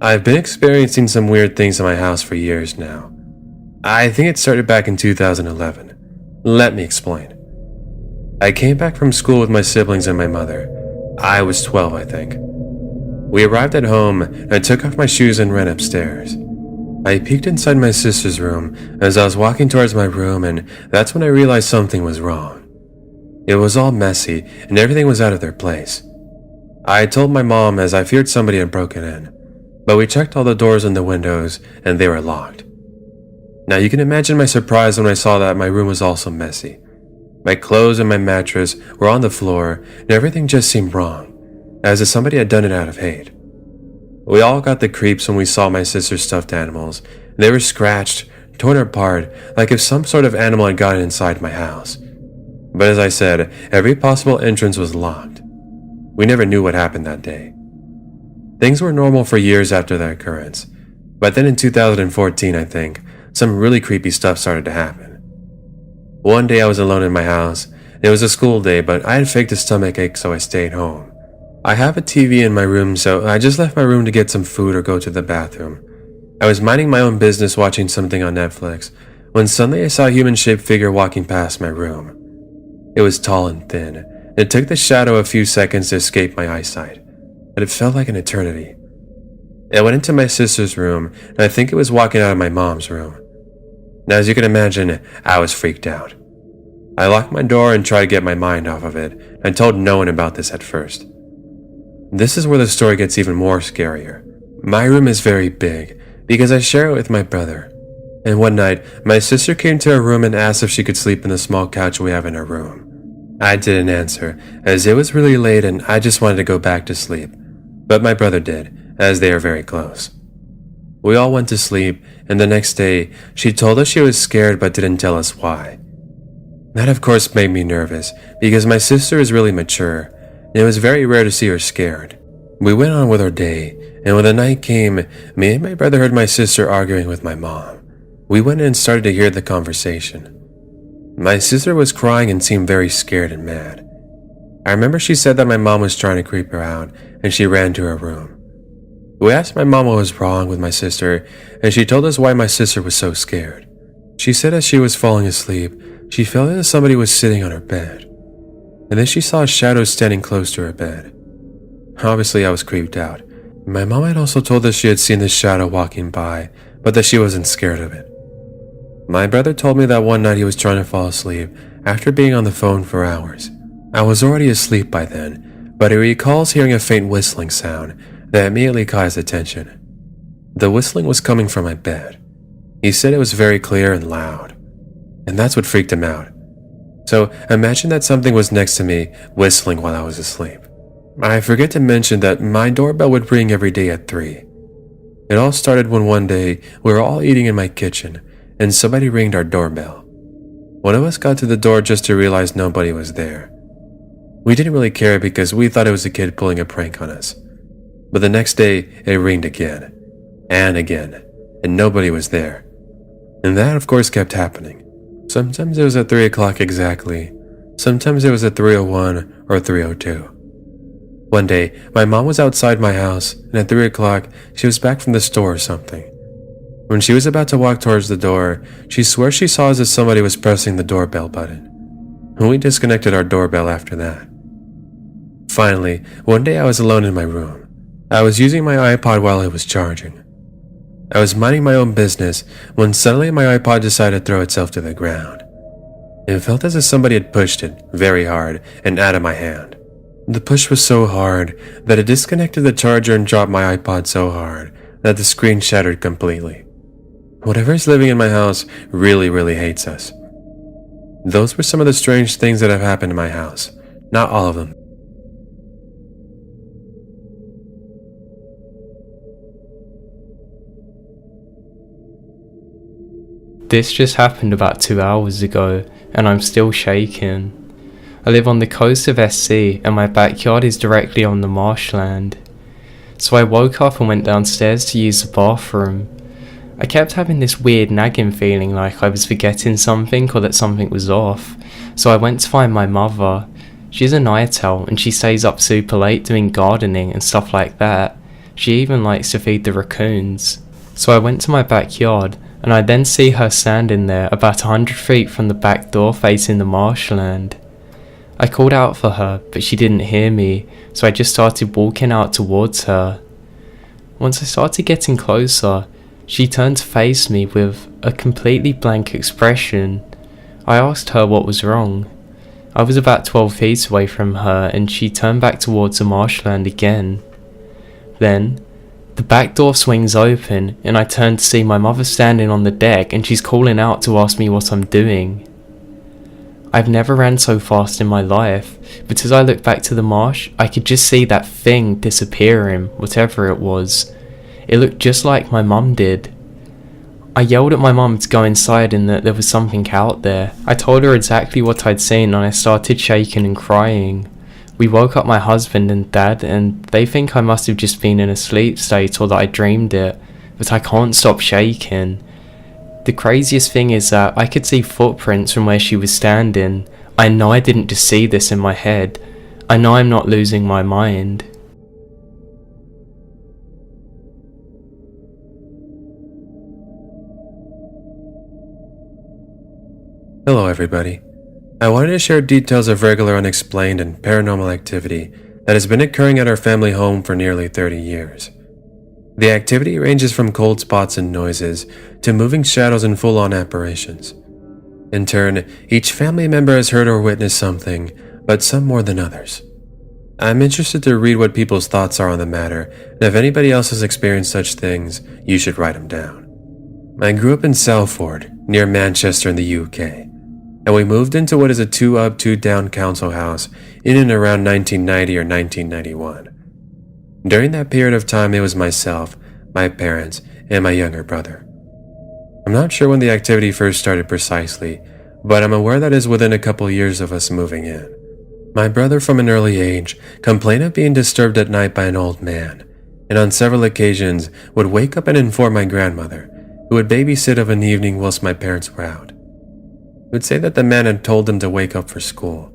I've been experiencing some weird things in my house for years now. I think it started back in 2011. Let me explain. I came back from school with my siblings and my mother. I was 12, I think. We arrived at home, and I took off my shoes and ran upstairs. I peeked inside my sister's room as I was walking towards my room, and that's when I realized something was wrong. It was all messy, and everything was out of their place. I told my mom as I feared somebody had broken in, but we checked all the doors and the windows, and they were locked. Now you can imagine my surprise when I saw that my room was also messy. My clothes and my mattress were on the floor, and everything just seemed wrong, as if somebody had done it out of hate. We all got the creeps when we saw my sister's stuffed animals. They were scratched, torn apart, like if some sort of animal had gotten inside my house. But as I said, every possible entrance was locked. We never knew what happened that day. Things were normal for years after that occurrence, but then in 2014, I think, some really creepy stuff started to happen. One day I was alone in my house. It was a school day, but I had faked a stomach ache, so I stayed home. I have a TV in my room, so I just left my room to get some food or go to the bathroom. I was minding my own business watching something on Netflix, when suddenly I saw a human-shaped figure walking past my room. It was tall and thin, and it took the shadow a few seconds to escape my eyesight, but it felt like an eternity. It went into my sister's room, and I think it was walking out of my mom's room. Now, as you can imagine, I was freaked out. I locked my door and tried to get my mind off of it, and told no one about this at first. This is where the story gets even more scarier. My room is very big, because I share it with my brother. And one night, my sister came to our room and asked if she could sleep in the small couch we have in our room. I didn't answer, as it was really late and I just wanted to go back to sleep. But my brother did, as they are very close. We all went to sleep, and the next day, she told us she was scared but didn't tell us why. That of course made me nervous, because my sister is really mature, and it was very rare to see her scared. We went on with our day, and when the night came, me and my brother heard my sister arguing with my mom. We went in and started to hear the conversation. My sister was crying and seemed very scared and mad. I remember she said that my mom was trying to creep her out, and she ran to her room. We asked my mom what was wrong with my sister, and she told us why my sister was so scared. She said as she was falling asleep, she felt as if somebody was sitting on her bed, and then she saw a shadow standing close to her bed. Obviously, I was creeped out. My mom had also told us she had seen this shadow walking by, but that she wasn't scared of it. My brother told me that one night he was trying to fall asleep after being on the phone for hours. I was already asleep by then, but he recalls hearing a faint whistling sound that immediately caught his attention. The whistling was coming from my bed. He said it was very clear and loud, and that's what freaked him out. So imagine that something was next to me whistling while I was asleep. I forget to mention that my doorbell would ring every day at 3. It all started when one day we were all eating in my kitchen and somebody rang our doorbell. One of us got to the door just to realize nobody was there. We didn't really care because we thought it was a kid pulling a prank on us. But the next day it rang again and again, and nobody was there. And that of course kept happening. Sometimes it was at 3 o'clock exactly. Sometimes it was at 3:01 or 3:02. One day, my mom was outside my house, and at 3 o'clock, she was back from the store or something. When she was about to walk towards the door, she swore she saw as if somebody was pressing the doorbell button. We disconnected our doorbell after that. Finally, one day I was alone in my room. I was using my iPod while it was charging. I was minding my own business when suddenly my iPod decided to throw itself to the ground. It felt as if somebody had pushed it very hard and out of my hand. The push was so hard that it disconnected the charger and dropped my iPod so hard that the screen shattered completely. Whatever is living in my house really hates us. Those were some of the strange things that have happened in my house. Not all of them. This just happened about 2 hours ago, and I'm still shaking. I live on the coast of SC, and my backyard is directly on the marshland. So I woke up and went downstairs to use the bathroom. I kept having this weird nagging feeling like I was forgetting something or that something was off, so I went to find my mother. She's a night owl and she stays up super late doing gardening and stuff like that. She even likes to feed the raccoons. So I went to my backyard and I then see her standing there about 100 feet from the back door facing the marshland. I called out for her, but she didn't hear me, so I just started walking out towards her. Once I started getting closer, she turned to face me with a completely blank expression. I asked her what was wrong. I was about 12 feet away from her and she turned back towards the marshland again. Then, the back door swings open and I turn to see my mother standing on the deck and she's calling out to ask me what I'm doing. I've never ran so fast in my life, but as I looked back to the marsh, I could just see that thing disappearing, whatever it was. It looked just like my mum did. I yelled at my mum to go inside and that there was something out there. I told her exactly what I'd seen and I started shaking and crying. We woke up my husband and dad and they think I must have just been in a sleep state or that I dreamed it, but I can't stop shaking. The craziest thing is that I could see footprints from where she was standing. I know I didn't just see this in my head. I know I'm not losing my mind. Hello everybody. I wanted to share details of regular unexplained and paranormal activity that has been occurring at our family home for nearly 30 years. The activity ranges from cold spots and noises to moving shadows and full-on apparitions. In turn, each family member has heard or witnessed something, but some more than others. I'm interested to read what people's thoughts are on the matter, and if anybody else has experienced such things, you should write them down. I grew up in Salford, near Manchester in the UK, and we moved into what is a 2-up, 2-down council house in and around 1990 or 1991. During that period of time, it was myself, my parents, and my younger brother. I'm not sure when the activity first started precisely, but I'm aware that it is within a couple years of us moving in. My brother from an early age complained of being disturbed at night by an old man, and on several occasions would wake up and inform my grandmother, who would babysit of an evening whilst my parents were out. He would say that the man had told them to wake up for school.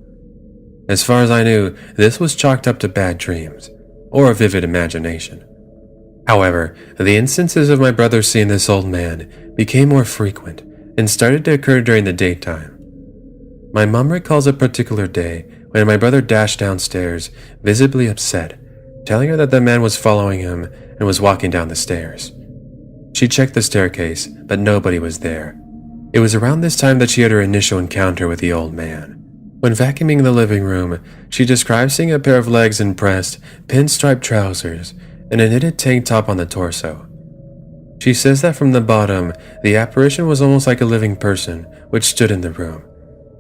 As far as I knew, this was chalked up to bad dreams, or a vivid imagination. However, the instances of my brother seeing this old man became more frequent and started to occur during the daytime. My mom recalls a particular day when my brother dashed downstairs, visibly upset, telling her that the man was following him and was walking down the stairs. She checked the staircase, but nobody was there. It was around this time that she had her initial encounter with the old man. When vacuuming the living room, she described seeing a pair of legs in pressed, pinstripe trousers and a knitted tank top on the torso. She says that from the bottom, the apparition was almost like a living person which stood in the room,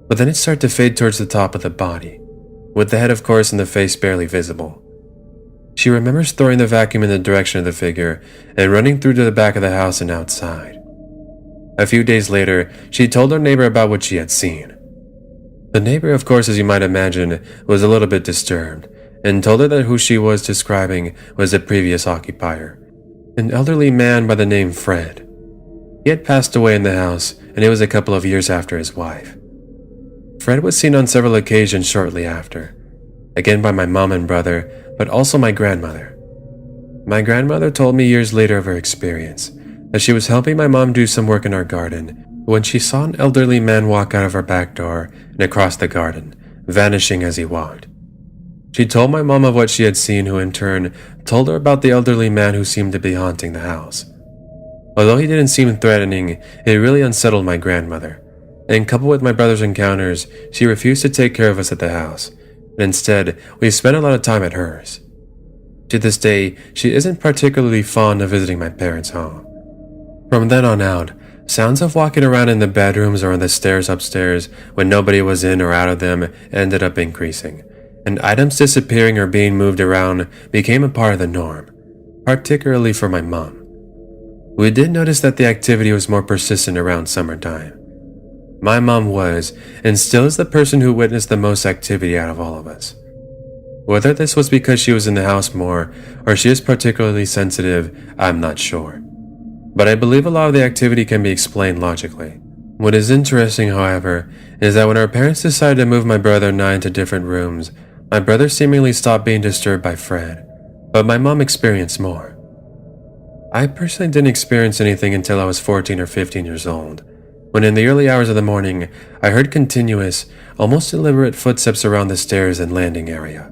but then it started to fade towards the top of the body, with the head of course and the face barely visible. She remembers throwing the vacuum in the direction of the figure and running through to the back of the house and outside. A few days later, she told her neighbor about what she had seen. The neighbor, of course, as you might imagine, was a little bit disturbed, and told her that who she was describing was the previous occupier, an elderly man by the name Fred. He had passed away in the house, and it was a couple of years after his wife. Fred was seen on several occasions shortly after, again by my mom and brother, but also my grandmother. My grandmother told me years later of her experience, that she was helping my mom do some work in our garden when she saw an elderly man walk out of our back door and across the garden, vanishing as he walked. She told my mom of what she had seen, who in turn told her about the elderly man who seemed to be haunting the house. Although he didn't seem threatening, it really unsettled my grandmother, and coupled with my brother's encounters, she refused to take care of us at the house, and instead, we spent a lot of time at hers. To this day, she isn't particularly fond of visiting my parents' home. From then on out, sounds of walking around in the bedrooms or on the stairs upstairs when nobody was in or out of them ended up increasing, and items disappearing or being moved around became a part of the norm, particularly for my mom. We did notice that the activity was more persistent around summertime. My mom was, and still is, the person who witnessed the most activity out of all of us. Whether this was because she was in the house more or she is particularly sensitive, I'm not sure. But I believe a lot of the activity can be explained logically. What is interesting, however, is that when our parents decided to move my brother and I into different rooms, my brother seemingly stopped being disturbed by Fred, but my mom experienced more. I personally didn't experience anything until I was 14 or 15 years old, when in the early hours of the morning, I heard continuous, almost deliberate footsteps around the stairs and landing area.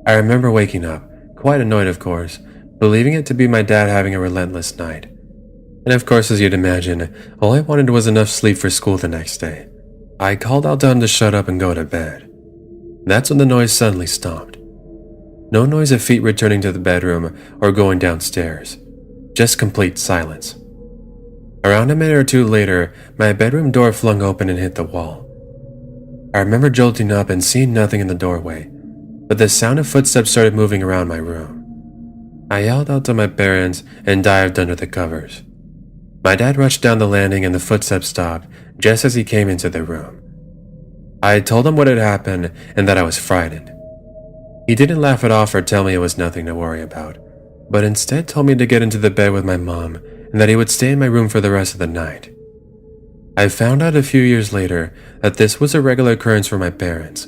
I remember waking up, quite annoyed of course, believing it to be my dad having a relentless night. And of course, as you'd imagine, all I wanted was enough sleep for school the next day. I called out to him to shut up and go to bed. That's when the noise suddenly stopped. No noise of feet returning to the bedroom or going downstairs. Just complete silence. Around a minute or two later, my bedroom door flung open and hit the wall. I remember jolting up and seeing nothing in the doorway, but the sound of footsteps started moving around my room. I yelled out to my parents and dived under the covers. My dad rushed down the landing and the footsteps stopped just as he came into the room. I had told him what had happened and that I was frightened. He didn't laugh it off or tell me it was nothing to worry about, but instead told me to get into the bed with my mom and that he would stay in my room for the rest of the night. I found out a few years later that this was a regular occurrence for my parents,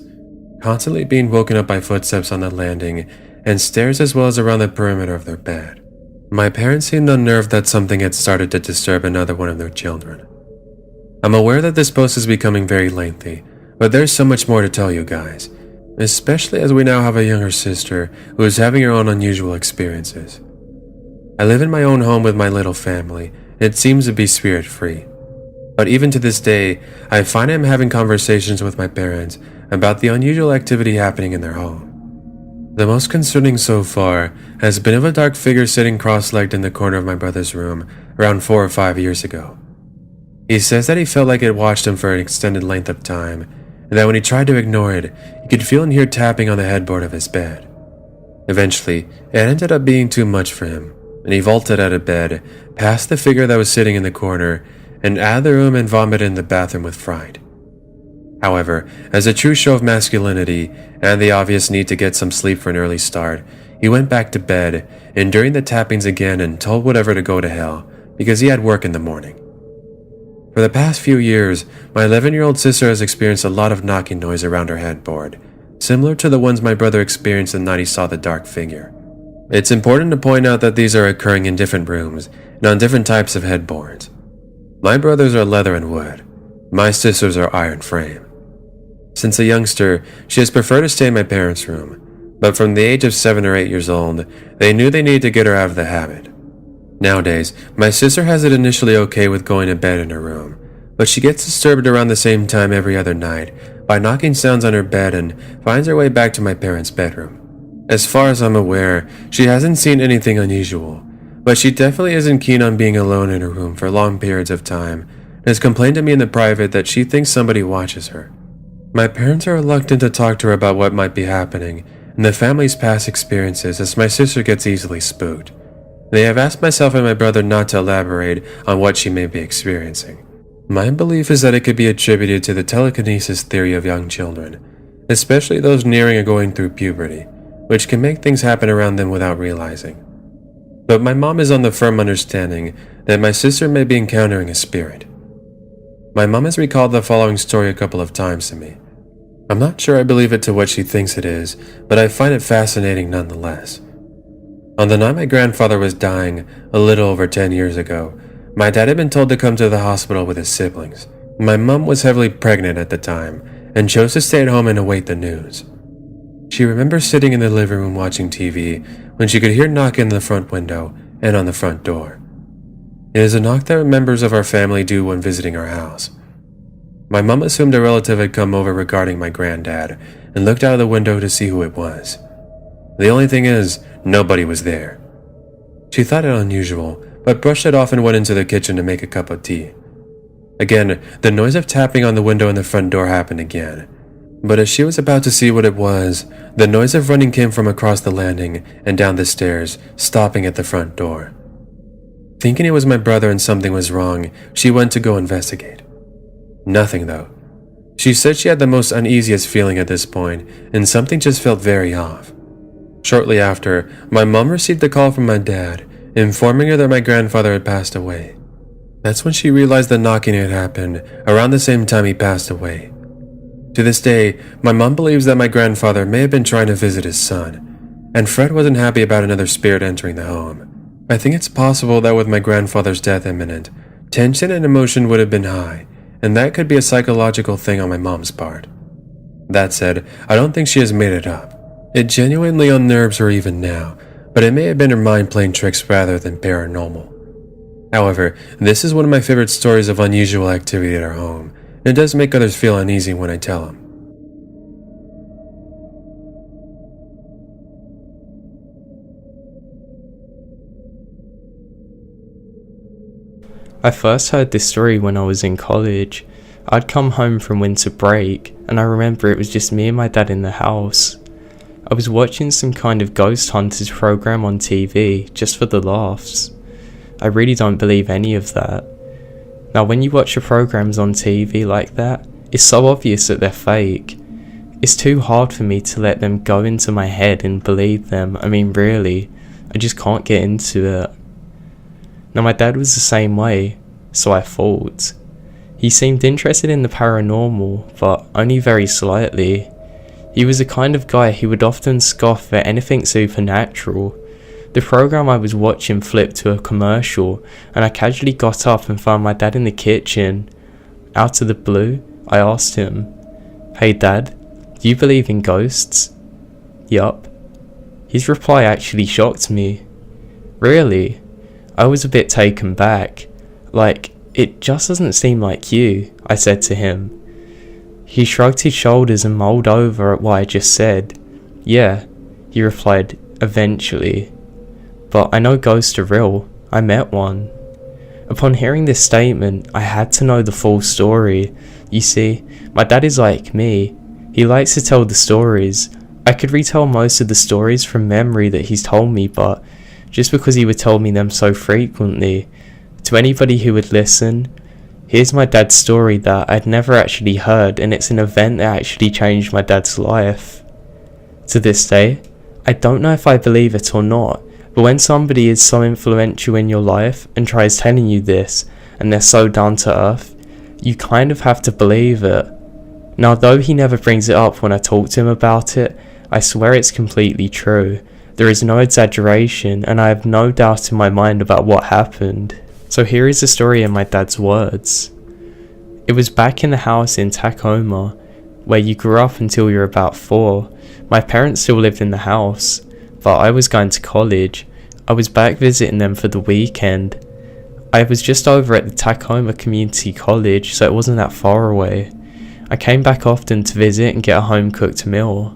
constantly being woken up by footsteps on the landing and stairs as well as around the perimeter of their bed. My parents seemed unnerved that something had started to disturb another one of their children. I'm aware that this post is becoming very lengthy, but there's so much more to tell you guys, especially as we now have a younger sister who is having her own unusual experiences. I live in my own home with my little family, and it seems to be spirit-free. But even to this day, I find I'm having conversations with my parents about the unusual activity happening in their home. The most concerning so far has been of a dark figure sitting cross-legged in the corner of my brother's room around 4 or 5 years ago. He says that he felt like it watched him for an extended length of time, and that when he tried to ignore it, he could feel and hear tapping on the headboard of his bed. Eventually, it ended up being too much for him, and he vaulted out of bed, past the figure that was sitting in the corner, and out of the room and vomited in the bathroom with fright. However, as a true show of masculinity and the obvious need to get some sleep for an early start, he went back to bed, enduring the tappings again and told whatever to go to hell because he had work in the morning. For the past few years, my 11-year-old sister has experienced a lot of knocking noise around her headboard, similar to the ones my brother experienced the night he saw the dark figure. It's important to point out that these are occurring in different rooms and on different types of headboards. My brother's are leather and wood. My sister's are iron frame. Since a youngster, she has preferred to stay in my parents' room, but from the age of 7 or 8 years old, they knew they needed to get her out of the habit. Nowadays, my sister has it initially okay with going to bed in her room, but she gets disturbed around the same time every other night by knocking sounds on her bed and finds her way back to my parents' bedroom. As far as I'm aware, she hasn't seen anything unusual, but she definitely isn't keen on being alone in her room for long periods of time and has complained to me in the private that she thinks somebody watches her. My parents are reluctant to talk to her about what might be happening and the family's past experiences as my sister gets easily spooked. They have asked myself and my brother not to elaborate on what she may be experiencing. My belief is that it could be attributed to the telekinesis theory of young children, especially those nearing or going through puberty, which can make things happen around them without realizing. But my mom is on the firm understanding that my sister may be encountering a spirit. My mom has recalled the following story a couple of times to me. I'm not sure I believe it to what she thinks it is, but I find it fascinating nonetheless. On the night my grandfather was dying, a little over 10 years ago, my dad had been told to come to the hospital with his siblings. My mom was heavily pregnant at the time and chose to stay at home and await the news. She remembers sitting in the living room watching TV when she could hear knocking on the front window and on the front door. It is a knock that members of our family do when visiting our house. My mom assumed a relative had come over regarding my granddad and looked out of the window to see who it was. The only thing is, nobody was there. She thought it unusual, but brushed it off and went into the kitchen to make a cup of tea. Again, the noise of tapping on the window and the front door happened again. But as she was about to see what it was, the noise of running came from across the landing and down the stairs, stopping at the front door. Thinking it was my brother and something was wrong, she went to go investigate. Nothing though. She said she had the most uneasiest feeling at this point, and something just felt very off. Shortly after, my mom received a call from my dad, informing her that my grandfather had passed away. That's when she realized the knocking had happened around the same time he passed away. To this day, my mom believes that my grandfather may have been trying to visit his son, and Fred wasn't happy about another spirit entering the home. I think it's possible that with my grandfather's death imminent, tension and emotion would have been high, and that could be a psychological thing on my mom's part. That said, I don't think she has made it up. It genuinely unnerves her even now, but it may have been her mind playing tricks rather than paranormal. However, this is one of my favorite stories of unusual activity at our home, and it does make others feel uneasy when I tell them. I first heard this story when I was in college. I'd come home from winter break, and I remember it was just me and my dad in the house. I was watching some kind of ghost hunters program on TV, just for the laughs. I really don't believe any of that. Now when you watch the programs on TV like that, it's so obvious that they're fake. It's too hard for me to let them go into my head and believe them. I mean really, I just can't get into it. Now my dad was the same way, so I thought. He seemed interested in the paranormal, but only very slightly. He was the kind of guy who would often scoff at anything supernatural. The program I was watching flipped to a commercial, and I casually got up and found my dad in the kitchen. Out of the blue, I asked him, "Hey Dad, do you believe in ghosts?" "Yup." His reply actually shocked me. "Really?" I was a bit taken back. "Like, it just doesn't seem like you," I said to him. He shrugged his shoulders and mulled over at what I just said. "Yeah," he replied, eventually. "But I know ghosts are real. I met one." Upon hearing this statement, I had to know the full story. You see, my dad is like me. He likes to tell the stories. I could retell most of the stories from memory that he's told me, but just because he would tell me them so frequently, to anybody who would listen, here's my dad's story that I'd never actually heard, and it's an event that actually changed my dad's life. To this day, I don't know if I believe it or not, but when somebody is so influential in your life and tries telling you this, and they're so down to earth, you kind of have to believe it. Now though he never brings it up when I talk to him about it, I swear it's completely true. There is no exaggeration, and I have no doubt in my mind about what happened. So here is the story in my dad's words. It was back in the house in Tacoma, where you grew up until you were about 4. My parents still lived in the house, but I was going to college. I was back visiting them for the weekend. I was just over at the Tacoma Community College, so it wasn't that far away. I came back often to visit and get a home-cooked meal.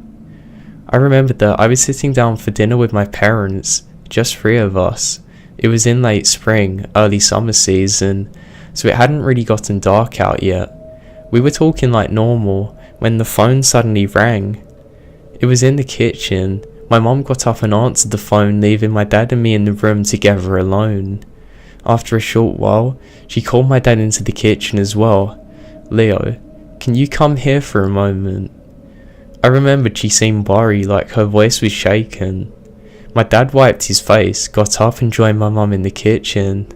I remembered that I was sitting down for dinner with my parents, just 3 of us. It was in late spring, early summer season, so it hadn't really gotten dark out yet. We were talking like normal, when the phone suddenly rang. It was in the kitchen. My mom got up and answered the phone, leaving my dad and me in the room together alone. After a short while, she called my dad into the kitchen as well. "Leo, can you come here for a moment?" I remembered she seemed worried, like her voice was shaken. My dad wiped his face, got up and joined my mum in the kitchen.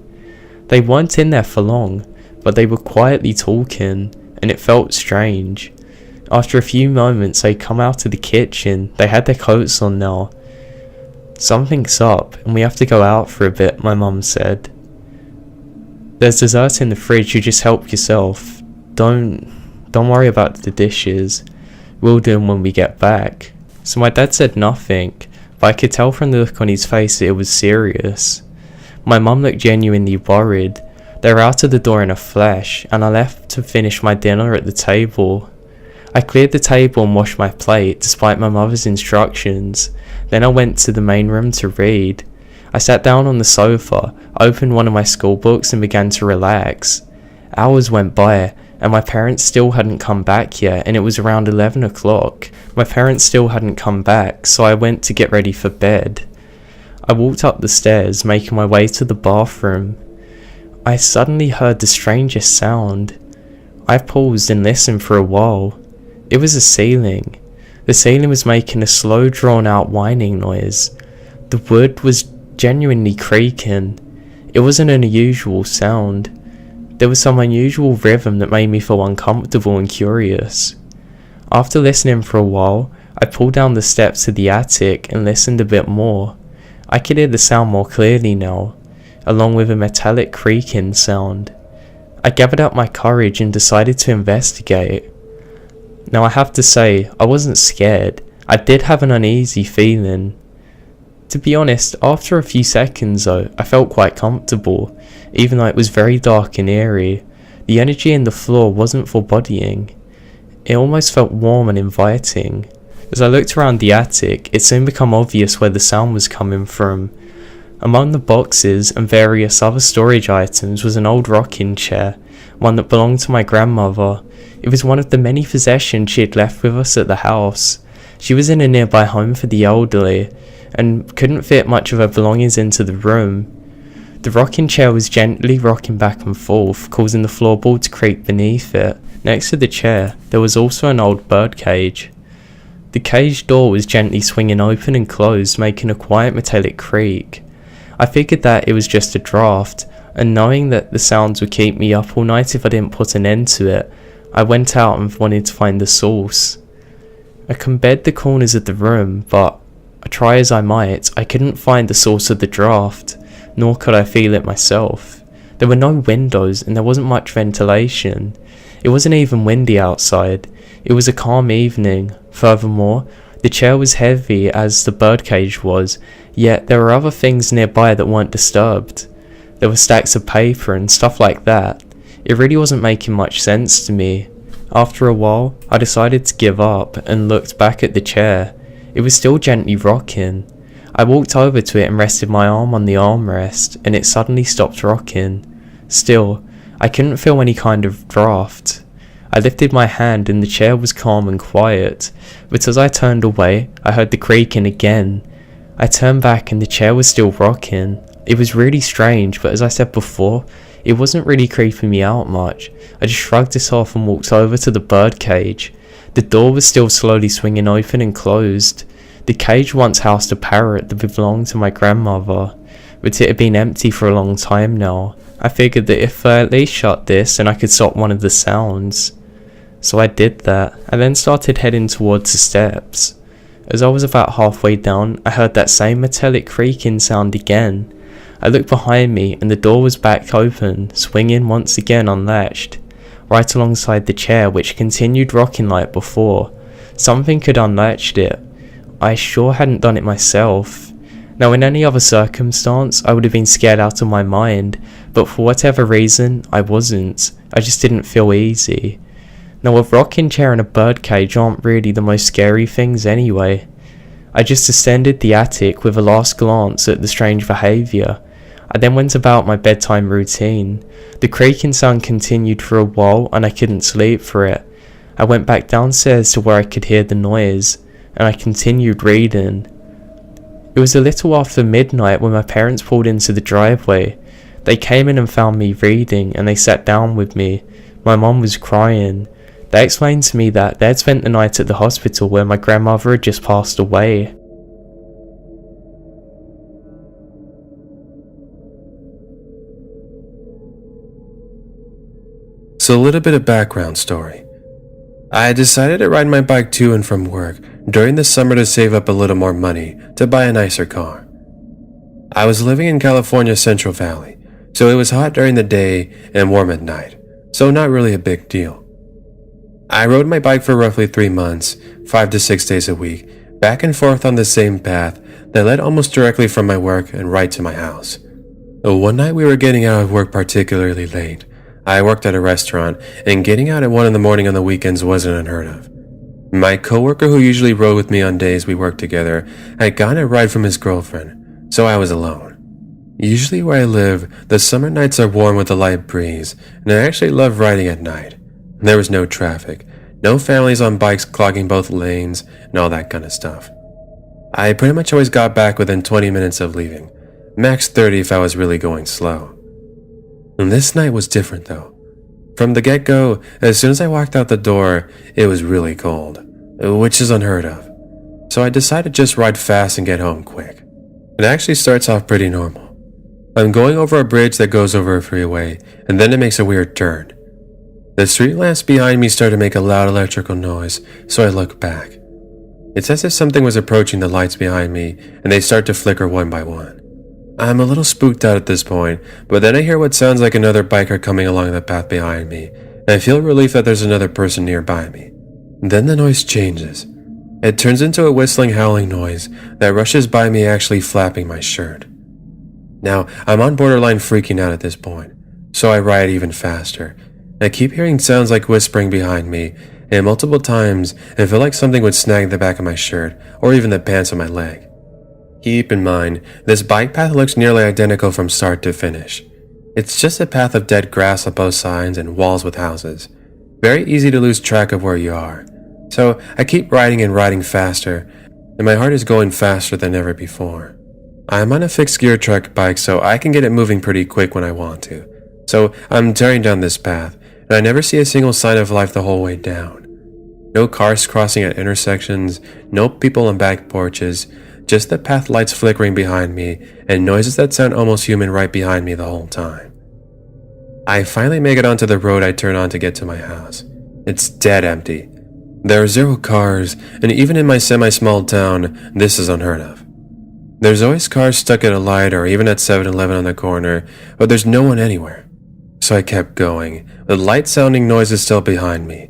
They weren't in there for long, but they were quietly talking, and it felt strange. After a few moments, they come out of the kitchen. They had their coats on now. "Something's up, and we have to go out for a bit," my mum said. "There's dessert in the fridge, you just help yourself. Don't worry about the dishes. We'll do them when we get back." So my dad said nothing, but I could tell from the look on his face that it was serious. My mum looked genuinely worried. They were out of the door in a flash, and I left to finish my dinner at the table. I cleared the table and washed my plate, despite my mother's instructions. Then I went to the main room to read. I sat down on the sofa, opened one of my school books and began to relax. Hours went by, and my parents still hadn't come back yet, and it was around 11 o'clock. My parents still hadn't come back, so I went to get ready for bed. I walked up the stairs, making my way to the bathroom. I suddenly heard the strangest sound. I paused and listened for a while. It was the ceiling. The ceiling was making a slow, drawn-out whining noise. The wood was genuinely creaking. It wasn't an unusual sound. There was some unusual rhythm that made me feel uncomfortable and curious. After listening for a while, I pulled down the steps to the attic and listened a bit more. I could hear the sound more clearly now, along with a metallic creaking sound. I gathered up my courage and decided to investigate. Now I have to say, I wasn't scared. I did have an uneasy feeling. To be honest, after a few seconds though, I felt quite comfortable, even though it was very dark and eerie. The energy in the floor wasn't foreboding. It almost felt warm and inviting. As I looked around the attic, it soon became obvious where the sound was coming from. Among the boxes and various other storage items was an old rocking chair, one that belonged to my grandmother. It was one of the many possessions she had left with us at the house. She was in a nearby home for the elderly, and couldn't fit much of her belongings into the room. The rocking chair was gently rocking back and forth, causing the floorboard to creak beneath it. Next to the chair, there was also an old bird cage. The cage door was gently swinging open and closed, making a quiet metallic creak. I figured that it was just a draft, and knowing that the sounds would keep me up all night if I didn't put an end to it, I went out and wanted to find the source. I compared the corners of the room, but try as I might, I couldn't find the source of the draft, nor could I feel it myself. There were no windows and there wasn't much ventilation. It wasn't even windy outside. It was a calm evening. Furthermore, the chair was heavy as the birdcage was, yet there were other things nearby that weren't disturbed. There were stacks of paper and stuff like that. It really wasn't making much sense to me. After a while, I decided to give up and looked back at the chair. It was still gently rocking. I walked over to it and rested my arm on the armrest, and it suddenly stopped rocking. Still, I couldn't feel any kind of draft. I lifted my hand and the chair was calm and quiet, but as I turned away, I heard the creaking again. I turned back and the chair was still rocking. It was really strange, but as I said before, it wasn't really creeping me out much. I just shrugged it off and walked over to the birdcage. The door was still slowly swinging open and closed. The cage once housed a parrot that belonged to my grandmother, but it had been empty for a long time now. I figured that if I at least shut this, then I could stop one of the sounds. So I did that. I then started heading towards the steps. As I was about halfway down, I heard that same metallic creaking sound again. I looked behind me and the door was back open, swinging once again unlatched, right alongside the chair, which continued rocking like before. Something had unlatched it. I sure hadn't done it myself. Now in any other circumstance, I would have been scared out of my mind, but for whatever reason, I wasn't. I just didn't feel easy. Now a rocking chair and a birdcage aren't really the most scary things anyway. I just ascended the attic with a last glance at the strange behaviour. I then went about my bedtime routine. The creaking sound continued for a while and I couldn't sleep for it. I went back downstairs to where I could hear the noise, and I continued reading. It was a little after midnight when my parents pulled into the driveway. They came in and found me reading, and they sat down with me. My mum was crying. They explained to me that they had spent the night at the hospital where my grandmother had just passed away. So a little bit of background story. I decided to ride my bike to and from work during the summer to save up a little more money to buy a nicer car. I was living in California's Central Valley, so it was hot during the day and warm at night, so not really a big deal. I rode my bike for roughly 3 months, 5 to 6 days a week, back and forth on the same path that led almost directly from my work and right to my house. One night we were getting out of work particularly late. I worked at a restaurant, and getting out at 1 in the morning on the weekends wasn't unheard of. My coworker, who usually rode with me on days we worked together, had gotten a ride from his girlfriend, so I was alone. Usually where I live, the summer nights are warm with a light breeze, and I actually love riding at night. There was no traffic, no families on bikes clogging both lanes, and all that kind of stuff. I pretty much always got back within 20 minutes of leaving, max 30 if I was really going slow. And this night was different though. From the get-go, as soon as I walked out the door, it was really cold, which is unheard of. So I decided to just ride fast and get home quick. It actually starts off pretty normal. I'm going over a bridge that goes over a freeway, and then it makes a weird turn. The street lamps behind me start to make a loud electrical noise, so I look back. It's as if something was approaching the lights behind me, and they start to flicker one by one. I'm a little spooked out at this point, but then I hear what sounds like another biker coming along the path behind me, and I feel relief that there's another person nearby me. Then the noise changes. It turns into a whistling, howling noise that rushes by me, actually flapping my shirt. Now, I'm on borderline freaking out at this point, so I ride even faster. I keep hearing sounds like whispering behind me, and multiple times I feel like something would snag the back of my shirt, or even the pants on my leg. Keep in mind, this bike path looks nearly identical from start to finish. It's just a path of dead grass on both sides and walls with houses. Very easy to lose track of where you are. So I keep riding and riding faster, and my heart is going faster than ever before. I'm on a fixed gear truck bike, so I can get it moving pretty quick when I want to. So I'm tearing down this path, and I never see a single sign of life the whole way down. No cars crossing at intersections, no people on back porches, just the path lights flickering behind me, and noises that sound almost human right behind me the whole time. I finally make it onto the road I turn on to get to my house. It's dead empty. There are 0 cars, and even in my semi-small town, this is unheard of. There's always cars stuck at a light or even at 7-Eleven on the corner, but there's no one anywhere. So I kept going, with light-sounding noises still behind me.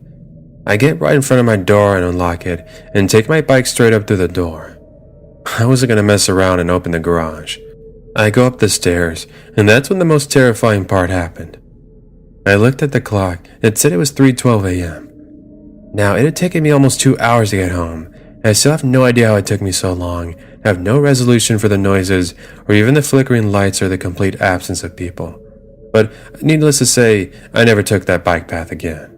I get right in front of my door and unlock it, and take my bike straight up to the door. I wasn't going to mess around and open the garage. I go up the stairs, and that's when the most terrifying part happened. I looked at the clock. It said it was 3:12 a.m. Now, it had taken me almost 2 hours to get home, and I still have no idea how it took me so long. I have no resolution for the noises, or even the flickering lights or the complete absence of people. But needless to say, I never took that bike path again.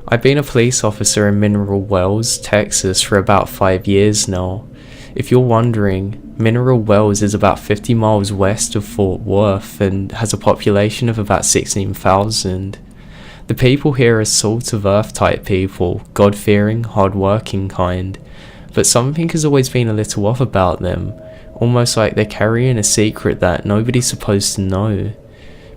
I've been a police officer in Mineral Wells, Texas for about 5 years now. If you're wondering, Mineral Wells is about 50 miles west of Fort Worth and has a population of about 16,000. The people here are salt of earth type people, God-fearing, hard-working kind. But something has always been a little off about them, almost like they're carrying a secret that nobody's supposed to know.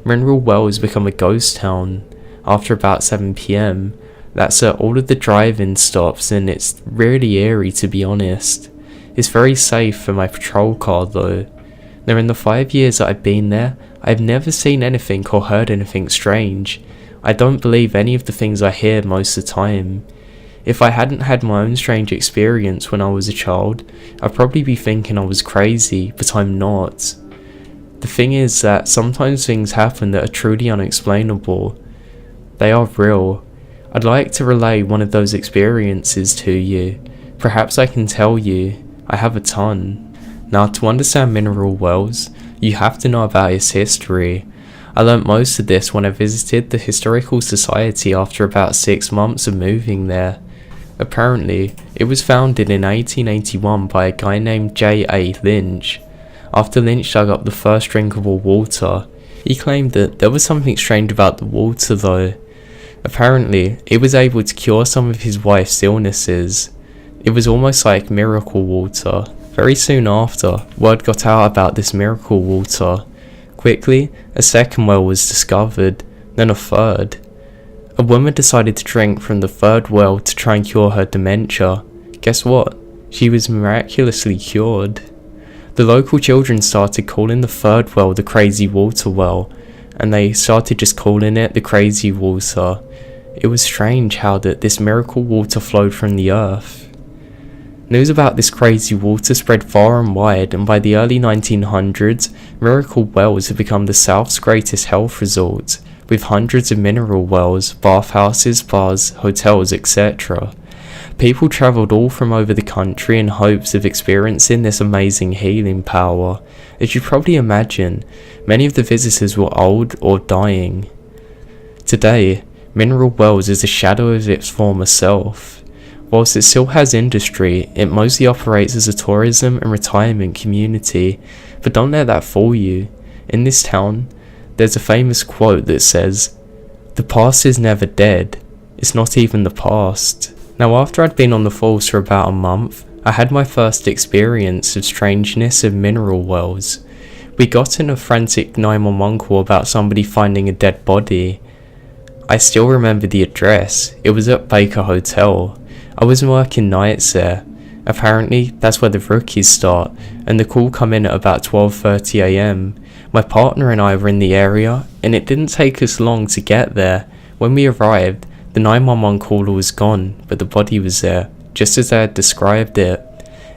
Mineral Wells become a ghost town after about 7 p.m. That's at all of the drive-in stops, and it's really eerie to be honest. It's very safe for my patrol car though. Now in the 5 years that I've been there, I've never seen anything or heard anything strange. I don't believe any of the things I hear most of the time. If I hadn't had my own strange experience when I was a child, I'd probably be thinking I was crazy, but I'm not. The thing is that sometimes things happen that are truly unexplainable. They are real. I'd like to relay one of those experiences to you. Perhaps I can tell you. I have a ton. Now, to understand Mineral Wells, you have to know about its history. I learnt most of this when I visited the Historical Society after about 6 months of moving there. Apparently, it was founded in 1881 by a guy named J.A. Lynch. After Lynch dug up the first drinkable water, he claimed that there was something strange about the water though. Apparently, it was able to cure some of his wife's illnesses. It was almost like miracle water. Very soon after, word got out about this miracle water. Quickly, a second well was discovered, then a third. A woman decided to drink from the third well to try and cure her dementia. Guess what? She was miraculously cured. The local children started calling the third well the crazy water well, and they started just calling it the crazy water. It was strange how this miracle water flowed from the earth. News about this crazy water spread far and wide, and by the early 1900s, Miracle Wells had become the South's greatest health resort, with hundreds of mineral wells, bathhouses, bars, hotels, etc. People travelled all from over the country in hopes of experiencing this amazing healing power. As you probably imagine, many of the visitors were old or dying. Today, Mineral Wells is a shadow of its former self. Whilst it still has industry, it mostly operates as a tourism and retirement community. But don't let that fool you. In this town, there's a famous quote that says, "The past is never dead, It's not even the past. Now, after I'd been on the force for about a month, I had my first experience of strangeness of mineral wells. We got in a frantic 911 call about somebody finding a dead body. I still remember the address. It was at Baker Hotel. I was working nights there. Apparently, that's where the rookies start, and the call come in at about 12:30 am. My partner and I were in the area, and it didn't take us long to get there. When we arrived, the 911 caller was gone, but the body was there, just as I had described it.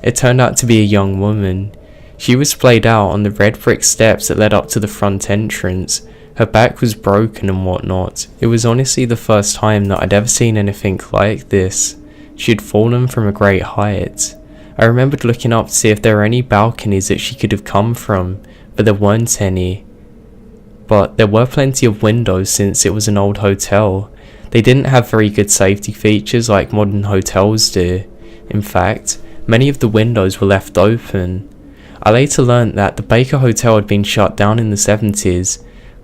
It turned out to be a young woman. She was splayed out on the red brick steps that led up to the front entrance. Her back was broken and whatnot. It was honestly the first time that I'd ever seen anything like this. She had fallen from a great height. I remembered looking up to see if there were any balconies that she could have come from, but there weren't any. But there were plenty of windows since it was an old hotel. They didn't have very good safety features like modern hotels do. In fact, many of the windows were left open. I later learnt that the Baker Hotel had been shut down in the 70s,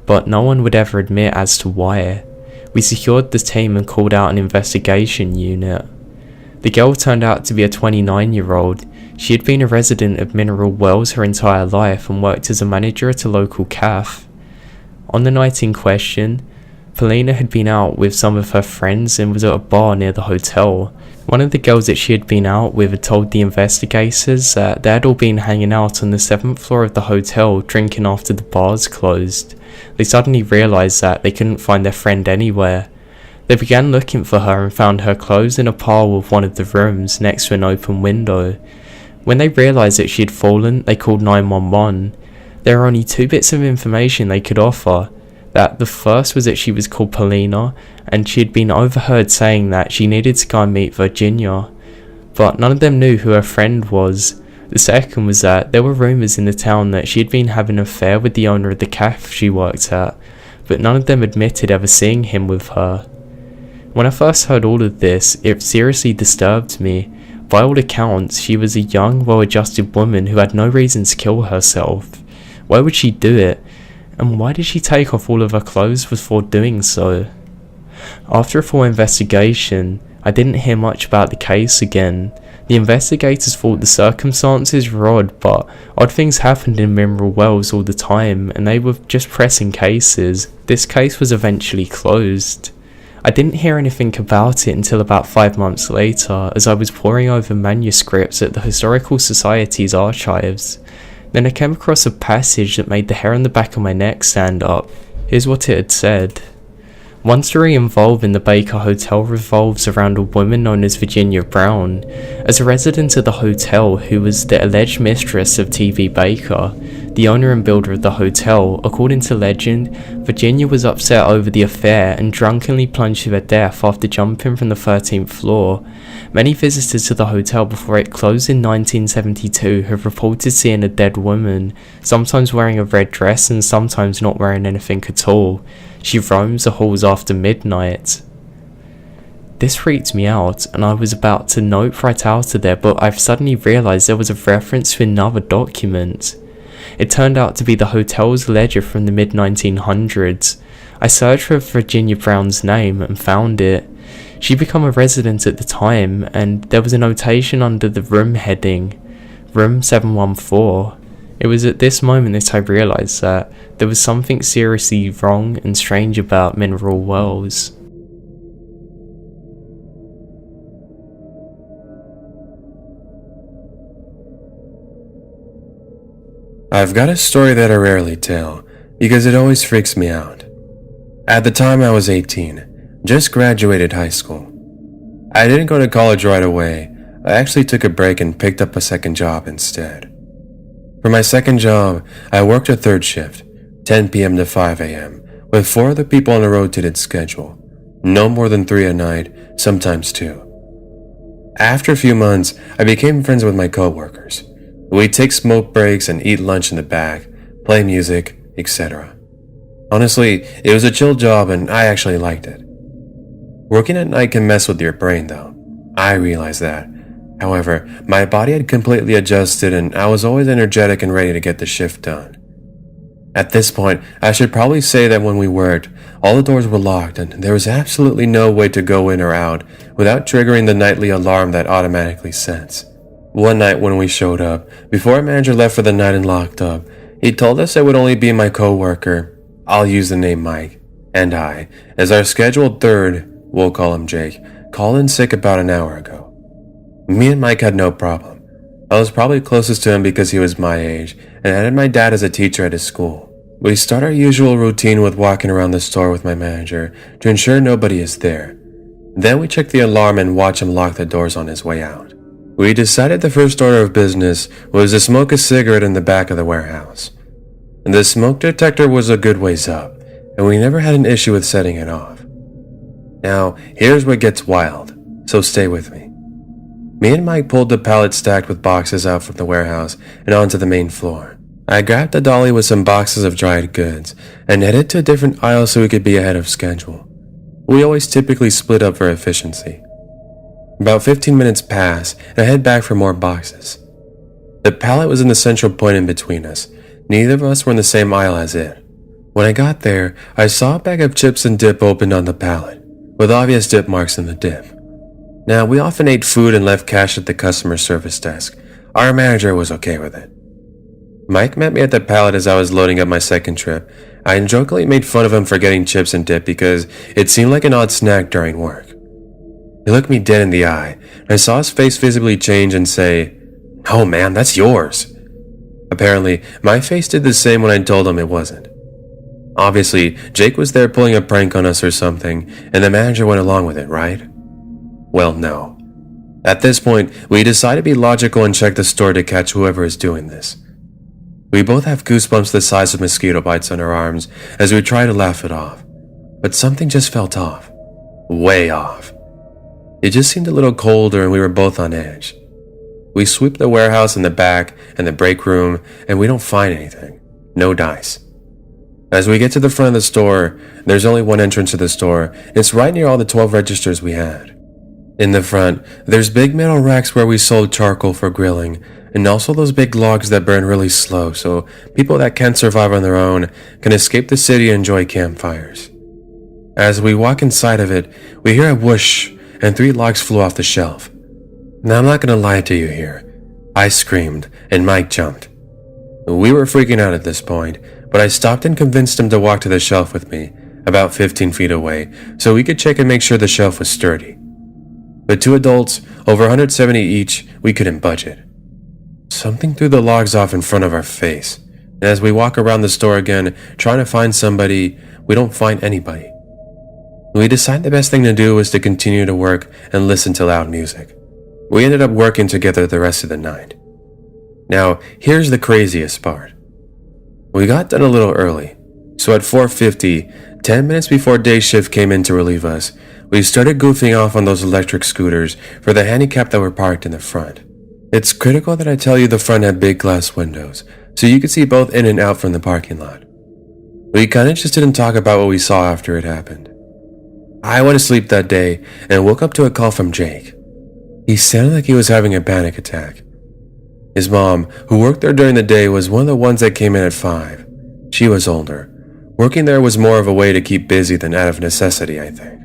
but no one would ever admit as to why. We secured the team and called out an investigation unit. The girl turned out to be a 29-year-old. She had been a resident of Mineral Wells her entire life and worked as a manager at a local cafe. On the night in question, Paulina had been out with some of her friends and was at a bar near the hotel. One of the girls that she had been out with had told the investigators that they had all been hanging out on the 7th floor of the hotel drinking after the bars closed. They suddenly realised that they couldn't find their friend anywhere. They began looking for her and found her clothes in a pile of one of the rooms next to an open window. When they realised that she had fallen, they called 911. There were only two bits of information they could offer. That the first was that she was called Paulina, and she had been overheard saying that she needed to go and meet Virginia, but none of them knew who her friend was. The second was that there were rumours in the town that she had been having an affair with the owner of the cafe she worked at, but none of them admitted ever seeing him with her. When I first heard all of this, it seriously disturbed me. By all accounts, she was a young, well-adjusted woman who had no reason to kill herself. Why would she do it? And why did she take off all of her clothes before doing so? After a full investigation, I didn't hear much about the case again. The investigators thought the circumstances were odd, but odd things happened in Mineral Wells all the time, and they were just pressing cases. This case was eventually closed. I didn't hear anything about it until about 5 months later, as I was poring over manuscripts at the Historical Society's archives. Then I came across a passage that made the hair on the back of my neck stand up. Here's what it had said. One story involving the Baker Hotel revolves around a woman known as Virginia Brown. As a resident of the hotel who was the alleged mistress of T.V. Baker, the owner and builder of the hotel, according to legend, Virginia was upset over the affair and drunkenly plunged to her death after jumping from the 13th floor. Many visitors to the hotel before it closed in 1972 have reported seeing a dead woman, sometimes wearing a red dress and sometimes not wearing anything at all. She roams the halls after midnight. This freaked me out, and I was about to note right out of there, but I've suddenly realised there was a reference to another document. It turned out to be the hotel's ledger from the mid-1900s. I searched for Virginia Brown's name and found it. She'd become a resident at the time, and there was a notation under the room heading, Room 714. It was at this moment that I realised that there was something seriously wrong and strange about Mineral Wells. I've got a story that I rarely tell, because it always freaks me out. At the time I was 18, just graduated high school. I didn't go to college right away. I actually took a break and picked up a second job instead. For my second job, I worked a third shift, 10 p.m. to 5 a.m., with 4 other people on a rotated schedule, no more than 3 a night, sometimes 2. After a few months, I became friends with my coworkers. We'd take smoke breaks and eat lunch in the back, play music, etc. Honestly, it was a chill job and I actually liked it. Working at night can mess with your brain though. I realized that. However, my body had completely adjusted and I was always energetic and ready to get the shift done. At this point, I should probably say that when we worked, all the doors were locked and there was absolutely no way to go in or out without triggering the nightly alarm that automatically sets. One night when we showed up, before our manager left for the night and locked up, he told us it would only be my co-worker, I'll use the name Mike, and I, as our scheduled third, we'll call him Jake, called in sick about an hour ago. Me and Mike had no problem. I was probably closest to him because he was my age, and I had my dad as a teacher at his school. We start our usual routine with walking around the store with my manager to ensure nobody is there. Then we check the alarm and watch him lock the doors on his way out. We decided the first order of business was to smoke a cigarette in the back of the warehouse. The smoke detector was a good ways up, and we never had an issue with setting it off. Now, here's what gets wild, so stay with me. Me and Mike pulled the pallet stacked with boxes out from the warehouse and onto the main floor. I grabbed a dolly with some boxes of dried goods and headed to a different aisle so we could be ahead of schedule. We always typically split up for efficiency. About 15 minutes pass and I head back for more boxes. The pallet was in the central point in between us. Neither of us were in the same aisle as it. When I got there, I saw a bag of chips and dip opened on the pallet, with obvious dip marks in the dip. Now, we often ate food and left cash at the customer service desk. Our manager was okay with it. Mike met me at the pallet as I was loading up my second trip. I jokingly made fun of him for getting chips and dip because it seemed like an odd snack during work. He looked me dead in the eye, and I saw his face visibly change and say, "No, man, that's yours." Apparently, my face did the same when I told him it wasn't. Obviously, Jake was there pulling a prank on us or something, and the manager went along with it, right? Well, no. At this point, we decide to be logical and check the store to catch whoever is doing this. We both have goosebumps the size of mosquito bites on our arms as we try to laugh it off. But something just felt off. Way off. It just seemed a little colder and we were both on edge. We sweep the warehouse in the back and the break room and we don't find anything. No dice. As we get to the front of the store, there's only one entrance to the store. It's right near all the 12 registers we had. In the front, there's big metal racks where we sold charcoal for grilling, and also those big logs that burn really slow so people that can't survive on their own can escape the city and enjoy campfires. As we walk inside of it, we hear a whoosh and 3 logs flew off the shelf. Now I'm not gonna lie to you here. I screamed, and Mike jumped. We were freaking out at this point, but I stopped and convinced him to walk to the shelf with me, about 15 feet away, so we could check and make sure the shelf was sturdy. But 2 adults, over 170 each, we couldn't budget. Something threw the logs off in front of our face, and as we walk around the store again, trying to find somebody, we don't find anybody. We decided the best thing to do was to continue to work and listen to loud music. We ended up working together the rest of the night. Now, here's the craziest part. We got done a little early, so at 4:50, 10 minutes before day shift came in to relieve us, we started goofing off on those electric scooters for the handicap that were parked in the front. It's critical that I tell you the front had big glass windows, so you could see both in and out from the parking lot. We kinda just didn't talk about what we saw after it happened. I went to sleep that day and woke up to a call from Jake. He sounded like he was having a panic attack. His mom, who worked there during the day, was one of the ones that came in at 5. She was older. Working there was more of a way to keep busy than out of necessity, I think.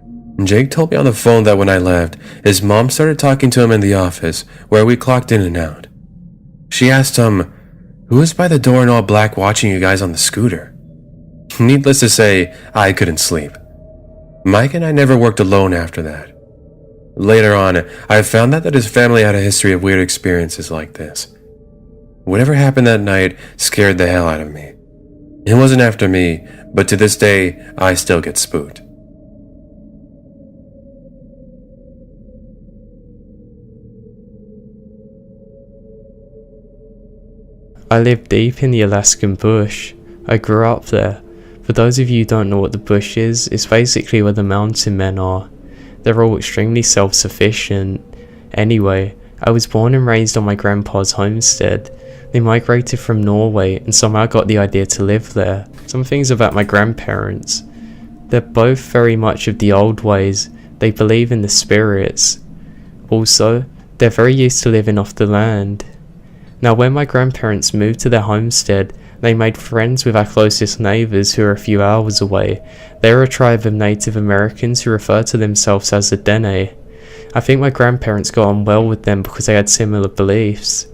Jake told me on the phone that when I left, his mom started talking to him in the office, where we clocked in and out. She asked him, "Who was by the door in all black watching you guys on the scooter?" Needless to say, I couldn't sleep. Mike and I never worked alone after that. Later on, I found out that his family had a history of weird experiences like this. Whatever happened that night scared the hell out of me. It wasn't after me, but to this day, I still get spooked. I live deep in the Alaskan bush. I grew up there. For those of you who don't know what the bush is, it's basically where the mountain men are. They're all extremely self-sufficient. Anyway, I was born and raised on my grandpa's homestead. They migrated from Norway and somehow got the idea to live there. Some things about my grandparents. They're both very much of the old ways. They believe in the spirits. Also, they're very used to living off the land. Now when my grandparents moved to their homestead, They made friends with our closest neighbours who are a few hours away. They were a tribe of Native Americans who referred to themselves as the Dene. I think my grandparents got on well with them because they had similar beliefs.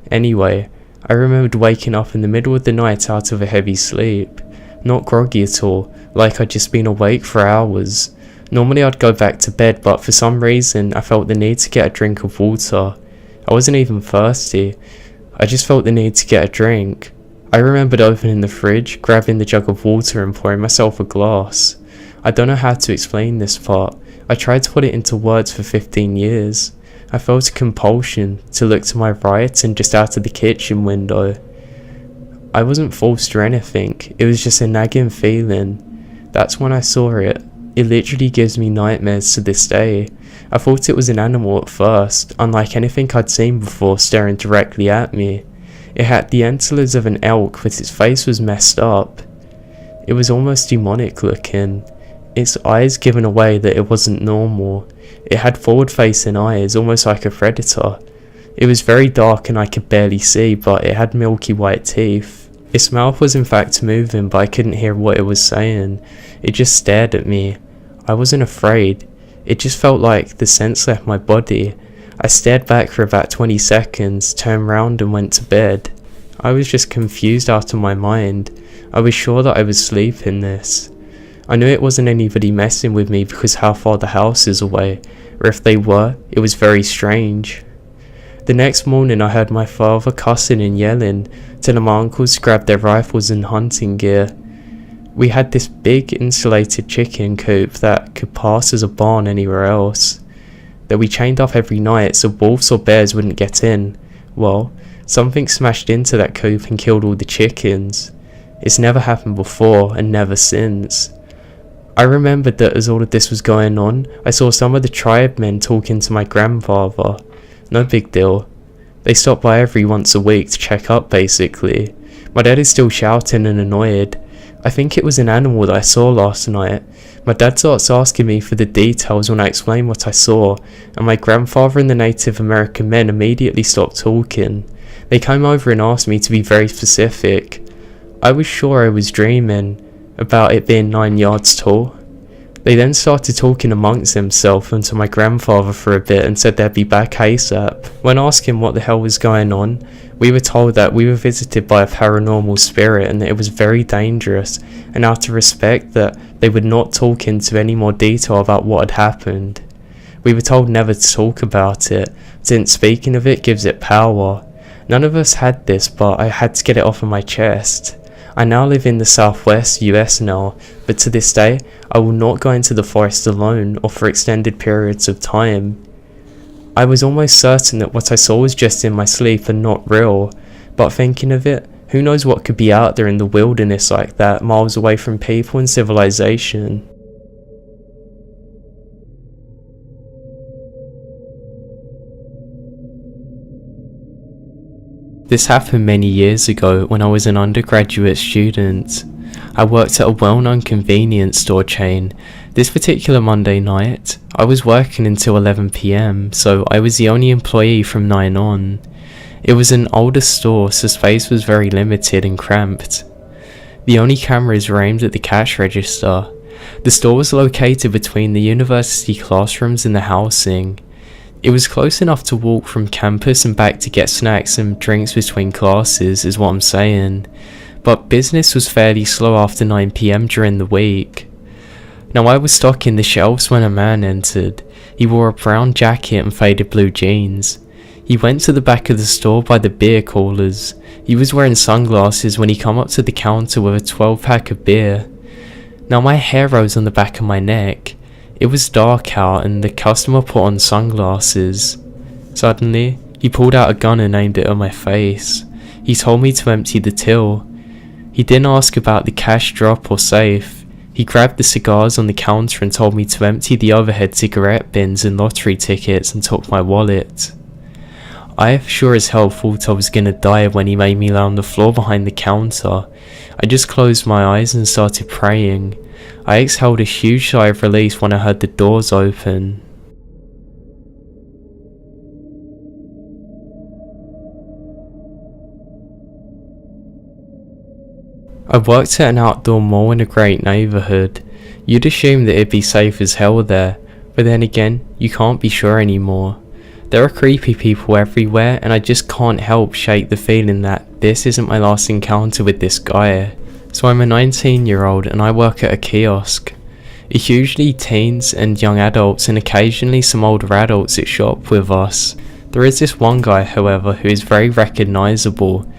Anyway, I remembered waking up in the middle of the night out of a heavy sleep. Not groggy at all, like I'd just been awake for hours. Normally I'd go back to bed, but for some reason I felt the need to get a drink of water. I wasn't even thirsty. I just felt the need to get a drink. I remembered opening the fridge, grabbing the jug of water and pouring myself a glass. I don't know how to explain this part. I tried to put it into words for 15 years. I felt a compulsion to look to my right and just out of the kitchen window. I wasn't forced or anything, it was just a nagging feeling. That's when I saw it. It literally gives me nightmares to this day. I thought it was an animal at first, unlike anything I'd seen before staring directly at me. It had the antlers of an elk, but its face was messed up. It was almost demonic looking. Its eyes given away that it wasn't normal. It had forward-facing eyes, almost like a predator. It was very dark and I could barely see, but it had milky white teeth. Its mouth was in fact moving, but I couldn't hear what it was saying. It just stared at me. I wasn't afraid. It just felt like the sense left my body. I stared back for about 20 seconds, turned round and went to bed. I was just confused out of my mind. I was sure that I was sleeping this. I knew it wasn't anybody messing with me because how far the house is away, or if they were, it was very strange. The next morning I heard my father cussing and yelling, till my uncles grabbed their rifles and hunting gear. We had this big insulated chicken coop that could pass as a barn anywhere else, that we chained off every night so wolves or bears wouldn't get in. Well, something smashed into that coop and killed all the chickens. It's never happened before and never since. I remembered that as all of this was going on, I saw some of the tribe men talking to my grandfather. No big deal. They stop by every once a week to check up basically. My dad is still shouting and annoyed. I think it was an animal that I saw last night. My dad starts asking me for the details when I explain what I saw, and my grandfather and the Native American men immediately stopped talking. They came over and asked me to be very specific. I was sure I was dreaming about it being 9 yards tall. They then started talking amongst themselves and to my grandfather for a bit and said they'd be back ASAP. When asking what the hell was going on, we were told that we were visited by a paranormal spirit and that it was very dangerous, and out of respect that they would not talk into any more detail about what had happened. We were told never to talk about it, since speaking of it gives it power. None of us had this, but I had to get it off of my chest. I now live in the southwest US now, but to this day, I will not go into the forest alone or for extended periods of time. I was almost certain that what I saw was just in my sleep and not real, but thinking of it, who knows what could be out there in the wilderness like that, miles away from people and civilization. This happened many years ago when I was an undergraduate student. I worked at a well-known convenience store chain. This particular Monday night, I was working until 11 PM, so I was the only employee from 9 on. It was an older store, so space was very limited and cramped. The only cameras were aimed at the cash register. The store was located between the university classrooms and the housing. It was close enough to walk from campus and back to get snacks and drinks between classes, is what I'm saying. But business was fairly slow after 9 PM during the week. Now I was stocking the shelves when a man entered. He wore a brown jacket and faded blue jeans. He went to the back of the store by the beer coolers. He was wearing sunglasses when he came up to the counter with a 12-pack of beer. Now my hair rose on the back of my neck. It was dark out and the customer put on sunglasses. Suddenly, he pulled out a gun and aimed it at my face. He told me to empty the till. He didn't ask about the cash drop or safe. He grabbed the cigars on the counter and told me to empty the overhead cigarette bins and lottery tickets and took my wallet. I sure as hell thought I was gonna die when he made me lie on the floor behind the counter. I just closed my eyes and started praying. I exhaled a huge sigh of relief when I heard the doors open. I worked at an outdoor mall in a great neighbourhood. You'd assume that it'd be safe as hell there, but then again, you can't be sure anymore. There are creepy people everywhere, and I just can't help shake the feeling that this isn't my last encounter with this guy. So I'm a 19-year-old and I work at a kiosk. It's usually teens and young adults and occasionally some older adults that shop with us. There is this one guy, however, who is very recognisable.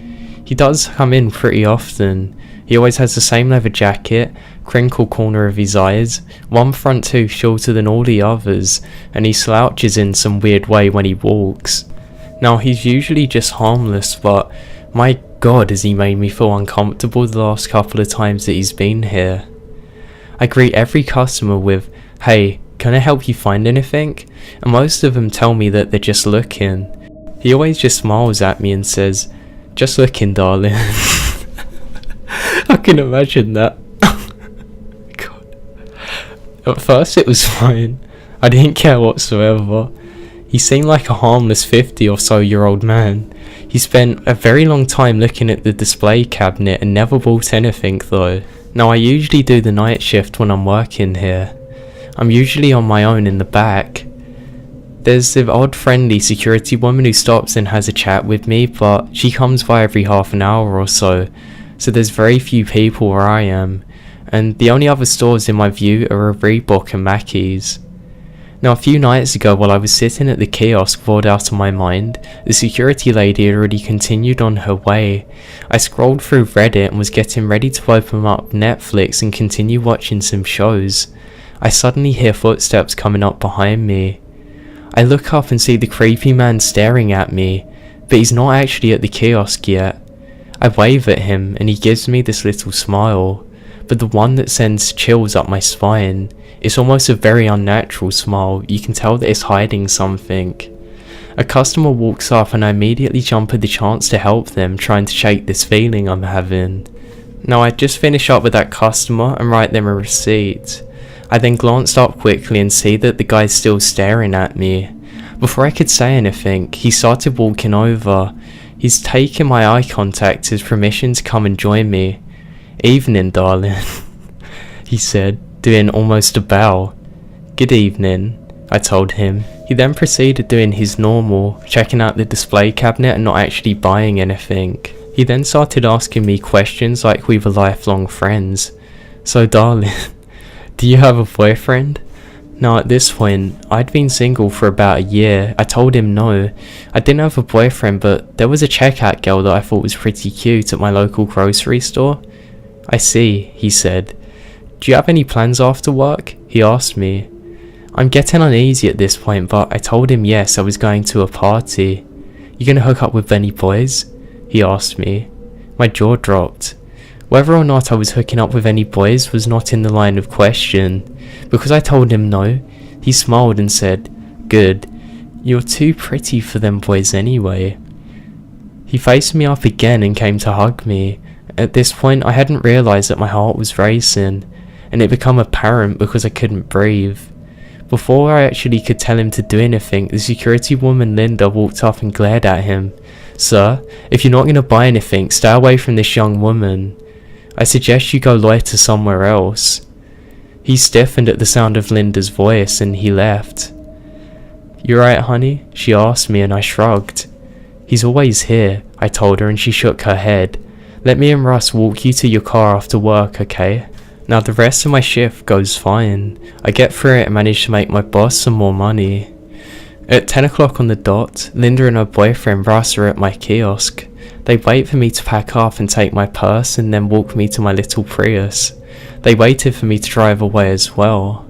He does come in pretty often. He always has the same leather jacket, crinkle corner of his eyes, one front tooth shorter than all the others, and he slouches in some weird way when he walks. Now he's usually just harmless, but my god has he made me feel uncomfortable the last couple of times that he's been here. I greet every customer with, "Hey, can I help you find anything?" And most of them tell me that they're just looking. He always just smiles at me and says, "Just looking, darling." I can imagine that. God. At first it was fine. I didn't care whatsoever. He seemed like a harmless 50 or so year old man. He spent a very long time looking at the display cabinet and never bought anything though. Now I usually do the night shift when I'm working here. I'm usually on my own in the back. There's the odd friendly security woman who stops and has a chat with me, but she comes by every half an hour or so there's very few people where I am, and the only other stores in my view are a Reebok and Mackey's. Now a few nights ago while I was sitting at the kiosk bored out of my mind, the security lady had already continued on her way. I scrolled through Reddit and was getting ready to open up Netflix and continue watching some shows. I suddenly hear footsteps coming up behind me. I look up and see the creepy man staring at me, but he's not actually at the kiosk yet. I wave at him and he gives me this little smile, but the one that sends chills up my spine. It's almost a very unnatural smile. You can tell that it's hiding something. A customer walks up and I immediately jump at the chance to help them, trying to shake this feeling I'm having. Now I just finish up with that customer and write them a receipt. I then glanced up quickly and see that the guy's still staring at me. Before I could say anything, he started walking over. He's taken my eye contact as permission to come and join me. "Evening, darling," he said, doing almost a bow. "Good evening," I told him. He then proceeded doing his normal, checking out the display cabinet and not actually buying anything. He then started asking me questions like we were lifelong friends. "So darling, do you have a boyfriend?" Now at this point, I'd been single for about a year. I told him no. I didn't have a boyfriend, but there was a checkout girl that I thought was pretty cute at my local grocery store. "I see," he said. "Do you have any plans after work?" he asked me. I'm getting uneasy at this point, but I told him yes, I was going to a party. "You gonna hook up with any boys?" he asked me. My jaw dropped. Whether or not I was hooking up with any boys was not in the line of question. Because I told him no, he smiled and said, "Good, you're too pretty for them boys anyway." He faced me up again and came to hug me. At this point I hadn't realised that my heart was racing, and it became apparent because I couldn't breathe. Before I actually could tell him to do anything, the security woman Linda walked up and glared at him. "Sir, if you're not going to buy anything, stay away from this young woman. I suggest you go loiter somewhere else." He stiffened at the sound of Linda's voice and he left. "You right, honey?" she asked me and I shrugged. "He's always here," I told her and she shook her head. "Let me and Russ walk you to your car after work, okay?" Now the rest of my shift goes fine. I get through it and manage to make my boss some more money. At 10 o'clock on the dot, Linda and her boyfriend Russ are at my kiosk. They wait for me to pack up and take my purse and then walk me to my little Prius. They waited for me to drive away as well.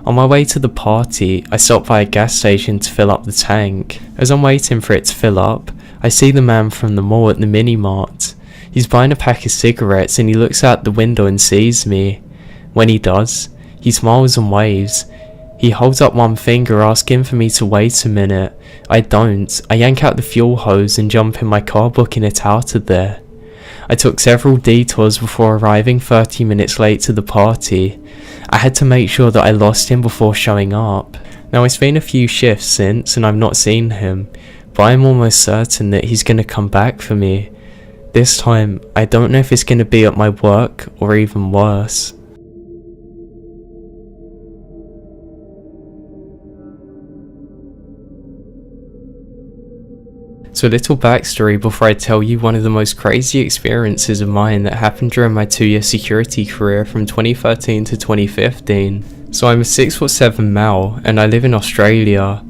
On my way to the party, I stopped by a gas station to fill up the tank. As I'm waiting for it to fill up, I see the man from the mall at the mini-mart. He's buying a pack of cigarettes and he looks out the window and sees me. When he does, he smiles and waves. He holds up one finger asking for me to wait a minute. I don't. I yank out the fuel hose and jump in my car, booking it out of there. I took several detours before arriving 30 minutes late to the party. I had to make sure that I lost him before showing up. Now it's been a few shifts since and I've not seen him, but I'm almost certain that he's going to come back for me. This time, I don't know if it's going to be at my work or even worse. So a little backstory before I tell you one of the most crazy experiences of mine that happened during my 2-year security career from 2013 to 2015. So I'm a 6'7" male and I live in Australia.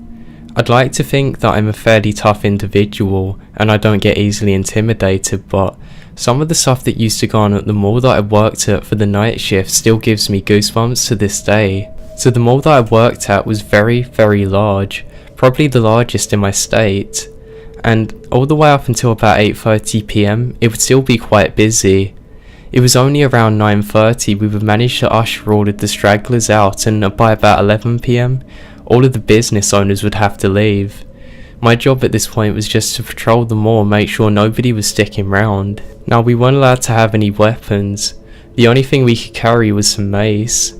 I'd like to think that I'm a fairly tough individual and I don't get easily intimidated, but some of the stuff that used to go on at the mall that I worked at for the night shift still gives me goosebumps to this day. So the mall that I worked at was very, very large, probably the largest in my state. And all the way up until about 8:30 PM, it would still be quite busy. It was only around 9:30 we would manage to usher all of the stragglers out, and by about 11 PM, all of the business owners would have to leave. My job at this point was just to patrol the mall and make sure nobody was sticking round. Now, we weren't allowed to have any weapons. The only thing we could carry was some mace.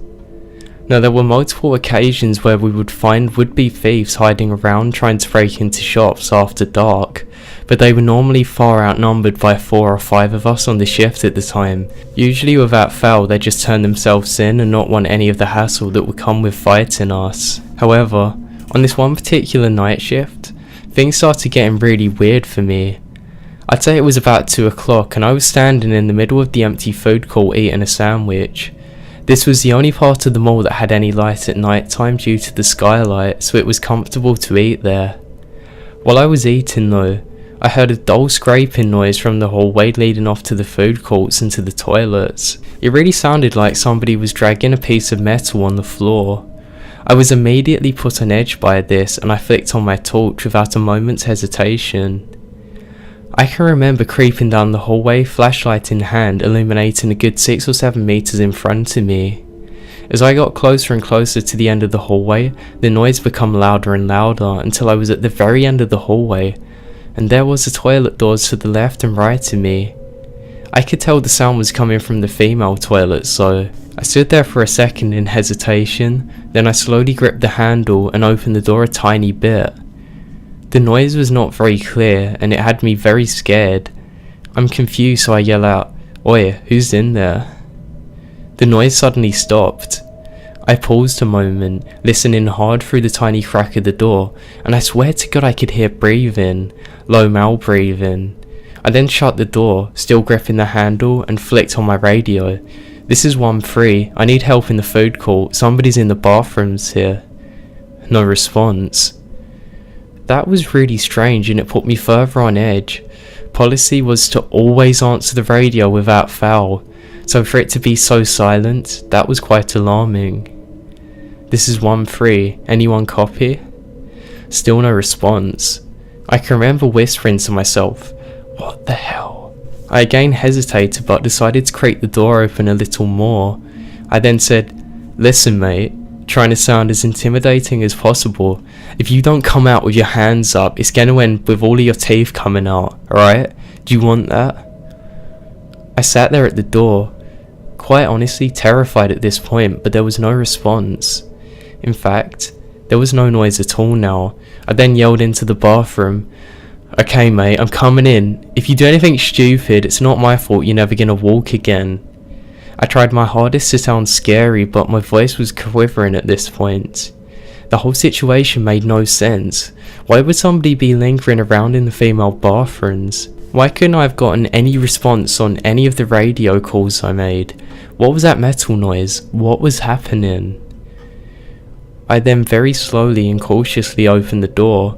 Now, there were multiple occasions where we would find would-be thieves hiding around trying to break into shops after dark, but they were normally far outnumbered by 4 or 5 of us on the shift at the time. Usually without fail, they just turn themselves in and not want any of the hassle that would come with fighting us. However, on this one particular night shift, things started getting really weird for me. I'd say it was about 2 o'clock and I was standing in the middle of the empty food court eating a sandwich. This was the only part of the mall that had any light at night time due to the skylight, so it was comfortable to eat there. While I was eating though, I heard a dull scraping noise from the hallway leading off to the food courts and to the toilets. It really sounded like somebody was dragging a piece of metal on the floor. I was immediately put on edge by this and I flicked on my torch without a moment's hesitation. I can remember creeping down the hallway, flashlight in hand, illuminating a good 6 or 7 meters in front of me. As I got closer and closer to the end of the hallway, the noise became louder and louder until I was at the very end of the hallway, and there was the toilet doors to the left and right of me. I could tell the sound was coming from the female toilet, so I stood there for a second in hesitation, then I slowly gripped the handle and opened the door a tiny bit. The noise was not very clear and it had me very scared. I'm confused, so I yell out, "Oi, who's in there?" The noise suddenly stopped. I paused a moment, listening hard through the tiny crack of the door, and I swear to God I could hear breathing, low male breathing. I then shut the door, still gripping the handle, and flicked on my radio. "This is 1-3, I need help in the food court, somebody's in the bathrooms here." No response. That was really strange and it put me further on edge. Policy was to always answer the radio without fail, so for it to be so silent, that was quite alarming. "This is 1-3, anyone copy?" Still no response. I can remember whispering to myself, "What the hell?" I again hesitated but decided to creak the door open a little more. I then said, "Listen mate," trying to sound as intimidating as possible. "If you don't come out with your hands up, it's gonna end with all of your teeth coming out, alright? Do you want that?" I sat there at the door, quite honestly terrified at this point, but there was no response. In fact, there was no noise at all now. I then yelled into the bathroom, "Okay mate, I'm coming in. If you do anything stupid, it's not my fault, you're never gonna walk again." I tried my hardest to sound scary, but my voice was quivering at this point. The whole situation made no sense. Why would somebody be lingering around in the female bathrooms? Why couldn't I have gotten any response on any of the radio calls I made? What was that metal noise? What was happening? I then very slowly and cautiously opened the door.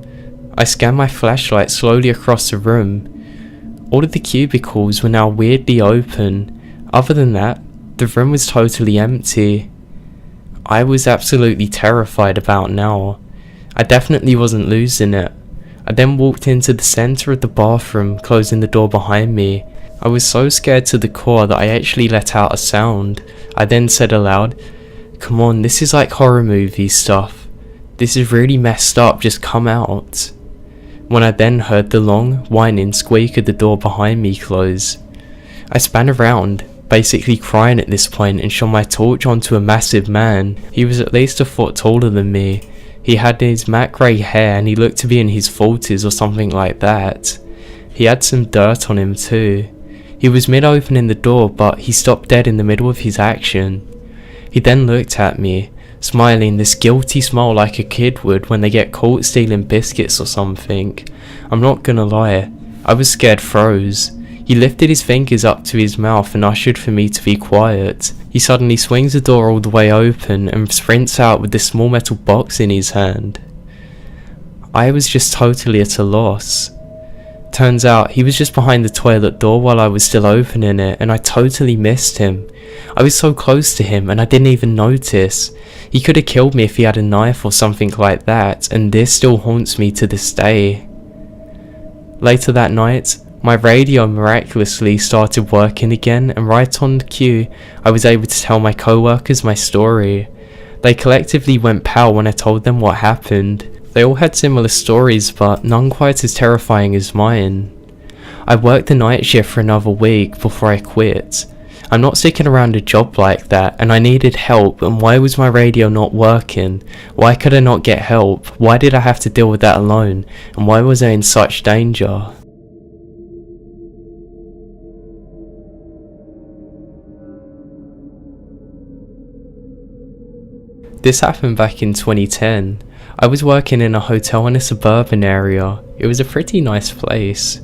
I scanned my flashlight slowly across the room. All of the cubicles were now weirdly open. Other than that, the room was totally empty. I was absolutely terrified about now. I definitely wasn't losing it. I then walked into the center of the bathroom, closing the door behind me. I was so scared to the core that I actually let out a sound. I then said aloud, "Come on, this is like horror movie stuff. This is really messed up, just come out." When I then heard the long, whining squeak of the door behind me close, I span around, basically crying at this point, and shone my torch onto a massive man. He was at least a foot taller than me. He had his matte grey hair and he looked to be in his 40s or something like that. He had some dirt on him too. He was mid-opening the door, but he stopped dead in the middle of his action. He then looked at me, smiling this guilty smile like a kid would when they get caught stealing biscuits or something. I'm not gonna lie, I was scared froze. He lifted his fingers up to his mouth and ushered for me to be quiet. He suddenly swings the door all the way open and sprints out with this small metal box in his hand. I was just totally at a loss. Turns out he was just behind the toilet door while I was still opening it, and I totally missed him. I was so close to him and I didn't even notice. He could have killed me if he had a knife or something like that, and this still haunts me to this day. Later that night, my radio miraculously started working again, and right on cue, I was able to tell my co-workers my story. They collectively went pale when I told them what happened. They all had similar stories, but none quite as terrifying as mine. I worked the night shift for another week before I quit. I'm not sticking around a job like that, and I needed help, and why was my radio not working? Why could I not get help? Why did I have to deal with that alone? And why was I in such danger? This happened back in 2010. I was working in a hotel in a suburban area. It was a pretty nice place.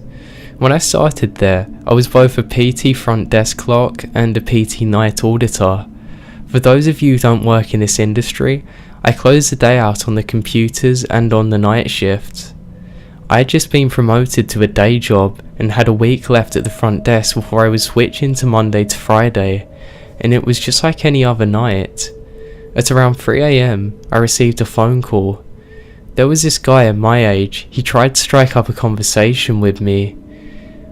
When I started there, I was both a PT front desk clerk and a PT night auditor. For those of you who don't work in this industry, I closed the day out on the computers and on the night shift. I had just been promoted to a day job and had a week left at the front desk before I was switching to Monday to Friday, and it was just like any other night. At around 3 AM, I received a phone call. There was this guy at my age. He tried to strike up a conversation with me.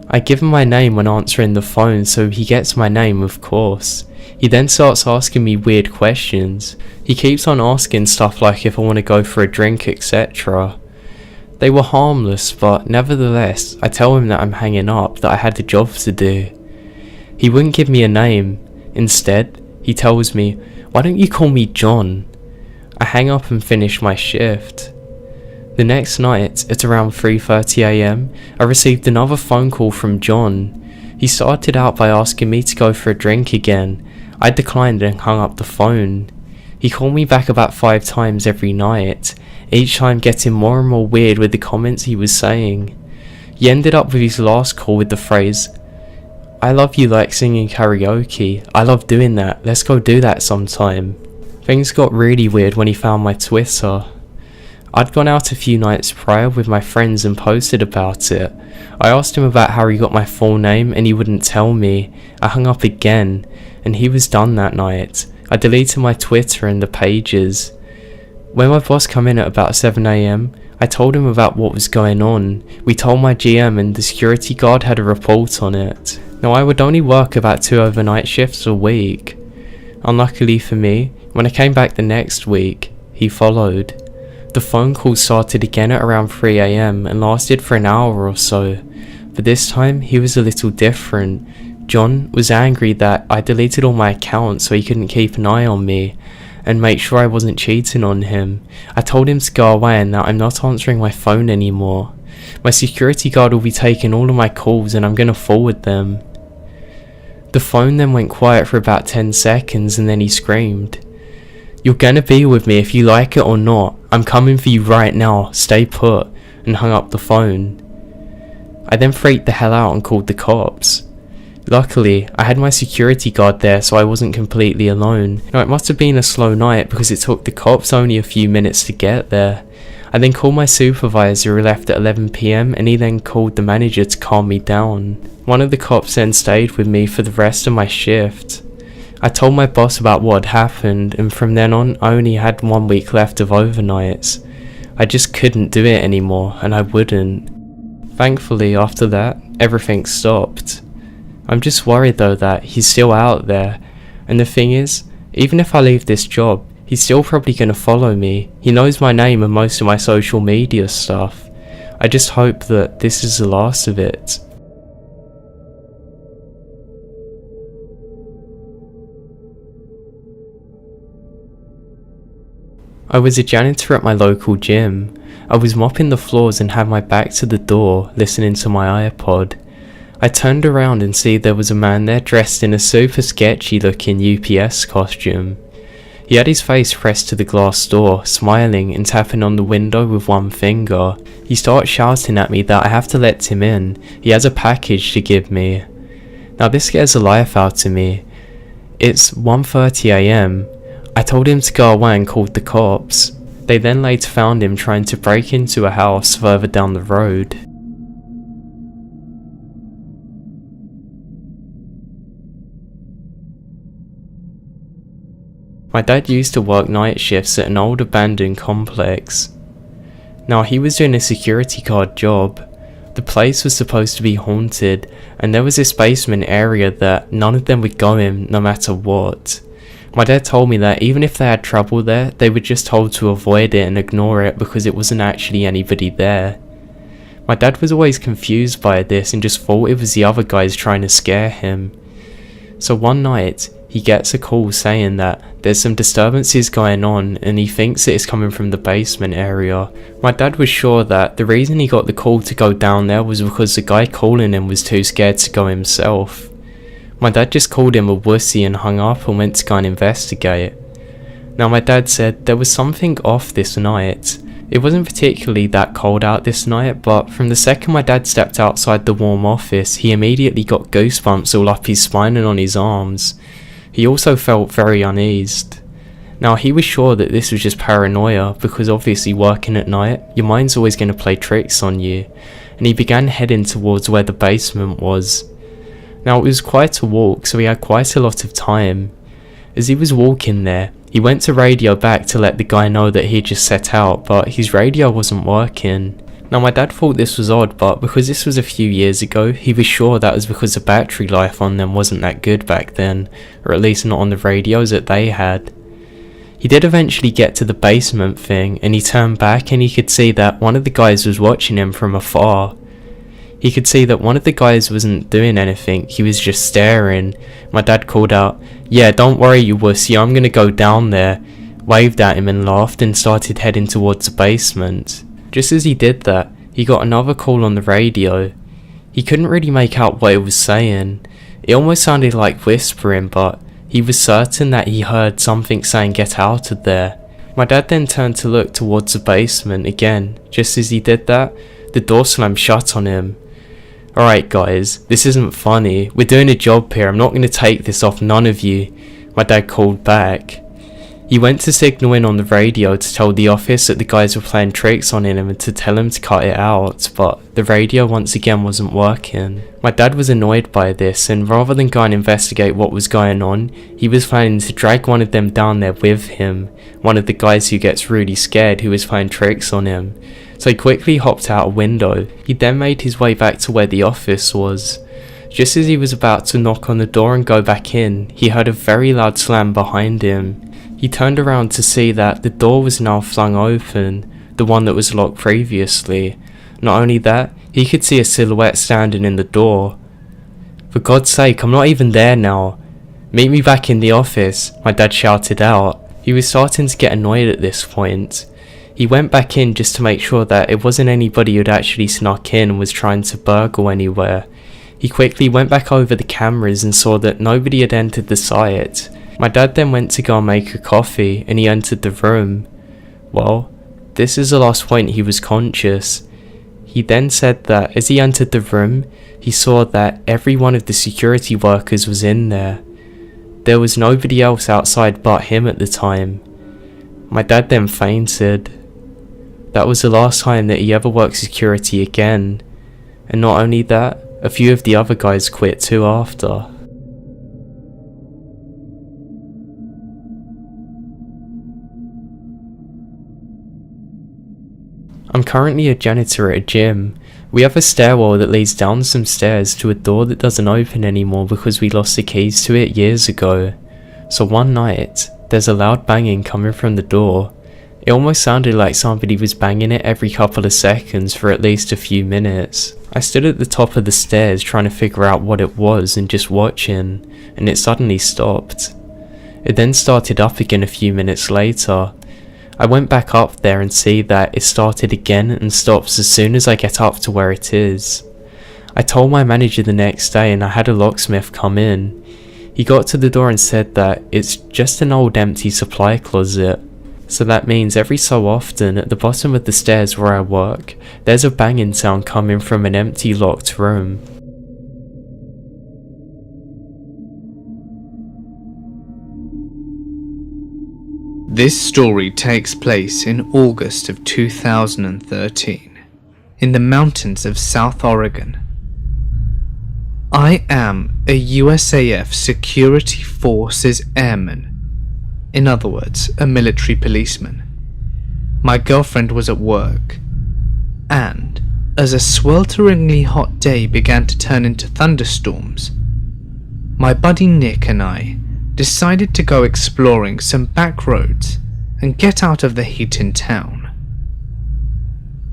I give him my name when answering the phone, so he gets my name, of course. He then starts asking me weird questions. He keeps on asking stuff like if I want to go for a drink, etc. They were harmless, but nevertheless, I tell him that I'm hanging up, that I had a job to do. He wouldn't give me a name. Instead, he tells me, "Why don't you call me John?" I hang up and finish my shift. The next night, at around 3:30 AM, I received another phone call from John. He started out by asking me to go for a drink again. I declined and hung up the phone. He called me back about 5 times every night, each time getting more and more weird with the comments he was saying. He ended up with his last call with the phrase, "I love you like singing karaoke. I love doing that. Let's go do that sometime." Things got really weird when he found my Twitter. I'd gone out a few nights prior with my friends and posted about it. I asked him about how he got my full name and he wouldn't tell me. I hung up again, and he was done that night. I deleted my Twitter and the pages. When my boss came in at about 7 AM, I told him about what was going on. We told my GM and the security guard had a report on it. Now I would only work about 2 overnight shifts a week. Unluckily for me, when I came back the next week, he followed. The phone call started again at around 3 AM and lasted for an hour or so, but this time he was a little different. John was angry that I deleted all my accounts so he couldn't keep an eye on me and make sure I wasn't cheating on him. I told him to go away and that I'm not answering my phone anymore. My security guard will be taking all of my calls and I'm gonna forward them. The phone then went quiet for about 10 seconds and then he screamed, "You're gonna be with me if you like it or not. I'm coming for you right now. Stay put," and hung up the phone. I then freaked the hell out and called the cops. Luckily, I had my security guard there so I wasn't completely alone. Now, it must have been a slow night because it took the cops only a few minutes to get there. I then called my supervisor who left at 11 PM and he then called the manager to calm me down. One of the cops then stayed with me for the rest of my shift. I told my boss about what had happened, and from then on I only had 1 week left of overnights. I just couldn't do it anymore, and I wouldn't. Thankfully, after that, everything stopped. I'm just worried though that he's still out there, and the thing is, even if I leave this job, he's still probably gonna follow me. He knows my name and most of my social media stuff. I just hope that this is the last of it. I was a janitor at my local gym. I was mopping the floors and had my back to the door, listening to my iPod. I turned around and see there was a man there dressed in a super sketchy looking UPS costume. He had his face pressed to the glass door, smiling and tapping on the window with one finger. He starts shouting at me that I have to let him in, he has a package to give me. Now this scares the life out of me. It's 1:30 AM. I told him to go away and called the cops. They then later found him trying to break into a house further down the road. My dad used to work night shifts at an old abandoned complex. Now he was doing a security guard job. The place was supposed to be haunted, and there was this basement area that none of them would go in no matter what. My dad told me that even if they had trouble there, they were just told to avoid it and ignore it because it wasn't actually anybody there. My dad was always confused by this and just thought it was the other guys trying to scare him. So one night, he gets a call saying that there's some disturbances going on and he thinks it is coming from the basement area. My dad was sure that the reason he got the call to go down there was because the guy calling him was too scared to go himself. My dad just called him a wussy and hung up and went to go and investigate. Now my dad said there was something off this night. It wasn't particularly that cold out this night, but from the second my dad stepped outside the warm office, he immediately got goosebumps all up his spine and on his arms. He also felt very uneased. Now he was sure that this was just paranoia because obviously working at night, your mind's always going to play tricks on you, and he began heading towards where the basement was. Now it was quite a walk, so he had quite a lot of time. As he was walking there, he went to radio back to let the guy know that he had just set out, but his radio wasn't working. Now my dad thought this was odd, but because this was a few years ago, he was sure that was because the battery life on them wasn't that good back then, or at least not on the radios that they had. He did eventually get to the basement thing, and he turned back and he could see that one of the guys was watching him from afar. He could see that one of the guys wasn't doing anything, he was just staring. My dad called out, "Yeah, don't worry you wussy, I'm gonna go down there," waved at him and laughed and started heading towards the basement. Just as he did that, he got another call on the radio. He couldn't really make out what it was saying. It almost sounded like whispering, but he was certain that he heard something saying "get out of there." My dad then turned to look towards the basement again. Just as he did that, the door slammed shut on him. "Alright guys, this isn't funny. We're doing a job here, I'm not going to take this off none of you," my dad called back. He went to signal in on the radio to tell the office that the guys were playing tricks on him and to tell him to cut it out, but the radio once again wasn't working. My dad was annoyed by this, and rather than go and investigate what was going on, he was planning to drag one of them down there with him, one of the guys who gets really scared who was playing tricks on him. So he quickly hopped out a window. He then made his way back to where the office was. Just as he was about to knock on the door and go back in, he heard a very loud slam behind him. He turned around to see that the door was now flung open, the one that was locked previously. Not only that, he could see a silhouette standing in the door. "For God's sake, I'm not even there now. Meet me back in the office," my dad shouted out. He was starting to get annoyed at this point. He went back in just to make sure that it wasn't anybody who'd actually snuck in and was trying to burgle anywhere. He quickly went back over the cameras and saw that nobody had entered the site. My dad then went to go and make a coffee and he entered the room. Well, this is the last point he was conscious. He then said that as he entered the room, he saw that every one of the security workers was in there. There was nobody else outside but him at the time. My dad then fainted. That was the last time that he ever worked security again. And not only that, a few of the other guys quit too after. I'm currently a janitor at a gym. We have a stairwell that leads down some stairs to a door that doesn't open anymore because we lost the keys to it years ago. So one night, there's a loud banging coming from the door. It almost sounded like somebody was banging it every couple of seconds for at least a few minutes. I stood at the top of the stairs trying to figure out what it was and just watching, and it suddenly stopped. It then started up again a few minutes later. I went back up there and see that it started again and stops as soon as I get up to where it is. I told my manager the next day and I had a locksmith come in. He got to the door and said that it's just an old empty supply closet. So that means every so often at the bottom of the stairs where I work, there's a banging sound coming from an empty locked room. This story takes place in August of 2013, in the mountains of South Oregon. I am a USAF Security Forces airman, in other words, a military policeman. My girlfriend was at work, and as a swelteringly hot day began to turn into thunderstorms, my buddy Nick and I decided to go exploring some back roads and get out of the heat in town.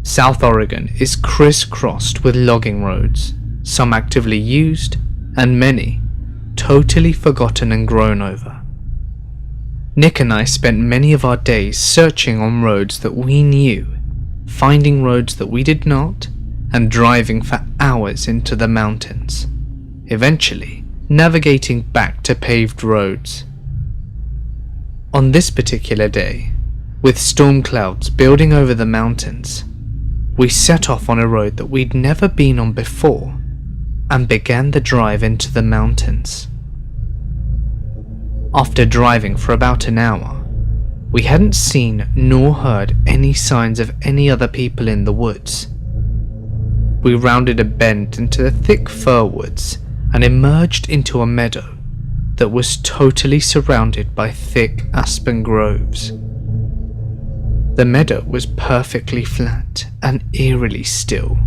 South Oregon is crisscrossed with logging roads, some actively used and many totally forgotten and grown over. Nick and I spent many of our days searching on roads that we knew, finding roads that we did not, and driving for hours into the mountains, eventually navigating back to paved roads. On this particular day, with storm clouds building over the mountains, we set off on a road that we'd never been on before and began the drive into the mountains. After driving for about an hour, we hadn't seen nor heard any signs of any other people in the woods. We rounded a bend into the thick fir woods and emerged into a meadow that was totally surrounded by thick aspen groves. The meadow was perfectly flat and eerily still.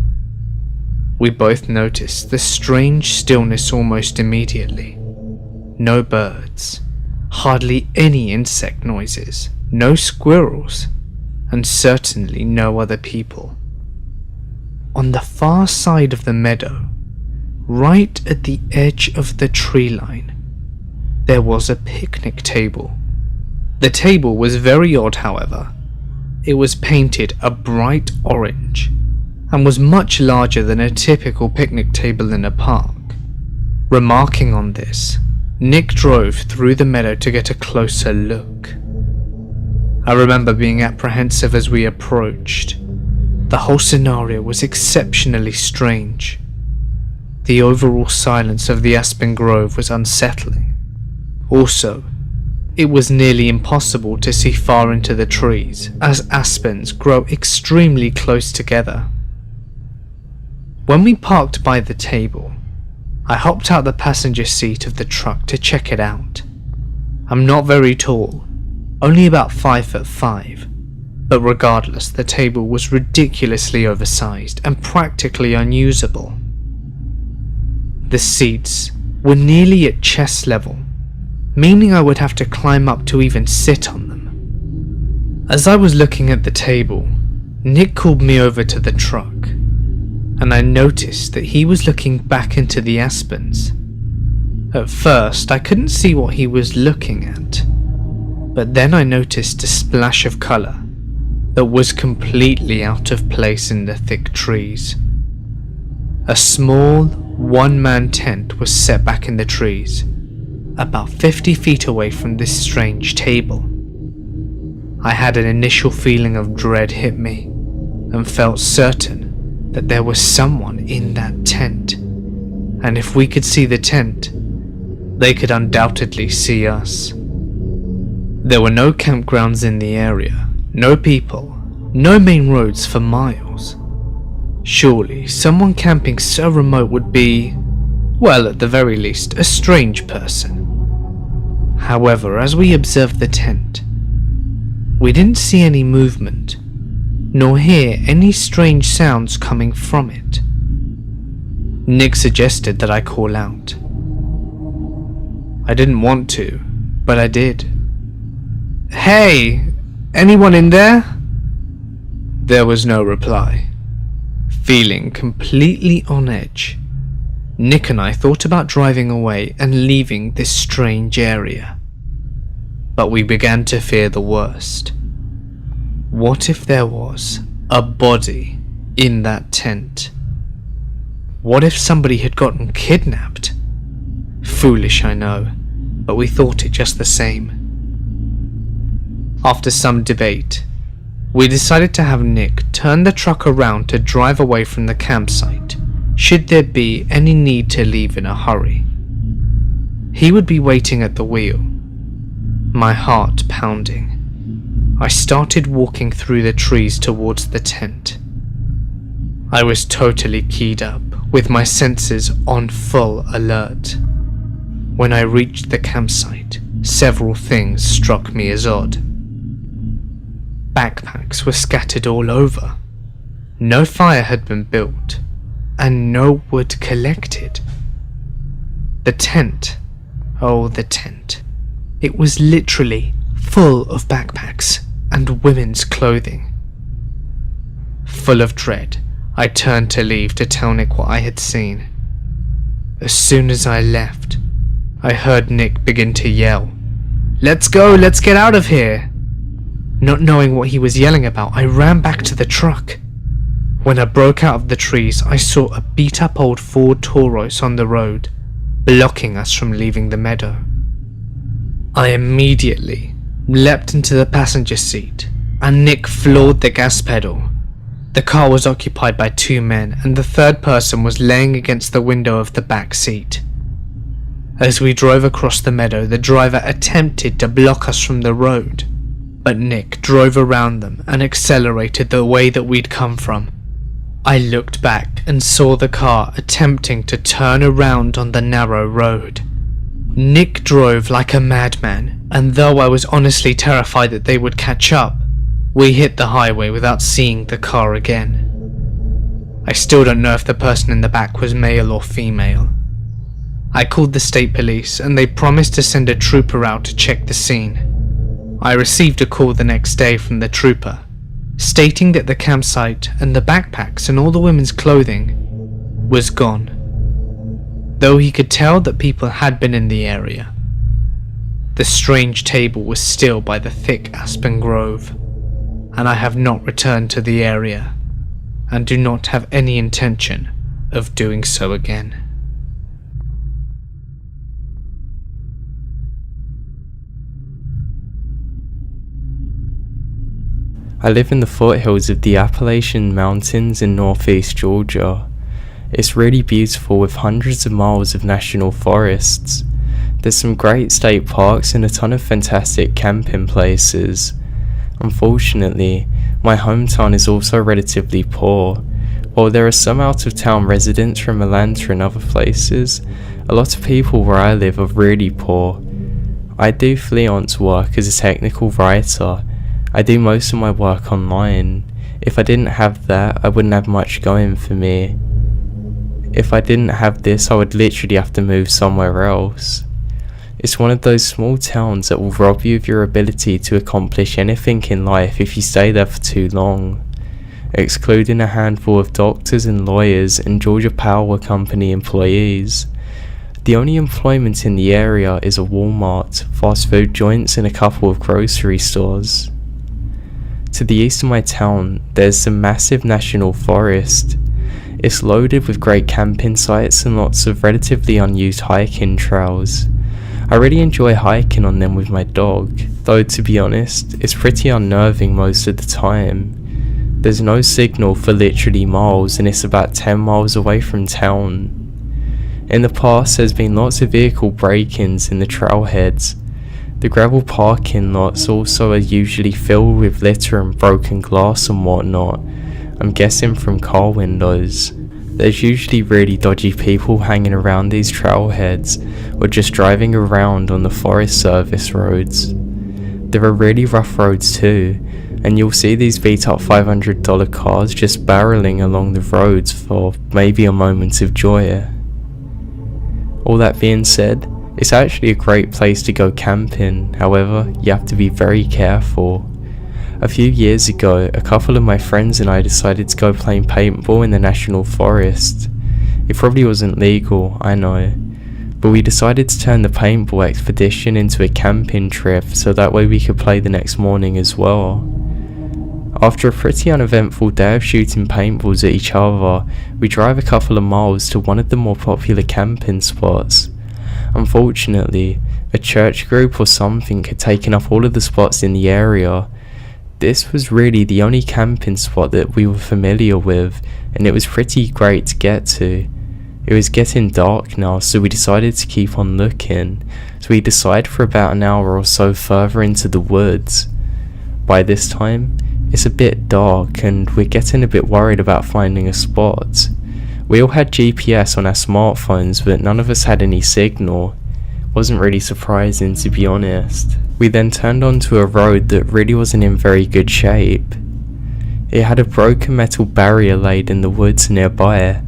We both noticed the strange stillness almost immediately. No birds, hardly any insect noises, no squirrels, and certainly no other people. On the far side of the meadow, right at the edge of the tree line, there was a picnic table. The table was very odd, however. It was painted a bright orange and was much larger than a typical picnic table in a park. Remarking on this, Nick drove through the meadow to get a closer look. I remember being apprehensive as we approached. The whole scenario was exceptionally strange. The overall silence of the aspen grove was unsettling. Also, it was nearly impossible to see far into the trees, as aspens grow extremely close together. When we parked by the table, I hopped out the passenger seat of the truck to check it out. I'm not very tall, only about 5'5", but regardless, the table was ridiculously oversized and practically unusable. The seats were nearly at chest level, meaning I would have to climb up to even sit on them. As I was looking at the table, Nick called me over to the truck, and I noticed that he was looking back into the aspens. At first, I couldn't see what he was looking at, but then I noticed a splash of colour that was completely out of place in the thick trees. A small, one-man tent was set back in the trees, about 50 feet away from this strange table. I had an initial feeling of dread hit me, and felt certain that there was someone in that tent, and if we could see the tent, they could undoubtedly see us. There were no campgrounds in the area, no people, no main roads for miles. Surely someone camping so remote would be, well, at the very least, a strange person. However, as we observed the tent, we didn't see any movement, nor hear any strange sounds coming from it. Nick suggested that I call out. I didn't want to, but I did. "Hey, anyone in there?" There was no reply. Feeling completely on edge, Nick and I thought about driving away and leaving this strange area. But we began to fear the worst. What if there was a body in that tent? What if somebody had gotten kidnapped? Foolish, I know, but we thought it just the same. After some debate, we decided to have Nick turn the truck around to drive away from the campsite, should there be any need to leave in a hurry. He would be waiting at the wheel, my heart pounding. I started walking through the trees towards the tent. I was totally keyed up, with my senses on full alert. When I reached the campsite, several things struck me as odd. Backpacks were scattered all over. No fire had been built, and no wood collected. The tent, oh the tent, it was literally full of backpacks and women's clothing. Full of dread, I turned to leave to tell Nick what I had seen. As soon as I left, I heard Nick begin to yell, "Let's go, let's get out of here!" Not knowing what he was yelling about, I ran back to the truck. When I broke out of the trees, I saw a beat-up old Ford Taurus on the road, blocking us from leaving the meadow. I immediately leapt into the passenger seat, and Nick floored the gas pedal. The car was occupied by 2 men, and the third person was laying against the window of the back seat. As we drove across the meadow, the driver attempted to block us from the road, but Nick drove around them and accelerated the way that we'd come from. I looked back and saw the car attempting to turn around on the narrow road. Nick drove like a madman, and though I was honestly terrified that they would catch up, we hit the highway without seeing the car again. I still don't know if the person in the back was male or female. I called the state police and they promised to send a trooper out to check the scene. I received a call the next day from the trooper, stating that the campsite and the backpacks and all the women's clothing was gone, though he could tell that people had been in the area. The strange table was still by the thick aspen grove, and I have not returned to the area, and do not have any intention of doing so again. I live in the foothills of the Appalachian Mountains in northeast Georgia. It's really beautiful with hundreds of miles of national forests. There's some great state parks and a ton of fantastic camping places. Unfortunately, my hometown is also relatively poor. While there are some out-of-town residents from Atlanta and other places, a lot of people where I live are really poor. I do freelance work as a technical writer. I do most of my work online. If I didn't have that, I wouldn't have much going for me. If I didn't have this, I would literally have to move somewhere else. It's one of those small towns that will rob you of your ability to accomplish anything in life if you stay there for too long. Excluding a handful of doctors and lawyers and Georgia Power Company employees, the only employment in the area is a Walmart, fast food joints and a couple of grocery stores. To the east of my town, there's the massive national forest. It's loaded with great camping sites and lots of relatively unused hiking trails. I really enjoy hiking on them with my dog, though to be honest, it's pretty unnerving most of the time. There's no signal for literally miles and it's about 10 miles away from town. In the past there's been lots of vehicle break-ins in the trailheads. The gravel parking lots also are usually filled with litter and broken glass and whatnot, I'm guessing from car windows. There's usually really dodgy people hanging around these trailheads or just driving around on the Forest Service roads. There are really rough roads too, and you'll see these beat up $500 cars just barreling along the roads for maybe a moment of joy. All that being said, it's actually a great place to go camping, however, you have to be very careful. A few years ago, a couple of my friends and I decided to go playing paintball in the national forest. It probably wasn't legal, I know, but we decided to turn the paintball expedition into a camping trip so that way we could play the next morning as well. After a pretty uneventful day of shooting paintballs at each other, we drive a couple of miles to one of the more popular camping spots. Unfortunately, a church group or something had taken up all of the spots in the area. This was really the only camping spot that we were familiar with, and it was pretty great to get to. It was getting dark now, so we decided to keep on looking. So we decided for about an hour or so further into the woods. By this time, it's a bit dark and we're getting a bit worried about finding a spot. We all had GPS on our smartphones, but none of us had any signal. Wasn't really surprising, to be honest. We then turned onto a road that really wasn't in very good shape. It had a broken metal barrier laid in the woods nearby.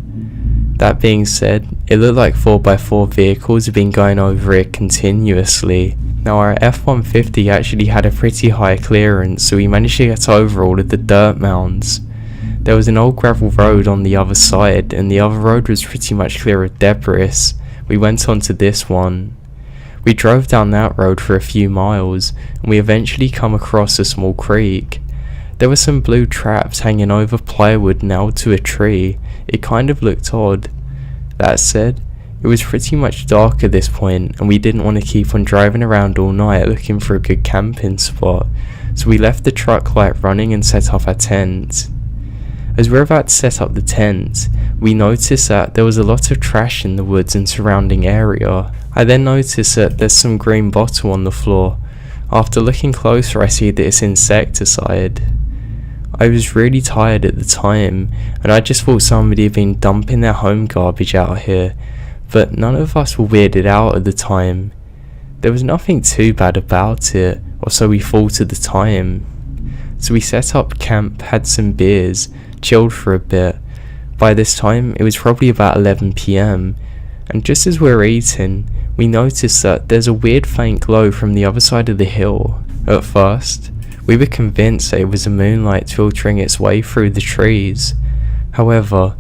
That being said, it looked like 4x4 vehicles had been going over it continuously. Now our F-150 actually had a pretty high clearance, so we managed to get over all of the dirt mounds. There was an old gravel road on the other side, and the other road was pretty much clear of debris. We went onto this one. We drove down that road for a few miles, and we eventually come across a small creek. There were some blue traps hanging over plywood nailed to a tree. It kind of looked odd. That said, it was pretty much dark at this point, and we didn't want to keep on driving around all night looking for a good camping spot, so we left the truck light running and set up our tent. As we were about to set up the tent, we noticed that there was a lot of trash in the woods and surrounding area. I then noticed that there's some green bottle on the floor. After looking closer, I see that it's insecticide. I was really tired at the time, and I just thought somebody had been dumping their home garbage out here, but none of us were weirded out at the time. There was nothing too bad about it, or so we thought at the time. So we set up camp, had some beers, chilled for a bit. By this time, it was probably about 11 PM, and just as we were eating, we noticed that there's a weird faint glow from the other side of the hill. At first, we were convinced that it was the moonlight filtering its way through the trees. However,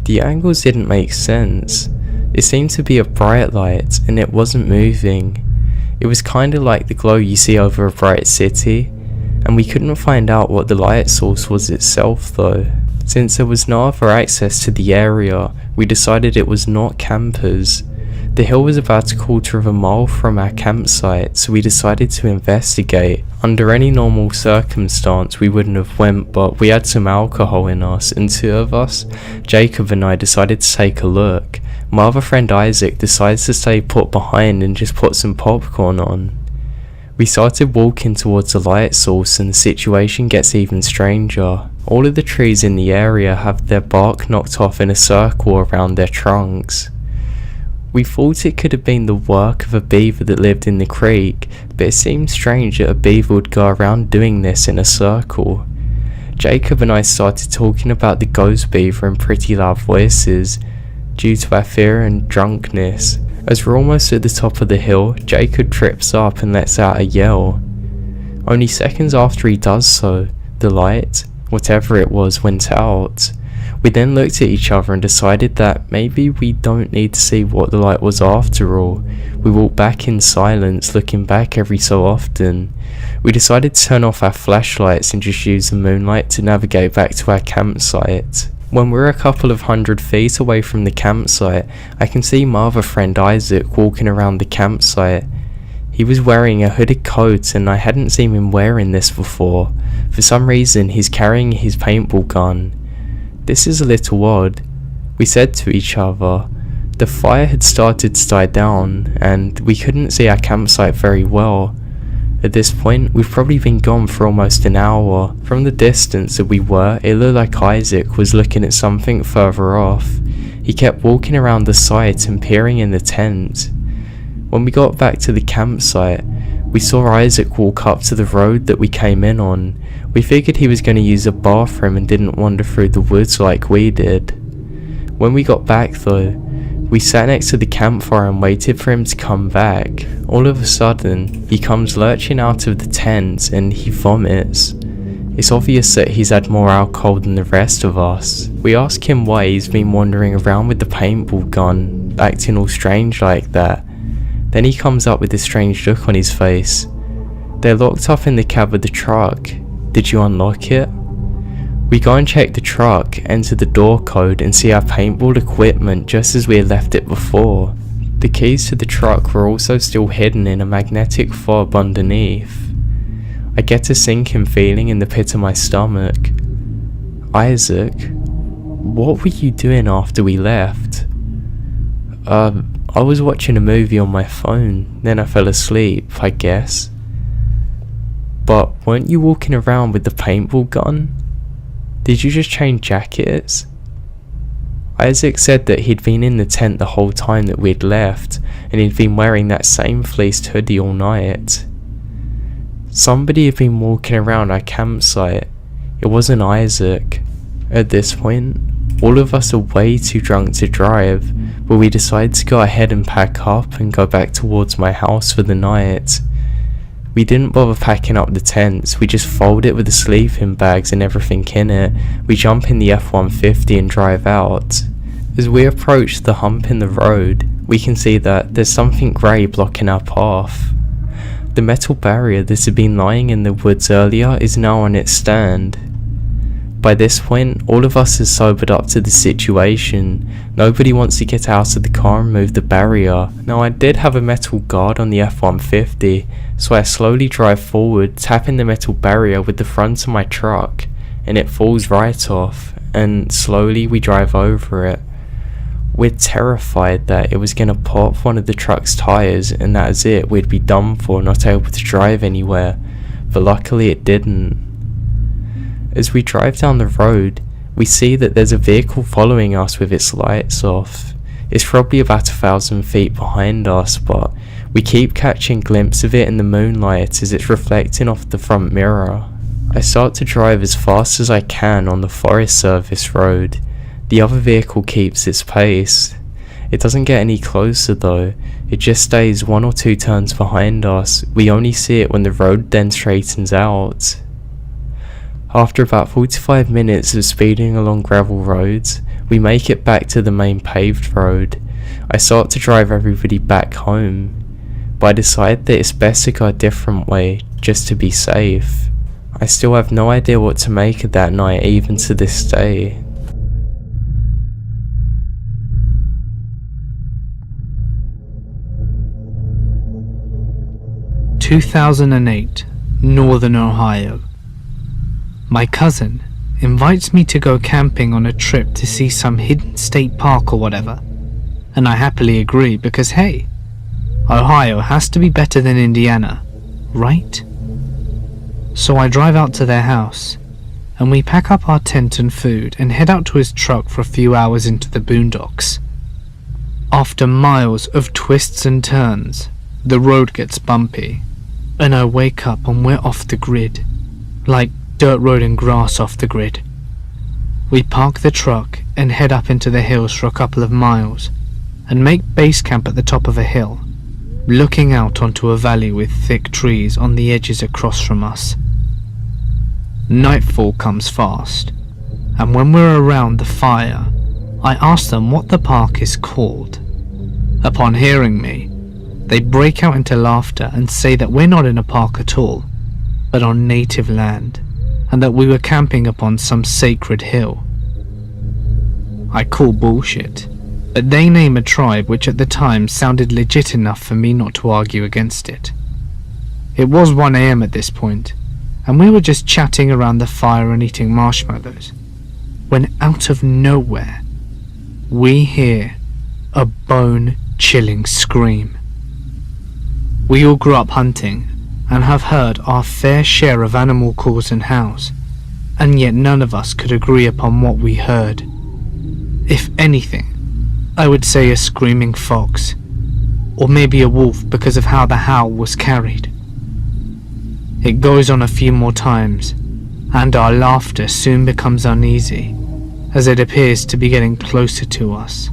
the angles didn't make sense. It seemed to be a bright light, and it wasn't moving. It was kinda like the glow you see over a bright city, and we couldn't find out what the light source was itself though. Since there was no other access to the area, we decided it was not campers. The hill was about a quarter of a mile from our campsite, so we decided to investigate. Under any normal circumstance we wouldn't have went, but we had some alcohol in us, and two of us, Jacob and I, decided to take a look. My other friend Isaac decides to stay put behind and just put some popcorn on. We started walking towards the light source, and the situation gets even stranger. All of the trees in the area have their bark knocked off in a circle around their trunks. We thought it could have been the work of a beaver that lived in the creek, but it seemed strange that a beaver would go around doing this in a circle. Jacob and I started talking about the ghost beaver in pretty loud voices, due to our fear and drunkenness. As we're almost at the top of the hill, Jacob trips up and lets out a yell. Only seconds after he does so, the light, whatever it was, went out. We then looked at each other and decided that maybe we don't need to see what the light was after all. We walked back in silence, looking back every so often. We decided to turn off our flashlights and just use the moonlight to navigate back to our campsite. When we're a couple of 100 feet away from the campsite, I can see my other friend Isaac walking around the campsite. He was wearing a hooded coat, and I hadn't seen him wearing this before. For some reason, he's carrying his paintball gun. This is a little odd. We said to each other. The fire had started to die down, and we couldn't see our campsite very well. At this point, we've probably been gone for almost an hour. From the distance that we were, it looked like Isaac was looking at something further off. He kept walking around the site and peering in the tent. When we got back to the campsite, we saw Isaac walk up to the road that we came in on. We figured he was going to use a bathroom and didn't wander through the woods like we did. When we got back though, we sat next to the campfire and waited for him to come back. All of a sudden, he comes lurching out of the tent and he vomits. It's obvious that he's had more alcohol than the rest of us. We ask him why he's been wandering around with the paintball gun, acting all strange like that. Then he comes up with a strange look on his face. They're locked up in the cab of the truck. Did you unlock it? We go and check the truck, enter the door code and see our paintball equipment just as we had left it before. The keys to the truck were also still hidden in a magnetic fob underneath. I get a sinking feeling in the pit of my stomach. Isaac, what were you doing after we left? I was watching a movie on my phone, then I fell asleep, I guess. But weren't you walking around with the paintball gun? Did you just change jackets? Isaac said that he'd been in the tent the whole time that we'd left, and he'd been wearing that same fleeced hoodie all night. Somebody had been walking around our campsite. It wasn't Isaac. At this point, all of us are way too drunk to drive, but we decide to go ahead and pack up and go back towards my house for the night. We didn't bother packing up the tents, we just fold it with the sleeping bags and everything in it. We jump in the F-150 and drive out. As we approach the hump in the road, we can see that there's something grey blocking our path. The metal barrier that had been lying in the woods earlier is now on its stand. By this point, all of us have sobered up to the situation. Nobody wants to get out of the car and move the barrier. Now I did have a metal guard on the F-150, so I slowly drive forward, tapping the metal barrier with the front of my truck, and it falls right off, and slowly we drive over it. We're terrified that it was going to pop one of the truck's tyres and that is it, we'd be done for, not able to drive anywhere, but luckily it didn't. As we drive down the road, we see that there's a vehicle following us with its lights off. It's probably about 1,000 feet behind us, but we keep catching glimpses of it in the moonlight as it's reflecting off the front mirror. I start to drive as fast as I can on the Forest Service road. The other vehicle keeps its pace. It doesn't get any closer though, it just stays 1 or 2 turns behind us. We only see it when the road then straightens out. After about 45 minutes of speeding along gravel roads, we make it back to the main paved road. I start to drive everybody back home, but I decide that it's best to go a different way, just to be safe. I still have no idea what to make of that night even to this day. – 2008, Northern Ohio. My cousin invites me to go camping on a trip to see some hidden state park or whatever, and I happily agree because hey, Ohio has to be better than Indiana, right? So I drive out to their house, and we pack up our tent and food and head out to his truck for a few hours into the boondocks. After miles of twists and turns, the road gets bumpy, and I wake up and we're off the grid, like dirt road and grass off the grid. We park the truck and head up into the hills for a couple of miles and make base camp at the top of a hill, looking out onto a valley with thick trees on the edges across from us. Nightfall comes fast, and when we're around the fire, I ask them what the park is called. Upon hearing me, they break out into laughter and say that we're not in a park at all, but on native land, and that we were camping upon some sacred hill. I call bullshit, but they name a tribe which at the time sounded legit enough for me not to argue against it. It was 1 AM at this point, and we were just chatting around the fire and eating marshmallows, when out of nowhere, we hear a bone-chilling scream. We all grew up hunting, and have heard our fair share of animal calls and howls, and yet none of us could agree upon what we heard. If anything, I would say a screaming fox, or maybe a wolf because of how the howl was carried. It goes on a few more times, and our laughter soon becomes uneasy, as it appears to be getting closer to us.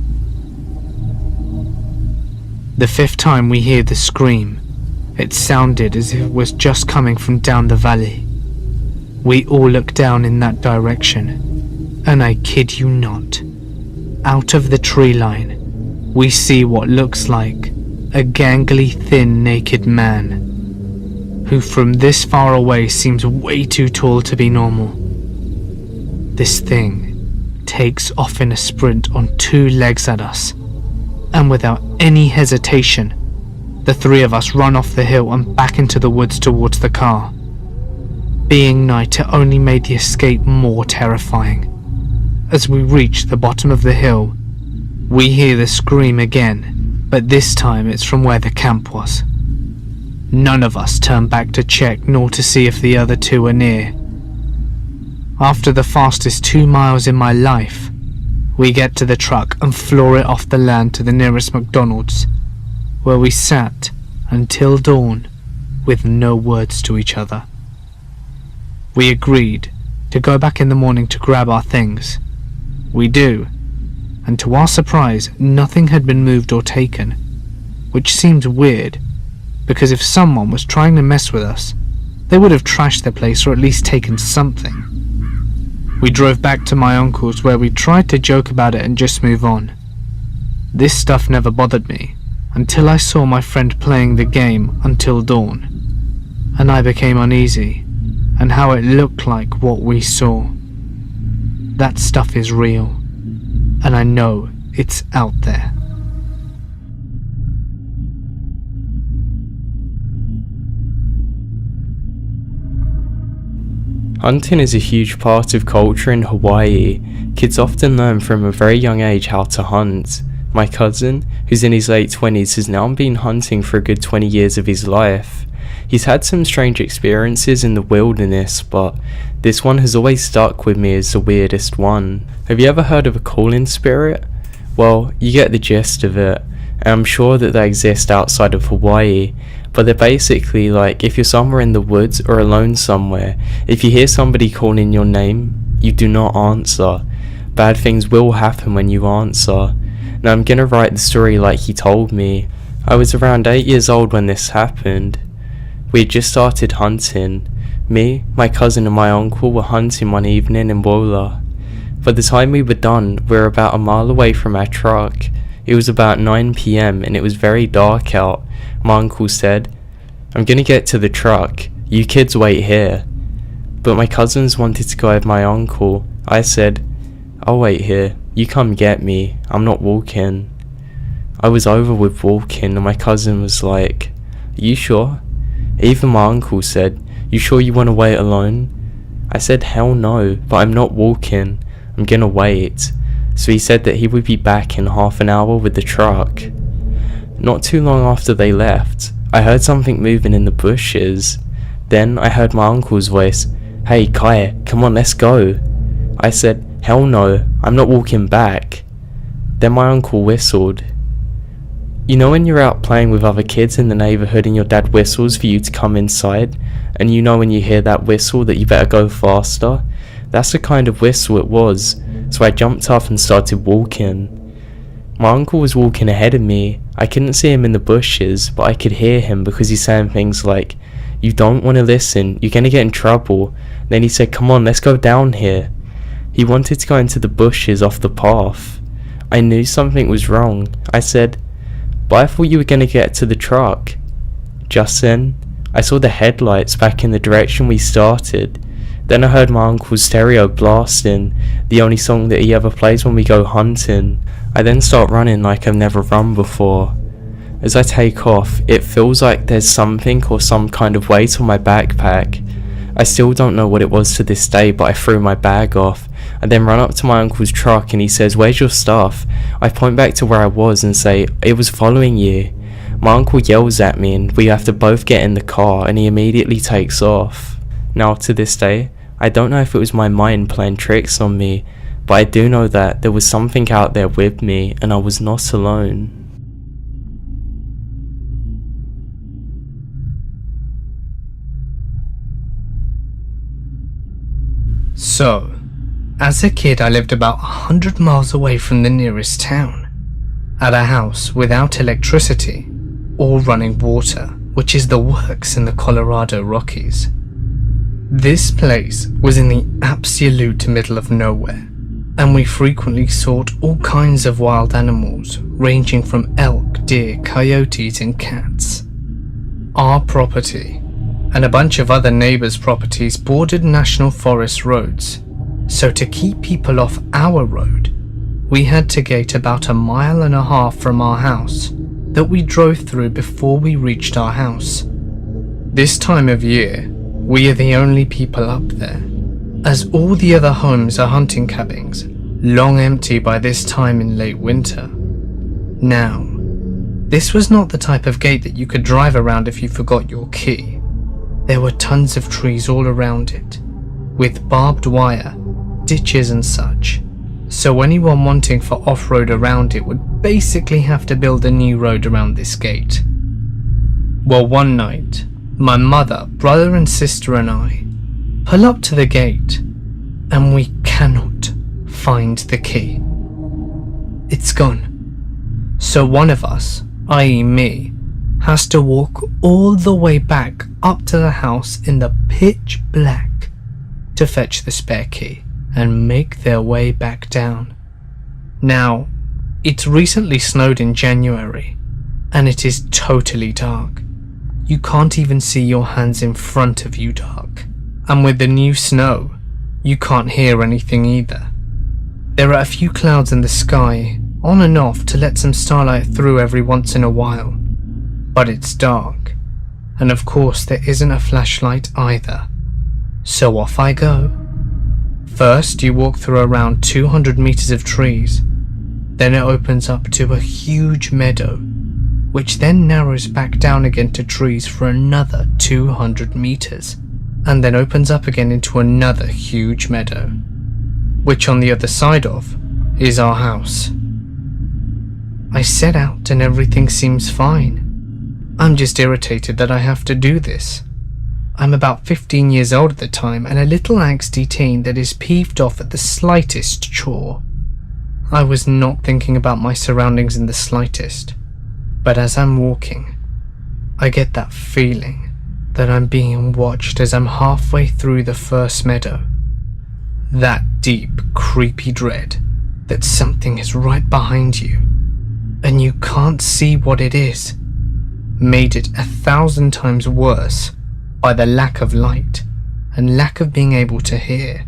The 5th time we hear the scream, it sounded as if it was just coming from down the valley. We all look down in that direction, and I kid you not, out of the tree line, we see what looks like a gangly, thin, naked man, who from this far away seems way too tall to be normal. This thing takes off in a sprint on 2 legs at us, and without any hesitation, the 3 of us run off the hill and back into the woods towards the car. Being night, it only made the escape more terrifying. As we reach the bottom of the hill, we hear the scream again, but this time it's from where the camp was. None of us turn back to check nor to see if the other 2 are near. After the fastest 2 miles in my life, we get to the truck and floor it off the land to the nearest McDonald's, where we sat until dawn with no words to each other. We agreed to go back in the morning to grab our things. We do, and to our surprise, nothing had been moved or taken, which seemed weird, because if someone was trying to mess with us, they would have trashed the place or at least taken something. We drove back to my uncle's, where we tried to joke about it and just move on. This stuff never bothered me until I saw my friend playing the game Until Dawn, and I became uneasy, and how it looked like what we saw. That stuff is real, and I know it's out there. Hunting is a huge part of culture in Hawaii. Kids often learn from a very young age how to hunt. My cousin, who's in his late 20s, has now been hunting for a good 20 years of his life. He's had some strange experiences in the wilderness, but this one has always stuck with me as the weirdest one. Have you ever heard of a call-in spirit? Well, you get the gist of it, and I'm sure that they exist outside of Hawaii, but they're basically like, if you're somewhere in the woods or alone somewhere, if you hear somebody calling your name, you do not answer. Bad things will happen when you answer. Now I'm gonna write the story like he told me. I was around 8 years old when this happened. We had just started hunting. Me, my cousin and my uncle were hunting one evening in Wola. By the time we were done, we were about a mile away from our truck. It was about 9 PM and it was very dark out. My uncle said, "I'm gonna get to the truck, you kids wait here." But my cousins wanted to go with my uncle. I said, "I'll wait here, you come get me, I'm not walking." I was over with walking and my cousin was like, "Are you sure?" Even my uncle said, "You sure you want to wait alone?" I said, "Hell no, but I'm not walking, I'm gonna wait." So he said that he would be back in half an hour with the truck. Not too long after they left, I heard something moving in the bushes. Then I heard my uncle's voice, "Hey Kai, come on, let's go." I said, "Hell no, I'm not walking back." Then my uncle whistled. You know when you're out playing with other kids in the neighbourhood and your dad whistles for you to come inside, and you know when you hear that whistle that you better go faster? That's the kind of whistle it was, so I jumped up and started walking. My uncle was walking ahead of me. I couldn't see him in the bushes, but I could hear him because he's saying things like, "You don't want to listen, you're going to get in trouble." Then he said, "Come on, let's go down here." He wanted to go into the bushes off the path. I knew something was wrong. I said, "But I thought you were going to get to the truck." Just then, I saw the headlights back in the direction we started. Then I heard my uncle's stereo blasting, the only song that he ever plays when we go hunting. I then start running like I've never run before. As I take off, it feels like there's something or some kind of weight on my backpack. I still don't know what it was to this day, but I threw my bag off. I then run up to my uncle's truck and he says, "Where's your stuff?" I point back to where I was and say, "It was following you." My uncle yells at me and we have to both get in the car and he immediately takes off. Now to this day, I don't know if it was my mind playing tricks on me, but I do know that there was something out there with me and I was not alone. So, as a kid I lived about 100 miles away from the nearest town, at a house without electricity or running water, which is the works in the Colorado Rockies. This place was in the absolute middle of nowhere, and we frequently saw all kinds of wild animals, ranging from elk, deer, coyotes and cats. Our property and a bunch of other neighbors' properties bordered national forest roads, So to keep people off our road, we had to gate about 1.5 miles from our house that we drove through before we reached our house. This time of year, we are the only people up there, as all the other homes are hunting cabins, long empty by this time in late winter. Now, this was not the type of gate that you could drive around if you forgot your key. There were tons of trees all around it, with barbed wire, ditches and such, so anyone wanting for off-road around it would basically have to build a new road around this gate. Well, one night, my mother, brother and sister and I pull up to the gate, and we cannot find the key. It's gone. So one of us, i.e. me, has to walk all the way back up to the house in the pitch black to fetch the spare key and make their way back down. Now, it's recently snowed in January, and it is totally dark. You can't even see your hands in front of you dark. And with the new snow, you can't hear anything either. There are a few clouds in the sky, on and off to let some starlight through every once in a while. But it's dark, and of course there isn't a flashlight either. So off I go. First you walk through around 200 meters of trees, then it opens up to a huge meadow, which then narrows back down again to trees for another 200 meters, and then opens up again into another huge meadow, which on the other side of is our house. I set out and everything seems fine. I'm just irritated that I have to do this. I'm about 15 years old at the time and a little angsty teen that is peeved off at the slightest chore. I was not thinking about my surroundings in the slightest, but as I'm walking, I get that feeling that I'm being watched as I'm halfway through the first meadow. That deep, creepy dread that something is right behind you, and you can't see what it is, made it 1,000 times worse by the lack of light and lack of being able to hear.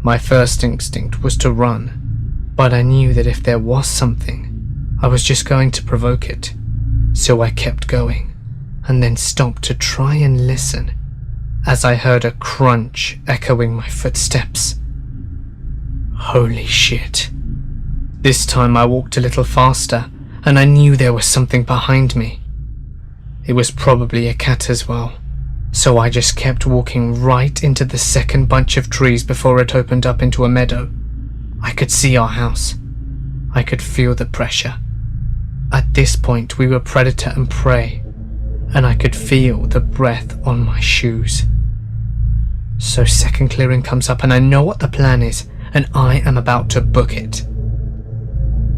My first instinct was to run, but I knew that if there was something, I was just going to provoke it, so I kept going, and then stopped to try and listen, as I heard a crunch echoing my footsteps. Holy shit. This time I walked a little faster, and I knew there was something behind me. It was probably a cat as well, so I just kept walking right into the second bunch of trees before it opened up into a meadow. I could see our house. I could feel the pressure. At this point we were predator and prey, and I could feel the breath on my shoes. So second clearing comes up and I know what the plan is, and I am about to book it.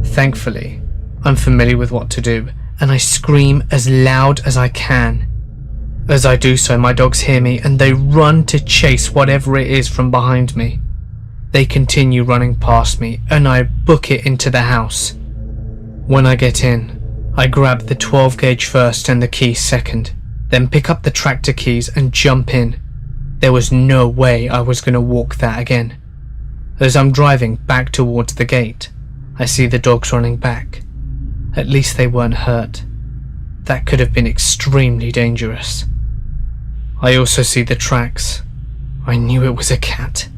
Thankfully, I'm familiar with what to do, and I scream as loud as I can. As I do so, my dogs hear me and they run to chase whatever it is from behind me. They continue running past me and I book it into the house. When I get in, I grab the 12 gauge first and the keys second, then pick up the tractor keys and jump in. There was no way I was going to walk that again. As I'm driving back towards the gate, I see the dogs running back. At least they weren't hurt. That could have been extremely dangerous. I also see the tracks. I knew it was a cat.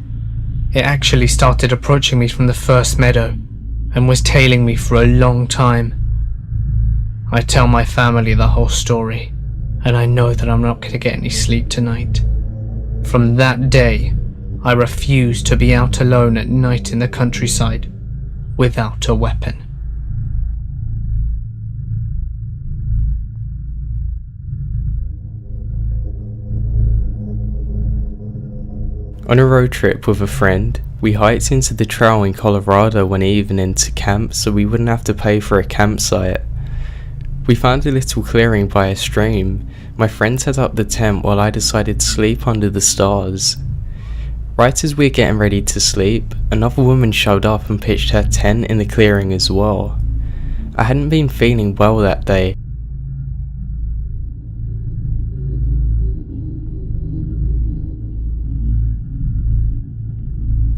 It actually started approaching me from the first meadow and was tailing me for a long time. I tell my family the whole story, and I know that I'm not going to get any sleep tonight. From that day, I refused to be out alone at night in the countryside without a weapon. On a road trip with a friend, we hiked into the trail in Colorado one evening to camp so we wouldn't have to pay for a campsite. We found a little clearing by a stream. My friend set up the tent while I decided to sleep under the stars. Right as we were getting ready to sleep, another woman showed up and pitched her tent in the clearing as well. I hadn't been feeling well that day.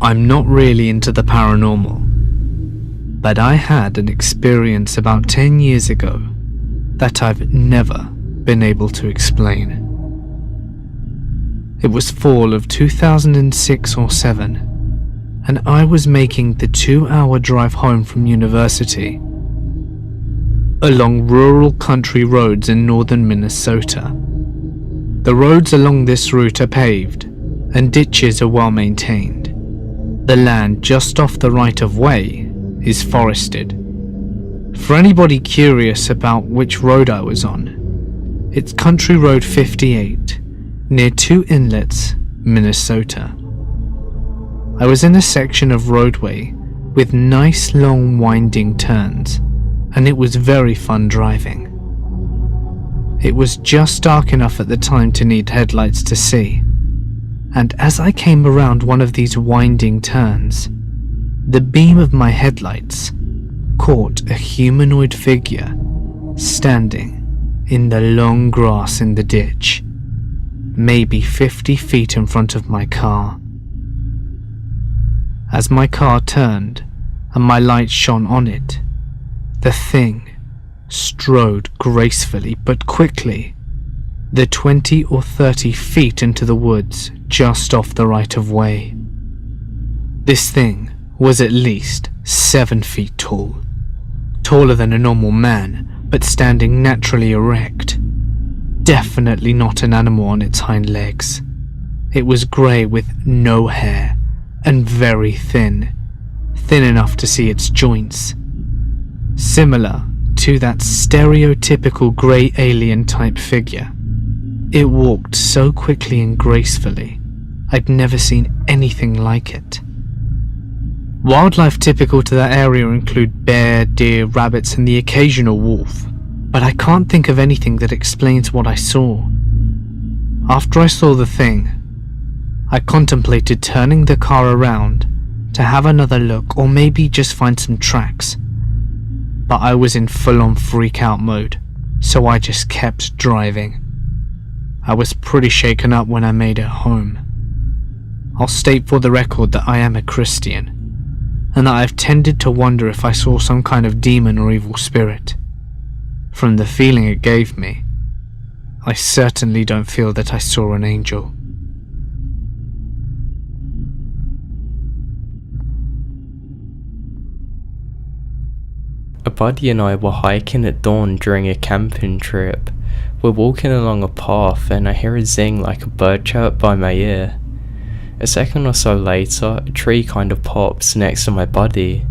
I'm not really into the paranormal, but I had an experience about 10 years ago that I've never been able to explain. It was fall of 2006 or 7, and I was making the 2-hour drive home from university along rural country roads in northern Minnesota. The roads along this route are paved, and ditches are well maintained. The land just off the right-of-way is forested. For anybody curious about which road I was on, it's Country Road 58, near Two Inlets, Minnesota. I was in a section of roadway with nice long winding turns, and it was very fun driving. It was just dark enough at the time to need headlights to see, and as I came around one of these winding turns, the beam of my headlights caught a humanoid figure standing in the long grass in the ditch, maybe 50 feet in front of my car. As my car turned and my light shone on it, the thing strode gracefully but quickly the 20 or 30 feet into the woods just off the right-of-way. This thing was at least 7 feet tall, taller than a normal man, but standing naturally erect. Definitely not an animal on its hind legs. It was grey with no hair and very thin enough to see its joints. Similar to that stereotypical grey alien type figure. It walked so quickly and gracefully, I'd never seen anything like it. Wildlife typical to that area include bear, deer, rabbits and the occasional wolf, but I can't think of anything that explains what I saw. After I saw the thing, I contemplated turning the car around to have another look or maybe just find some tracks, but I was in full-on freak-out mode, so I just kept driving. I was pretty shaken up when I made it home. I'll state for the record that I am a Christian, and that I've tended to wonder if I saw some kind of demon or evil spirit. From the feeling it gave me, I certainly don't feel that I saw an angel. A buddy and I were hiking at dawn during a camping trip. We're walking along a path and I hear a zing like a bird chirp by my ear. A second or so later, a tree kind of pops next to my buddy.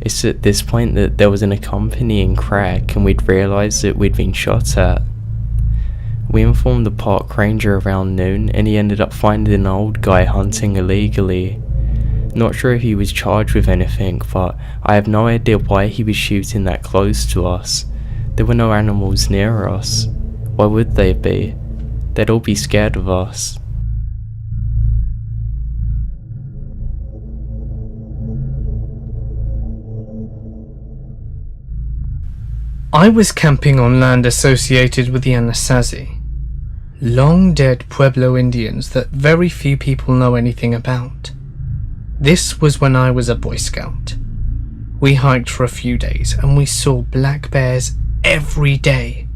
It's at this point that there was an accompanying crack and we'd realised that we'd been shot at. We informed the park ranger around noon and he ended up finding an old guy hunting illegally. Not sure if he was charged with anything, but I have no idea why he was shooting that close to us. There were no animals near us. Why would they be? They'd all be scared of us. I was camping on land associated with the Anasazi, long dead Pueblo Indians that very few people know anything about. This was when I was a Boy Scout. We hiked for a few days and we saw black bears every day.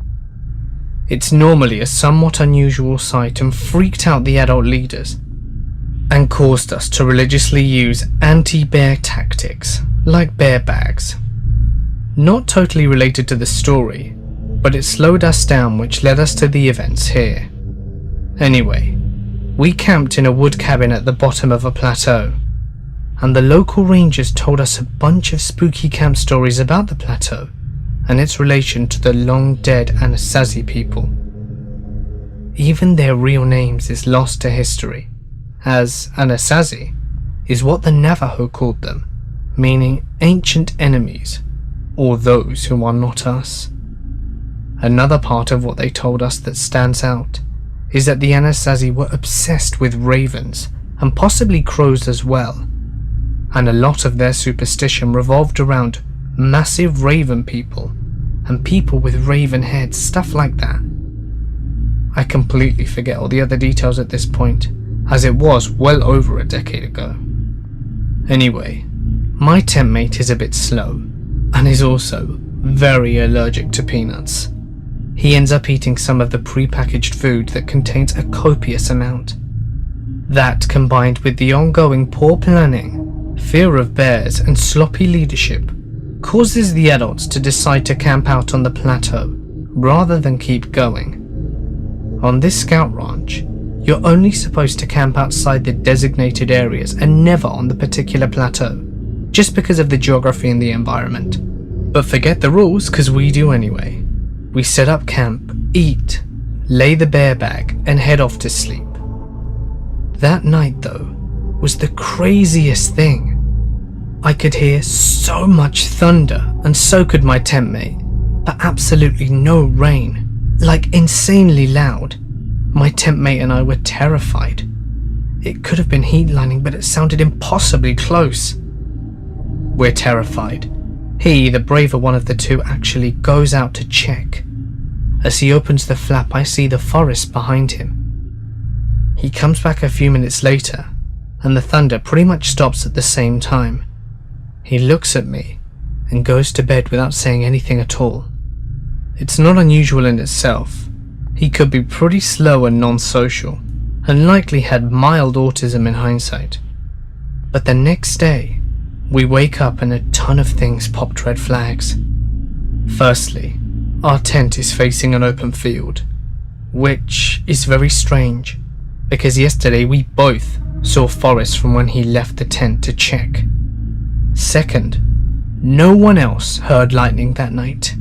It's normally a somewhat unusual sight and freaked out the adult leaders and caused us to religiously use anti-bear tactics like bear bags. Not totally related to the story, but it slowed us down, which led us to the events here. Anyway, we camped in a wood cabin at the bottom of a plateau, and the local rangers told us a bunch of spooky camp stories about the plateau and its relation to the long-dead Anasazi people. Even their real names is lost to history, as Anasazi is what the Navajo called them, meaning ancient enemies, or those who are not us. Another part of what they told us that stands out is that the Anasazi were obsessed with ravens, and possibly crows as well, and a lot of their superstition revolved around massive raven people and people with raven heads, stuff like that. I completely forget all the other details at this point, as it was well over a decade ago. Anyway, my tent mate is a bit slow, and is also very allergic to peanuts. He ends up eating some of the pre-packaged food that contains a copious amount. That, combined with the ongoing poor planning, fear of bears, and sloppy leadership, causes the adults to decide to camp out on the plateau rather than keep going. On this scout ranch, you're only supposed to camp outside the designated areas and never on the particular plateau, just because of the geography and the environment. But forget the rules, cause we do anyway. We set up camp, eat, lay the bear bag, and head off to sleep. That night though, was the craziest thing. I could hear so much thunder, and so could my tent mate, but absolutely no rain, like insanely loud. My tent mate and I were terrified. It could have been heat lining, but it sounded impossibly close. We're terrified. He, the braver one of the two, actually goes out to check. As he opens the flap, I see the forest behind him. He comes back a few minutes later, and the thunder pretty much stops at the same time. He looks at me and goes to bed without saying anything at all. It's not unusual in itself. He could be pretty slow and non-social, and likely had mild autism in hindsight. But the next day, we wake up and a ton of things popped red flags. Firstly, our tent is facing an open field, which is very strange, because yesterday we both saw Forrest from when he left the tent to check. Second, no one else heard lightning that night,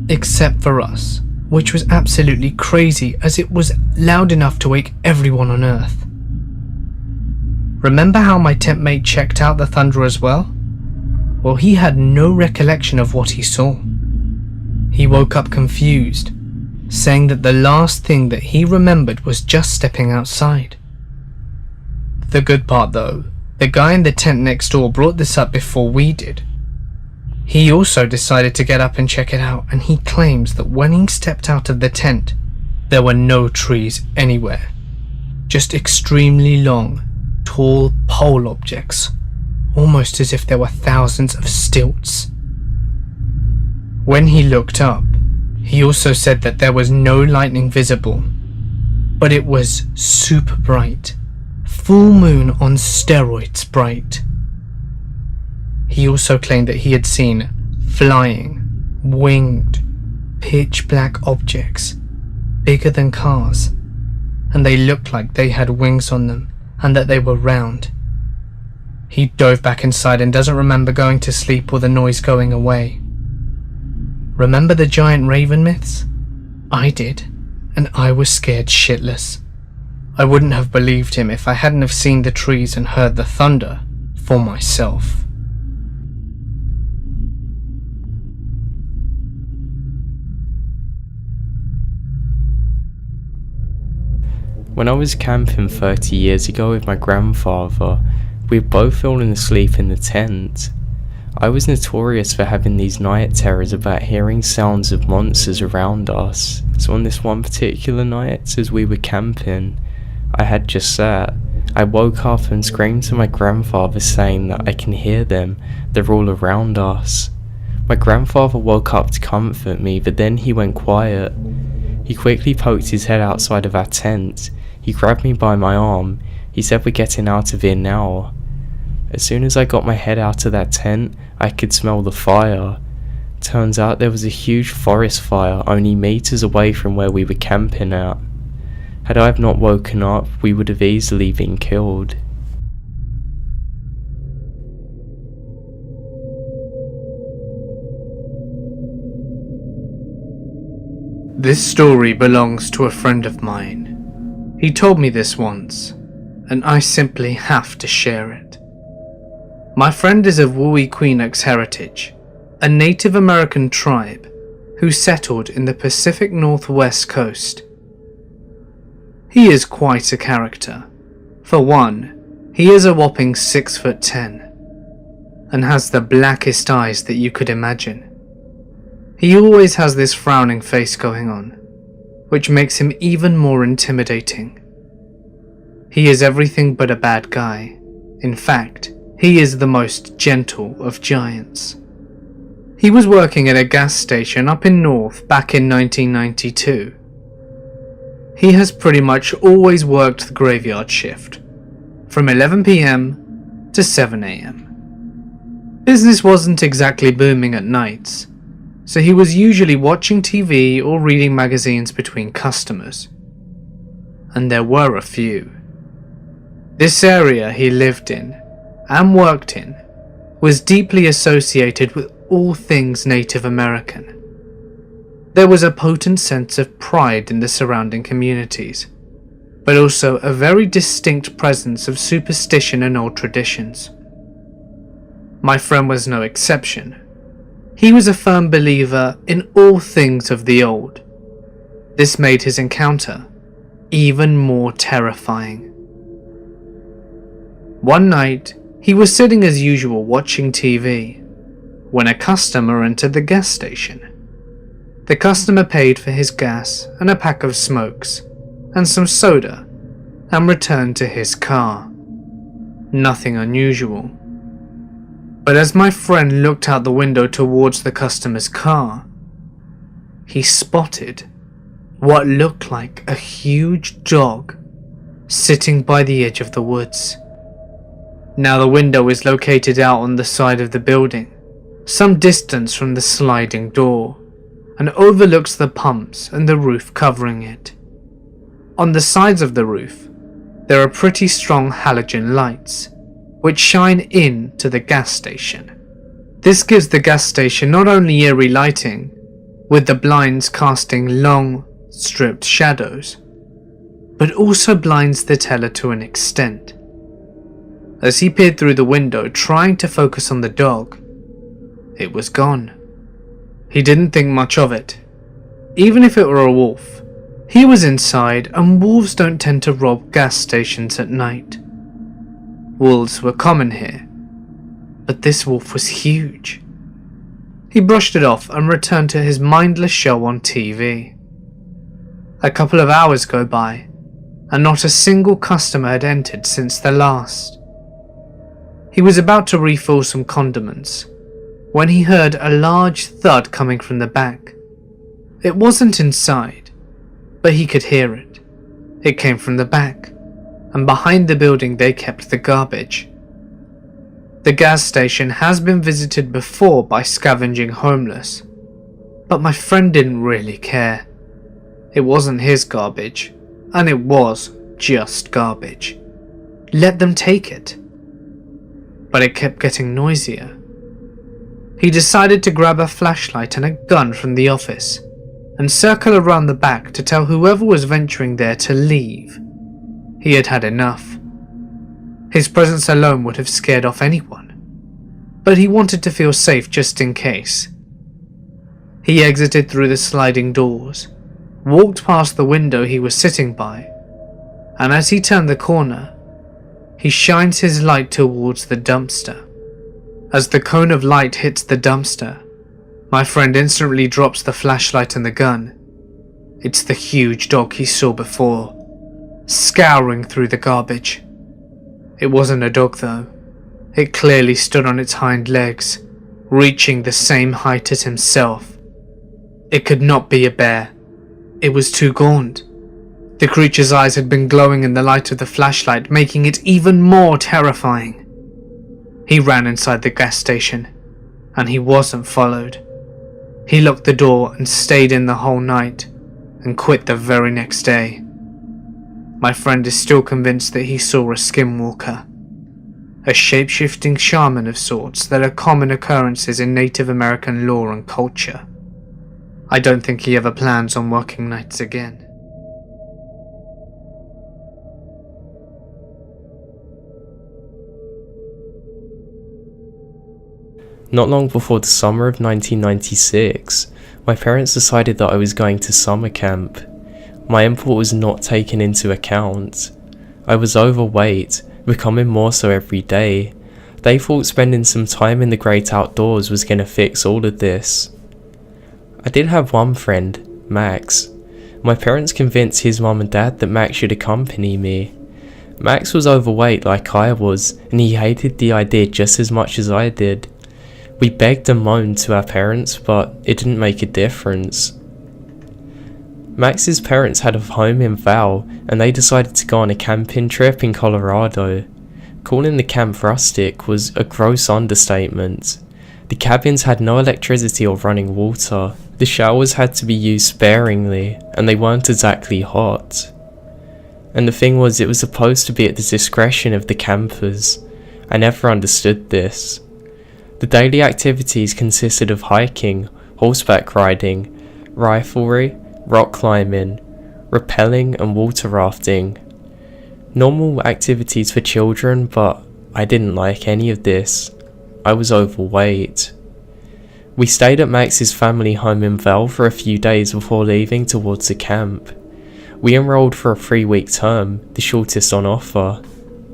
except for us, which was absolutely crazy as it was loud enough to wake everyone on Earth. Remember how my tent mate checked out the thunder as well? Well, he had no recollection of what he saw. He woke up confused, saying that the last thing that he remembered was just stepping outside. The good part though, the guy in the tent next door brought this up before we did. He also decided to get up and check it out, and he claims that when he stepped out of the tent, there were no trees anywhere. Just extremely long, tall pole objects, almost as if there were thousands of stilts. When he looked up, he also said that there was no lightning visible, but it was super bright, full moon on steroids bright. He also claimed that he had seen flying, winged, pitch black objects, bigger than cars, and they looked like they had wings on them and that they were round. He dove back inside and doesn't remember going to sleep or the noise going away. Remember the giant raven myths? I did, and I was scared shitless. I wouldn't have believed him if I hadn't have seen the trees and heard the thunder for myself. When I was camping 30 years ago with my grandfather, we had both fallen asleep in the tent. I was notorious for having these night terrors about hearing sounds of monsters around us. So on this one particular night, as we were camping, I had just that. I woke up and screamed to my grandfather saying that I can hear them, they're all around us. My grandfather woke up to comfort me, but then he went quiet. He quickly poked his head outside of our tent. He grabbed me by my arm. He said, "We're getting out of here now." As soon as I got my head out of that tent, I could smell the fire. Turns out there was a huge forest fire only meters away from where we were camping at. Had I not woken up, we would have easily been killed. This story belongs to a friend of mine. He told me this once, and I simply have to share it. My friend is of Wui-Queenux heritage, a Native American tribe who settled in the Pacific Northwest coast. He is quite a character. For one, he is a whopping 6'10", and has the blackest eyes that you could imagine. He always has this frowning face going on, which makes him even more intimidating. He is everything but a bad guy. In fact, He is the most gentle of giants. He was working at a gas station up in North back in 1992. He has pretty much always worked the graveyard shift, from 11 PM to 7 AM. Business wasn't exactly booming at nights, so he was usually watching TV or reading magazines between customers. And there were a few. This area he lived in and worked in was deeply associated with all things Native American. There was a potent sense of pride in the surrounding communities, but also a very distinct presence of superstition and old traditions. My friend was no exception. He was a firm believer in all things of the old. This made his encounter even more terrifying. One night, he was sitting as usual watching TV when a customer entered the gas station. The customer paid for his gas and a pack of smokes and some soda and returned to his car. Nothing unusual. But as my friend looked out the window towards the customer's car, he spotted what looked like a huge dog sitting by the edge of the woods. Now the window is located out on the side of the building, some distance from the sliding door, and overlooks the pumps and the roof covering it. On the sides of the roof, there are pretty strong halogen lights, which shine in to the gas station. This gives the gas station not only eerie lighting, with the blinds casting long, stripped shadows, but also blinds the teller to an extent. As he peered through the window trying to focus on the dog, it was gone. He didn't think much of it. Even if it were a wolf, he was inside and wolves don't tend to rob gas stations at night. Wolves were common here, but this wolf was huge. He brushed it off and returned to his mindless show on TV. A couple of hours go by, and not a single customer had entered since the last. He was about to refill some condiments when he heard a large thud coming from the back. It wasn't inside, but he could hear it. It came from the back, and behind the building they kept the garbage. The gas station has been visited before by scavenging homeless, but my friend didn't really care. It wasn't his garbage, and it was just garbage. Let them take it. But it kept getting noisier. He decided to grab a flashlight and a gun from the office and circle around the back to tell whoever was venturing there to leave. He had had enough. His presence alone would have scared off anyone, but he wanted to feel safe just in case. He exited through the sliding doors, walked past the window he was sitting by, and as he turned the corner, he shines his light towards the dumpster. As the cone of light hits the dumpster, my friend instantly drops the flashlight and the gun. It's the huge dog he saw before, scouring through the garbage. It wasn't a dog though. It clearly stood on its hind legs, reaching the same height as himself. It could not be a bear. It was too gaunt. The creature's eyes had been glowing in the light of the flashlight, making it even more terrifying. He ran inside the gas station, and he wasn't followed. He locked the door and stayed in the whole night, and quit the very next day. My friend is still convinced that he saw a skinwalker, a shape-shifting shaman of sorts that are common occurrences in Native American lore and culture. I don't think he ever plans on working nights again. Not long before the summer of 1996, my parents decided that I was going to summer camp. My input was not taken into account. I was overweight, becoming more so every day. They thought spending some time in the great outdoors was going to fix all of this. I did have one friend, Max. My parents convinced his mum and dad that Max should accompany me. Max was overweight like I was, and he hated the idea just as much as I did. We begged and moaned to our parents, but it didn't make a difference. Max's parents had a home in Val, and they decided to go on a camping trip in Colorado. Calling the camp rustic was a gross understatement. The cabins had no electricity or running water. The showers had to be used sparingly, and they weren't exactly hot. And the thing was, it was supposed to be at the discretion of the campers. I never understood this. The daily activities consisted of hiking, horseback riding, riflery, rock climbing, rappelling and water rafting. Normal activities for children, but I didn't like any of this. I was overweight. We stayed at Max's family home in Val for a few days before leaving towards the camp. We enrolled for a 3-week term, the shortest on offer.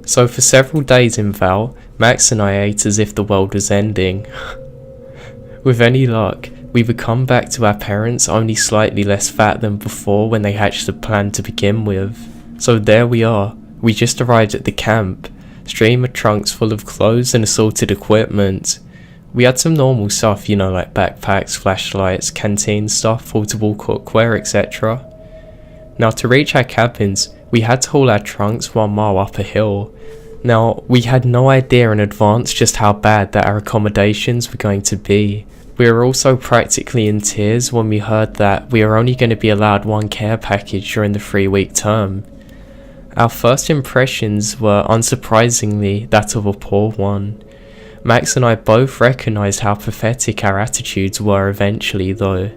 So for several days in Val, Max and I ate as if the world was ending. With any luck, we would come back to our parents only slightly less fat than before when they hatched the plan to begin with. So there we are, we just arrived at the camp, streamer trunks full of clothes and assorted equipment. We had some normal stuff, like backpacks, flashlights, canteen stuff, portable cookware, etc. Now to reach our cabins, we had to haul our trunks 1 mile up a hill. Now, we had no idea in advance just how bad that our accommodations were going to be. We were also practically in tears when we heard that we were only going to be allowed 1 care package during the 3-week term. Our first impressions were unsurprisingly that of a poor one. Max and I both recognised how pathetic our attitudes were eventually though.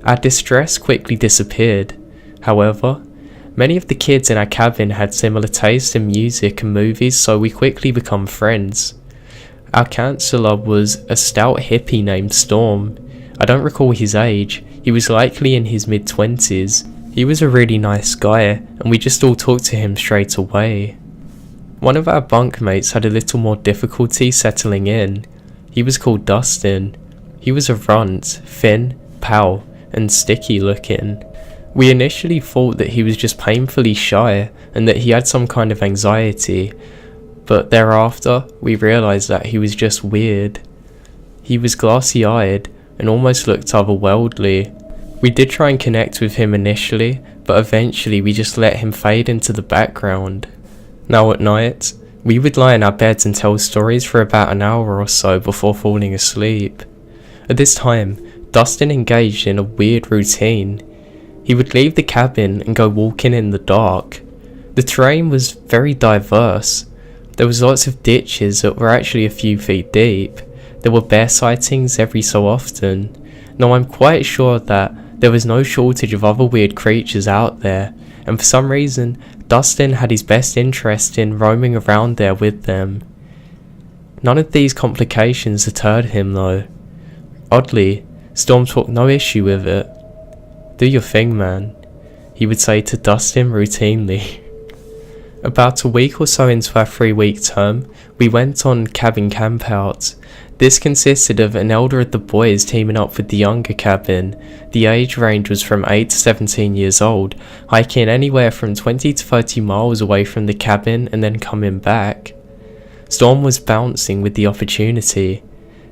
Our distress quickly disappeared. However, many of the kids in our cabin had similar tastes in music and movies, so we quickly become friends. Our counsellor was a stout hippie named Storm. I don't recall his age, he was likely in his mid-20s. He was a really nice guy, and we just all talked to him straight away. One of our bunkmates had a little more difficulty settling in. He was called Dustin. He was a runt, thin, pale, and sticky looking. We initially thought that he was just painfully shy and that he had some kind of anxiety, but thereafter we realised that he was just weird. He was glassy-eyed and almost looked otherworldly. We did try and connect with him initially, but eventually we just let him fade into the background. Now at night, we would lie in our beds and tell stories for about an hour or so before falling asleep. At this time, Dustin engaged in a weird routine. He would leave the cabin and go walking in the dark. The terrain was very diverse. There was lots of ditches that were actually a few feet deep. There were bear sightings every so often. Now I'm quite sure that there was no shortage of other weird creatures out there, and for some reason, Dustin had his best interest in roaming around there with them. None of these complications deterred him though. Oddly, Storm took no issue with it. "Do your thing, man," he would say to Dustin routinely. About a week or so into our 3-week term, we went on cabin campouts. This consisted of an elder of the boys teaming up with the younger cabin. The age range was from 8 to 17 years old, hiking anywhere from 20 to 30 miles away from the cabin and then coming back. Storm was bouncing with the opportunity.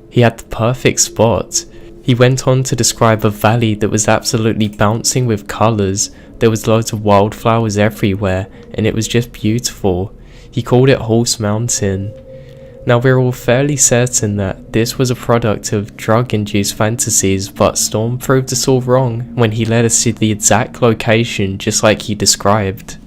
He had the perfect spot. He went on to describe a valley that was absolutely bouncing with colours. There was loads of wildflowers everywhere, and it was just beautiful. He called it Horse Mountain. Now we're all fairly certain that this was a product of drug-induced fantasies, but Storm proved us all wrong when he led us to the exact location just like he described.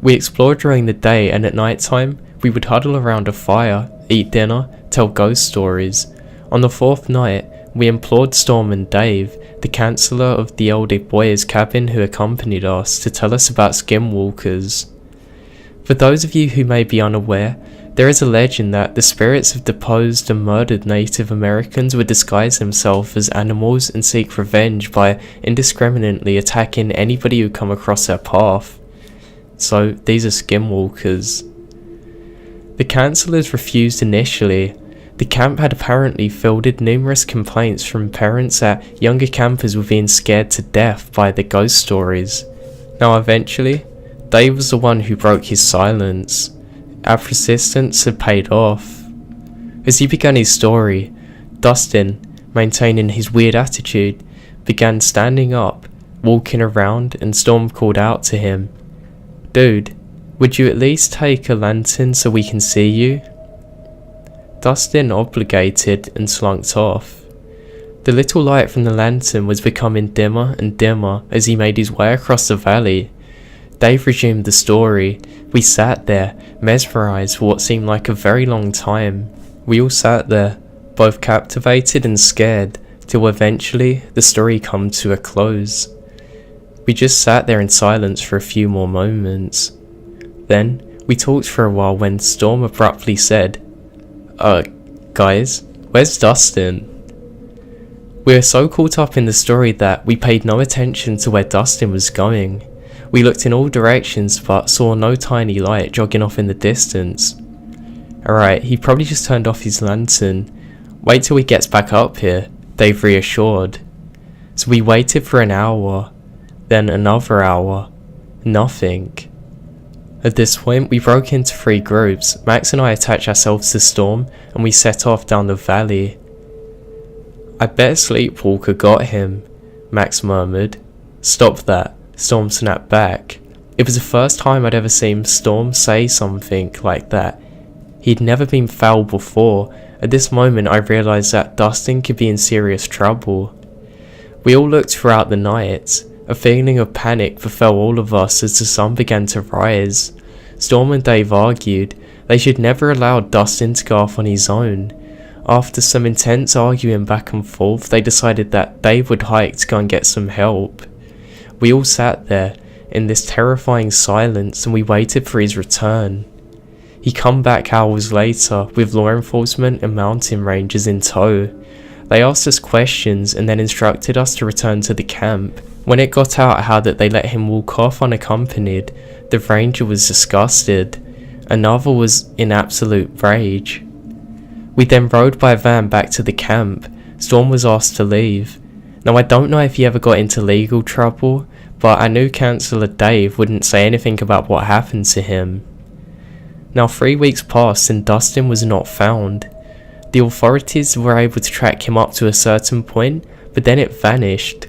We explored during the day, and at night time, we would huddle around a fire, eat dinner, tell ghost stories. On the 4th night, we implored Storm and Dave, the counsellor of the older boys' cabin who accompanied us, to tell us about skinwalkers. For those of you who may be unaware, there is a legend that the spirits of deposed and murdered Native Americans would disguise themselves as animals and seek revenge by indiscriminately attacking anybody who come across their path. So these are skinwalkers. The counsellors refused initially. The camp had apparently fielded numerous complaints from parents that younger campers were being scared to death by the ghost stories. Now eventually, Dave was the one who broke his silence. Our persistence had paid off. As he began his story, Dustin, maintaining his weird attitude, began standing up, walking around, and Storm called out to him, "Dude, would you at least take a lantern so we can see you?" Dustin obligated and slunked off. The little light from the lantern was becoming dimmer and dimmer as he made his way across the valley. Dave resumed the story. We sat there, mesmerised for what seemed like a very long time. We all sat there, both captivated and scared, till eventually the story came to a close. We just sat there in silence for a few more moments. Then, we talked for a while when Storm abruptly said, guys, where's Dustin?" We were so caught up in the story that we paid no attention to where Dustin was going. We looked in all directions but saw no tiny light jogging off in the distance. "Alright, he probably just turned off his lantern. Wait till he gets back up here," Dave reassured. So we waited for an hour, then another hour. Nothing. At this point, we broke into 3 groups. Max and I attached ourselves to Storm, and we set off down the valley. "I bet Sleepwalker got him," Max murmured. "Stop that," Storm snapped back. It was the first time I'd ever seen Storm say something like that. He'd never been foul before. At this moment, I realised that Dustin could be in serious trouble. We all looked throughout the night. A feeling of panic befell all of us as the sun began to rise. Storm and Dave argued. They should never allow Dustin to go off on his own. After some intense arguing back and forth, they decided that Dave would hike to go and get some help. We all sat there in this terrifying silence and we waited for his return. He come back hours later with law enforcement and mountain rangers in tow. They asked us questions and then instructed us to return to the camp. When it got out how that they let him walk off unaccompanied, the ranger was disgusted. Another was in absolute rage. We then rode by van back to the camp. Storm was asked to leave. Now I don't know if he ever got into legal trouble, but our new counsellor Dave wouldn't say anything about what happened to him. Now 3 weeks passed and Dustin was not found. The authorities were able to track him up to a certain point, but then it vanished.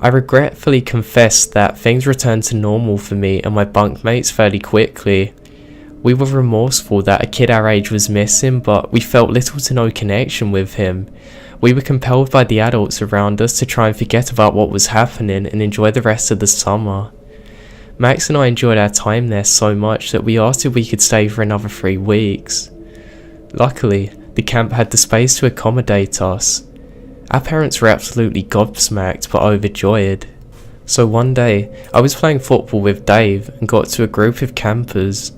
I regretfully confess that things returned to normal for me and my bunkmates fairly quickly. We were remorseful that a kid our age was missing, but we felt little to no connection with him. We were compelled by the adults around us to try and forget about what was happening and enjoy the rest of the summer. Max and I enjoyed our time there so much that we asked if we could stay for another 3 weeks. Luckily, the camp had the space to accommodate us. Our parents were absolutely gobsmacked but overjoyed. So one day, I was playing football with Dave and got to a group of campers.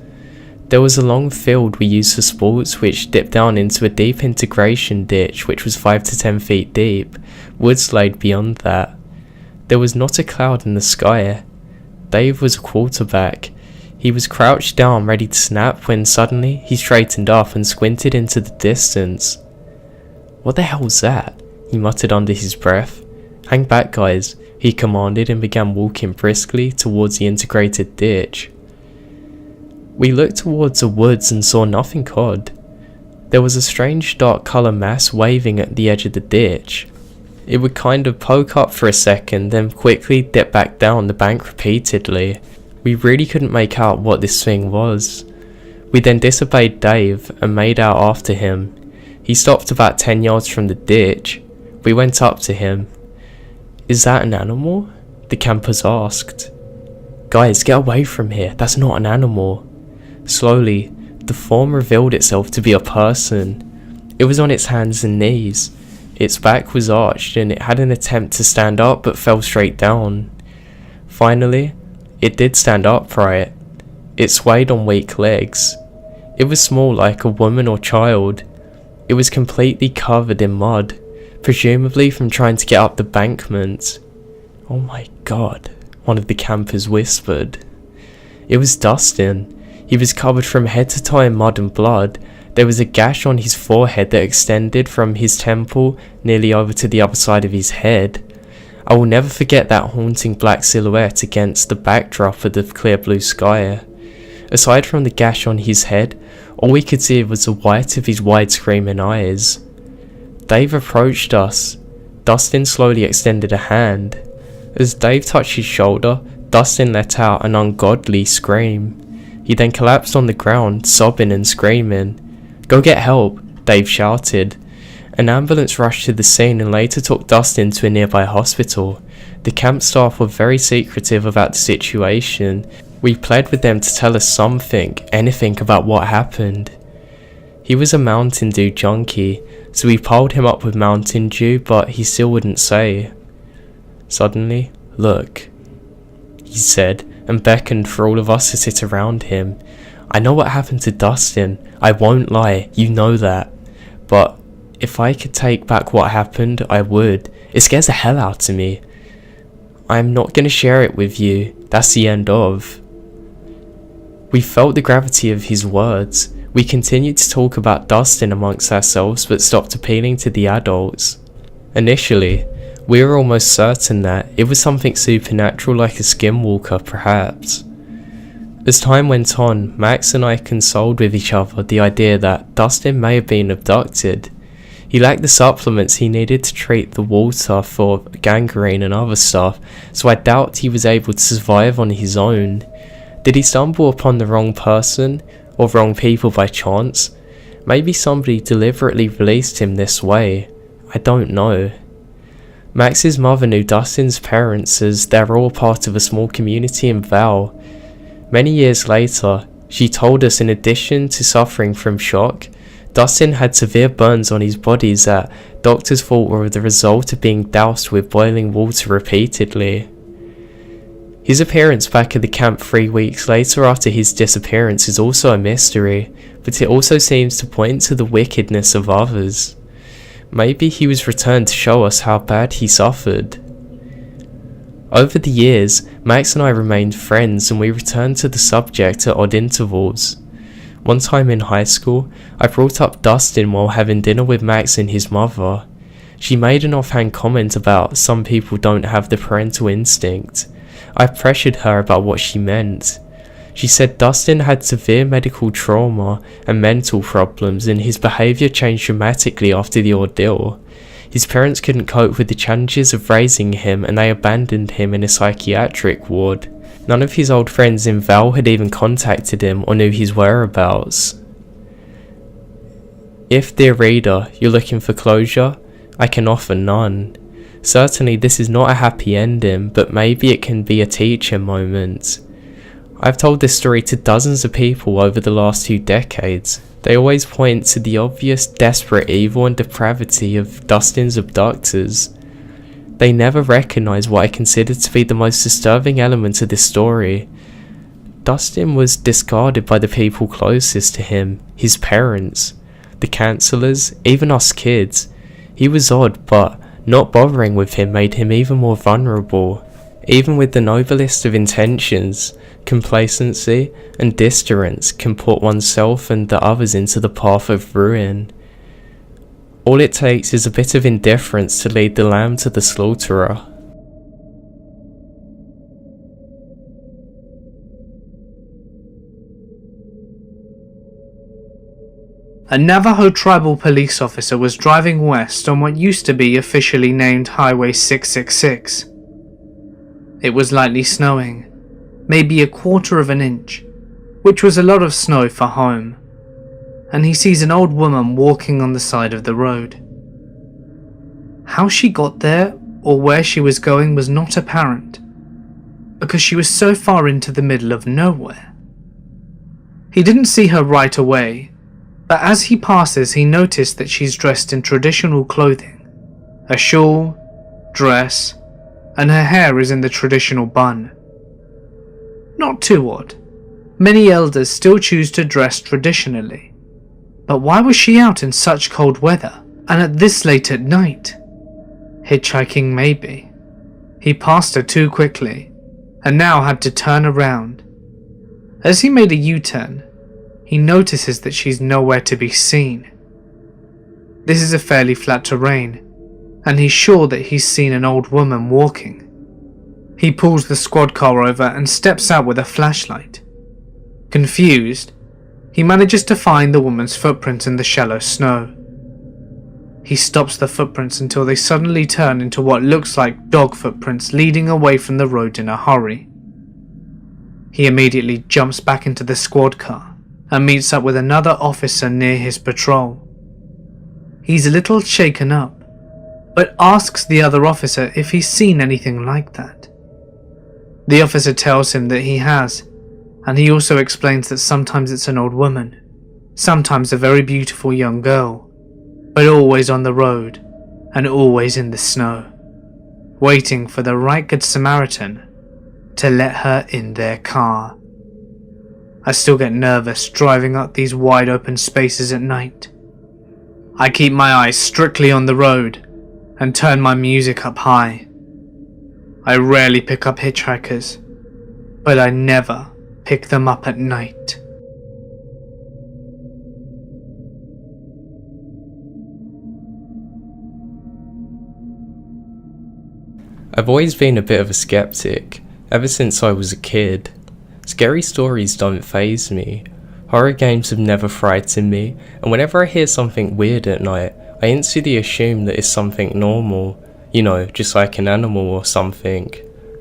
There was a long field we used for sports which dipped down into a deep integration ditch which was 5 to 10 feet deep. Woods laid beyond that. There was not a cloud in the sky. Dave was a quarterback. He was crouched down ready to snap when suddenly he straightened up and squinted into the distance. "What the hell was that?" he muttered under his breath. "Hang back, guys," he commanded and began walking briskly towards the integrated ditch. We looked towards the woods and saw nothing odd. There was a strange dark colour mass waving at the edge of the ditch. It would kind of poke up for a second, then quickly dip back down the bank repeatedly. We really couldn't make out what this thing was. We then disobeyed Dave and made out after him. He stopped about 10 yards from the ditch. We went up to him. "Is that an animal?" the campers asked. "Guys, get away from here, that's not an animal." Slowly, the form revealed itself to be a person. It was on its hands and knees. Its back was arched and it had an attempt to stand up but fell straight down. Finally, it did stand upright. It swayed on weak legs. It was small like a woman or child. It was completely covered in mud, presumably from trying to get up the bankment. "Oh my god," one of the campers whispered. It was Dustin. He was covered from head to toe in mud and blood. There was a gash on his forehead that extended from his temple nearly over to the other side of his head. I will never forget that haunting black silhouette against the backdrop of the clear blue sky. Aside from the gash on his head, all we could see was the white of his wide screaming eyes. Dave approached us. Dustin slowly extended a hand. As Dave touched his shoulder, Dustin let out an ungodly scream. He then collapsed on the ground, sobbing and screaming. "Go get help," Dave shouted. An ambulance rushed to the scene and later took Dustin to a nearby hospital. The camp staff were very secretive about the situation. We pled with them to tell us something, anything about what happened. He was a Mountain Dew junkie, so we piled him up with Mountain Dew, but he still wouldn't say. Suddenly, "Look," he said, and beckoned for all of us to sit around him. "I know what happened to Dustin, I won't lie, you know that. But if I could take back what happened, I would. It scares the hell out of me. I'm not gonna share it with you, that's the end of." We felt the gravity of his words. We continued to talk about Dustin amongst ourselves, but stopped appealing to the adults. Initially, we were almost certain that it was something supernatural, like a skinwalker perhaps. As time went on, Max and I consoled with each other the idea that Dustin may have been abducted. He lacked the supplements he needed to treat the water for gangrene and other stuff, so I doubt he was able to survive on his own. Did he stumble upon the wrong person, or wrong people by chance? Maybe somebody deliberately released him this way. I don't know. Max's mother knew Dustin's parents as they're all part of a small community in Val. Many years later, she told us in addition to suffering from shock, Dustin had severe burns on his body that doctors thought were the result of being doused with boiling water repeatedly. His appearance back at the camp 3 weeks later after his disappearance is also a mystery, but it also seems to point to the wickedness of others. Maybe he was returned to show us how bad he suffered. Over the years, Max and I remained friends and we returned to the subject at odd intervals. One time in high school, I brought up Dustin while having dinner with Max and his mother. She made an offhand comment about some people don't have the parental instinct. I pressured her about what she meant. She said Dustin had severe medical trauma and mental problems and his behaviour changed dramatically after the ordeal. His parents couldn't cope with the challenges of raising him and they abandoned him in a psychiatric ward. None of his old friends in Val had even contacted him or knew his whereabouts. If, dear reader, you're looking for closure, I can offer none. Certainly this is not a happy ending, but maybe it can be a teaching moment. I've told this story to dozens of people over the last 2 decades. They always point to the obvious desperate evil and depravity of Dustin's abductors. They never recognise what I consider to be the most disturbing element of this story. Dustin was discarded by the people closest to him, his parents, the counsellors, even us kids. He was odd, but not bothering with him made him even more vulnerable. Even with the noblest of intentions, complacency and distance can put oneself and the others into the path of ruin. All it takes is a bit of indifference to lead the lamb to the slaughterer. A Navajo tribal police officer was driving west on what used to be officially named Highway 666. It was lightly snowing, maybe a quarter of an inch, which was a lot of snow for home, and he sees an old woman walking on the side of the road. How she got there or where she was going was not apparent, because she was so far into the middle of nowhere. He didn't see her right away, but as he passes he noticed that she's dressed in traditional clothing, a shawl, dress, and her hair is in the traditional bun. Not too odd. Many elders still choose to dress traditionally. But why was she out in such cold weather, and at this late at night? Hitchhiking maybe. He passed her too quickly, and now had to turn around. As he made a U-turn, he notices that she's nowhere to be seen. This is a fairly flat terrain, and he's sure that he's seen an old woman walking. He pulls the squad car over and steps out with a flashlight. Confused, he manages to find the woman's footprints in the shallow snow. He stops the footprints until they suddenly turn into what looks like dog footprints leading away from the road in a hurry. He immediately jumps back into the squad car and meets up with another officer near his patrol. He's a little shaken up, but asks the other officer if he's seen anything like that. The officer tells him that he has, and he also explains that sometimes it's an old woman, sometimes a very beautiful young girl, but always on the road and always in the snow, waiting for the right good Samaritan to let her in their car. I still get nervous driving up these wide open spaces at night. I keep my eyes strictly on the road and turn my music up high. I rarely pick up hitchhikers, but I never pick them up at night. I've always been a bit of a skeptic, ever since I was a kid. Scary stories don't faze me. Horror games have never frightened me, and whenever I hear something weird at night, I instantly assume that it's something normal, just like an animal or something.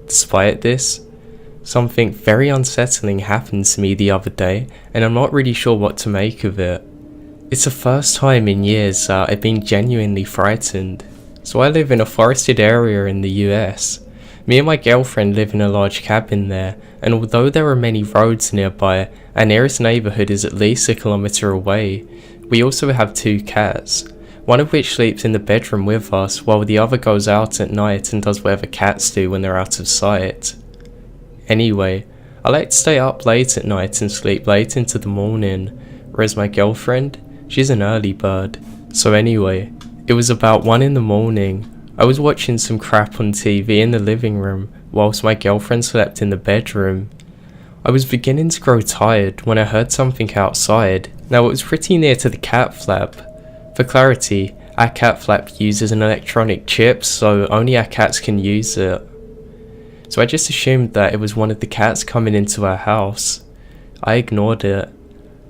Despite this, something very unsettling happened to me the other day, and I'm not really sure what to make of it. It's the first time in years that I've been genuinely frightened. So I live in a forested area in the US. Me and my girlfriend live in a large cabin there, and although there are many roads nearby, our nearest neighbourhood is at least 1 kilometre away. We also have 2 cats, one of which sleeps in the bedroom with us, while the other goes out at night and does whatever cats do when they're out of sight. Anyway, I like to stay up late at night and sleep late into the morning, whereas my girlfriend, she's an early bird. So anyway, it was about 1 in the morning. I was watching some crap on TV in the living room, whilst my girlfriend slept in the bedroom. I was beginning to grow tired when I heard something outside. Now it was pretty near to the cat flap. For clarity, our cat flap uses an electronic chip, so only our cats can use it. So I just assumed that it was one of the cats coming into our house. I ignored it,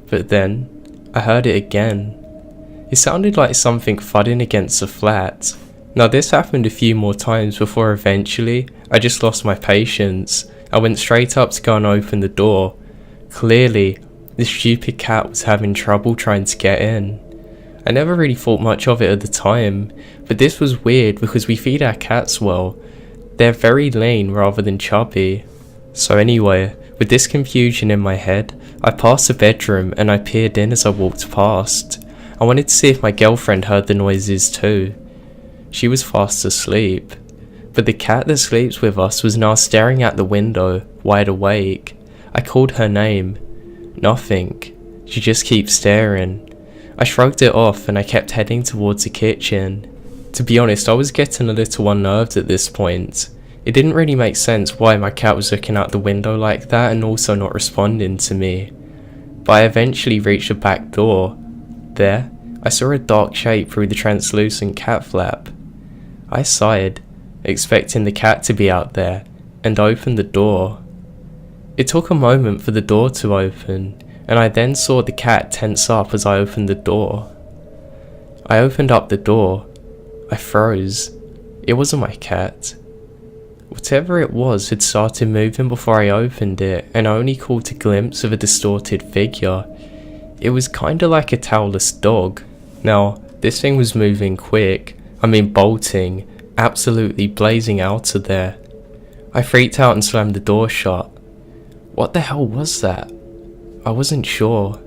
but then I heard it again. It sounded like something thudding against the flat. Now this happened a few more times before eventually I just lost my patience. I went straight up to go and open the door. Clearly, this stupid cat was having trouble trying to get in. I never really thought much of it at the time, but this was weird because we feed our cats well. They're very lean rather than chubby. So anyway, with this confusion in my head, I passed the bedroom and I peered in as I walked past. I wanted to see if my girlfriend heard the noises too. She was fast asleep, but the cat that sleeps with us was now staring out the window, wide awake. I called her name. Nothing. She just keeps staring. I shrugged it off and I kept heading towards the kitchen. To be honest, I was getting a little unnerved at this point. It didn't really make sense why my cat was looking out the window like that and also not responding to me. But I eventually reached the back door. There, I saw a dark shape through the translucent cat flap. I sighed, expecting the cat to be out there, and opened the door. It took a moment for the door to open, and I then saw the cat tense up as I opened the door. I opened up the door. I froze. It wasn't my cat. Whatever it was had started moving before I opened it, and I only caught a glimpse of a distorted figure. It was kinda like a tailless dog. Now, this thing was moving quick. Bolting, absolutely blazing out of there. I freaked out and slammed the door shut. What the hell was that? I wasn't sure.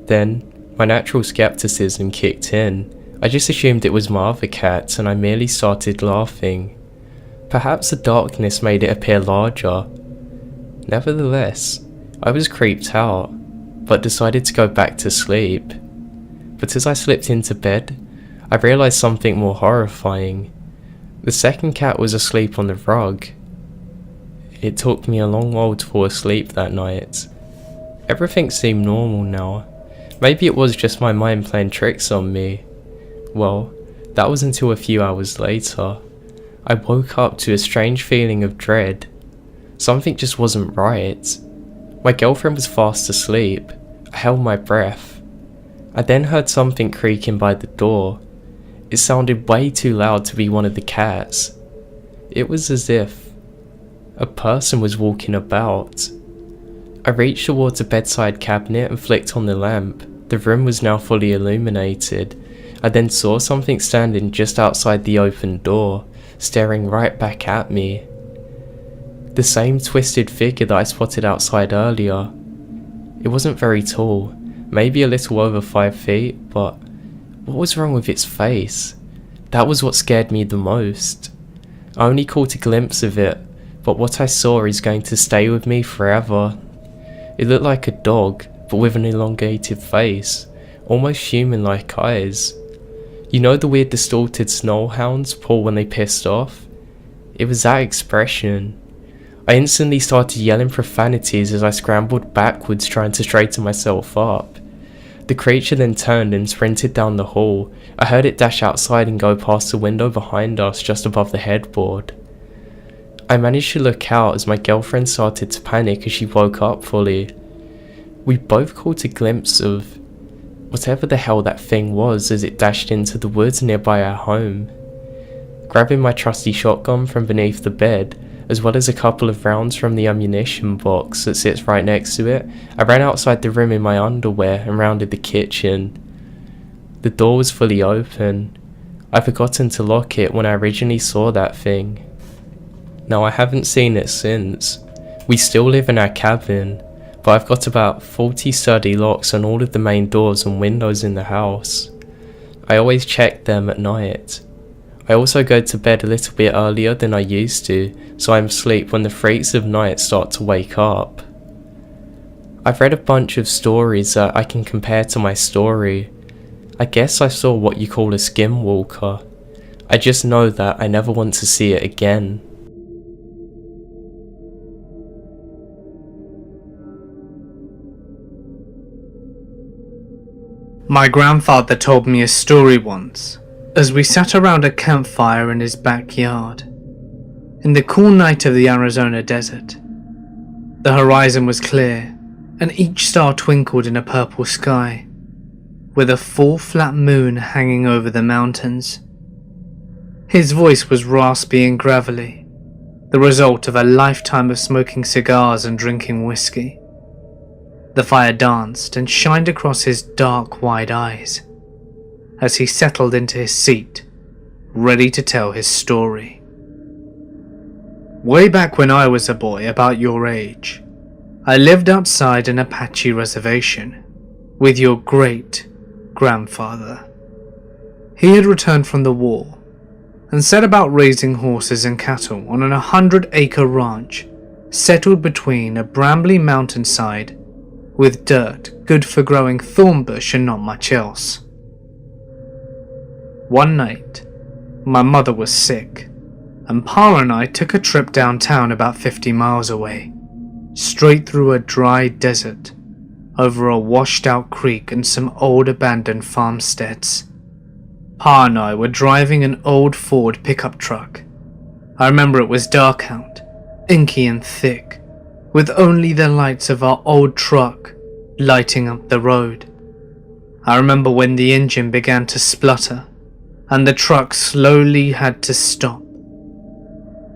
Then, my natural skepticism kicked in. I just assumed it was my other cat and I merely started laughing. Perhaps the darkness made it appear larger. Nevertheless, I was creeped out, but decided to go back to sleep. But as I slipped into bed, I realised something more horrifying. The second cat was asleep on the rug. It took me a long while to fall asleep that night. Everything seemed normal now. Maybe it was just my mind playing tricks on me. Well, That was until a few hours later. I woke up to a strange feeling of dread. Something just wasn't right. My girlfriend was fast asleep. I held my breath. I then heard something creaking by the door. It sounded way too loud to be one of the cats. It was as if a person was walking about. I reached towards a bedside cabinet and flicked on the lamp. The room was now fully illuminated. I then saw something standing just outside the open door, staring right back at me. The same twisted figure that I spotted outside earlier. It wasn't very tall, maybe a little over 5 feet, but what was wrong with its face? That was what scared me the most. I only caught a glimpse of it, but what I saw is going to stay with me forever. It looked like a dog, but with an elongated face, almost human-like eyes. You know the weird distorted snarl hounds pull when they pissed off? It was that expression. I instantly started yelling profanities as I scrambled backwards trying to straighten myself up. The creature then turned and sprinted down the hall. I heard it dash outside and go past the window behind us just above the headboard. I managed to look out as my girlfriend started to panic as she woke up fully. We both caught a glimpse of whatever the hell that thing was as it dashed into the woods nearby our home. Grabbing my trusty shotgun from beneath the bed, as well as a couple of rounds from the ammunition box that sits right next to it, I ran outside the room in my underwear and rounded the kitchen. The door was fully open. I'd forgotten to lock it when I originally saw that thing. Now I haven't seen it since. We still live in our cabin, but I've got about 40 sturdy locks on all of the main doors and windows in the house. I always check them at night. I also go to bed a little bit earlier than I used to, so I'm asleep when the freaks of night start to wake up. I've read a bunch of stories that I can compare to my story. I guess I saw what you call a skinwalker. I just know that I never want to see it again. My grandfather told me a story once, as we sat around a campfire in his backyard, in the cool night of the Arizona desert. The horizon was clear, and each star twinkled in a purple sky, with a full flat moon hanging over the mountains. His voice was raspy and gravelly, the result of a lifetime of smoking cigars and drinking whiskey. The fire danced and shined across his dark, wide eyes as he settled into his seat, ready to tell his story. Way back when I was a boy about your age, I lived outside an Apache reservation with your great-grandfather. He had returned from the war and set about raising horses and cattle on an 100-acre ranch settled between a brambly mountainside with dirt good for growing thorn bush and not much else. One night, my mother was sick, and Pa and I took a trip downtown about 50 miles away, straight through a dry desert, over a washed-out creek and some old abandoned farmsteads. Pa and I were driving an old Ford pickup truck. I remember it was dark out, inky and thick, with only the lights of our old truck lighting up the road. I remember when the engine began to splutter and the truck slowly had to stop.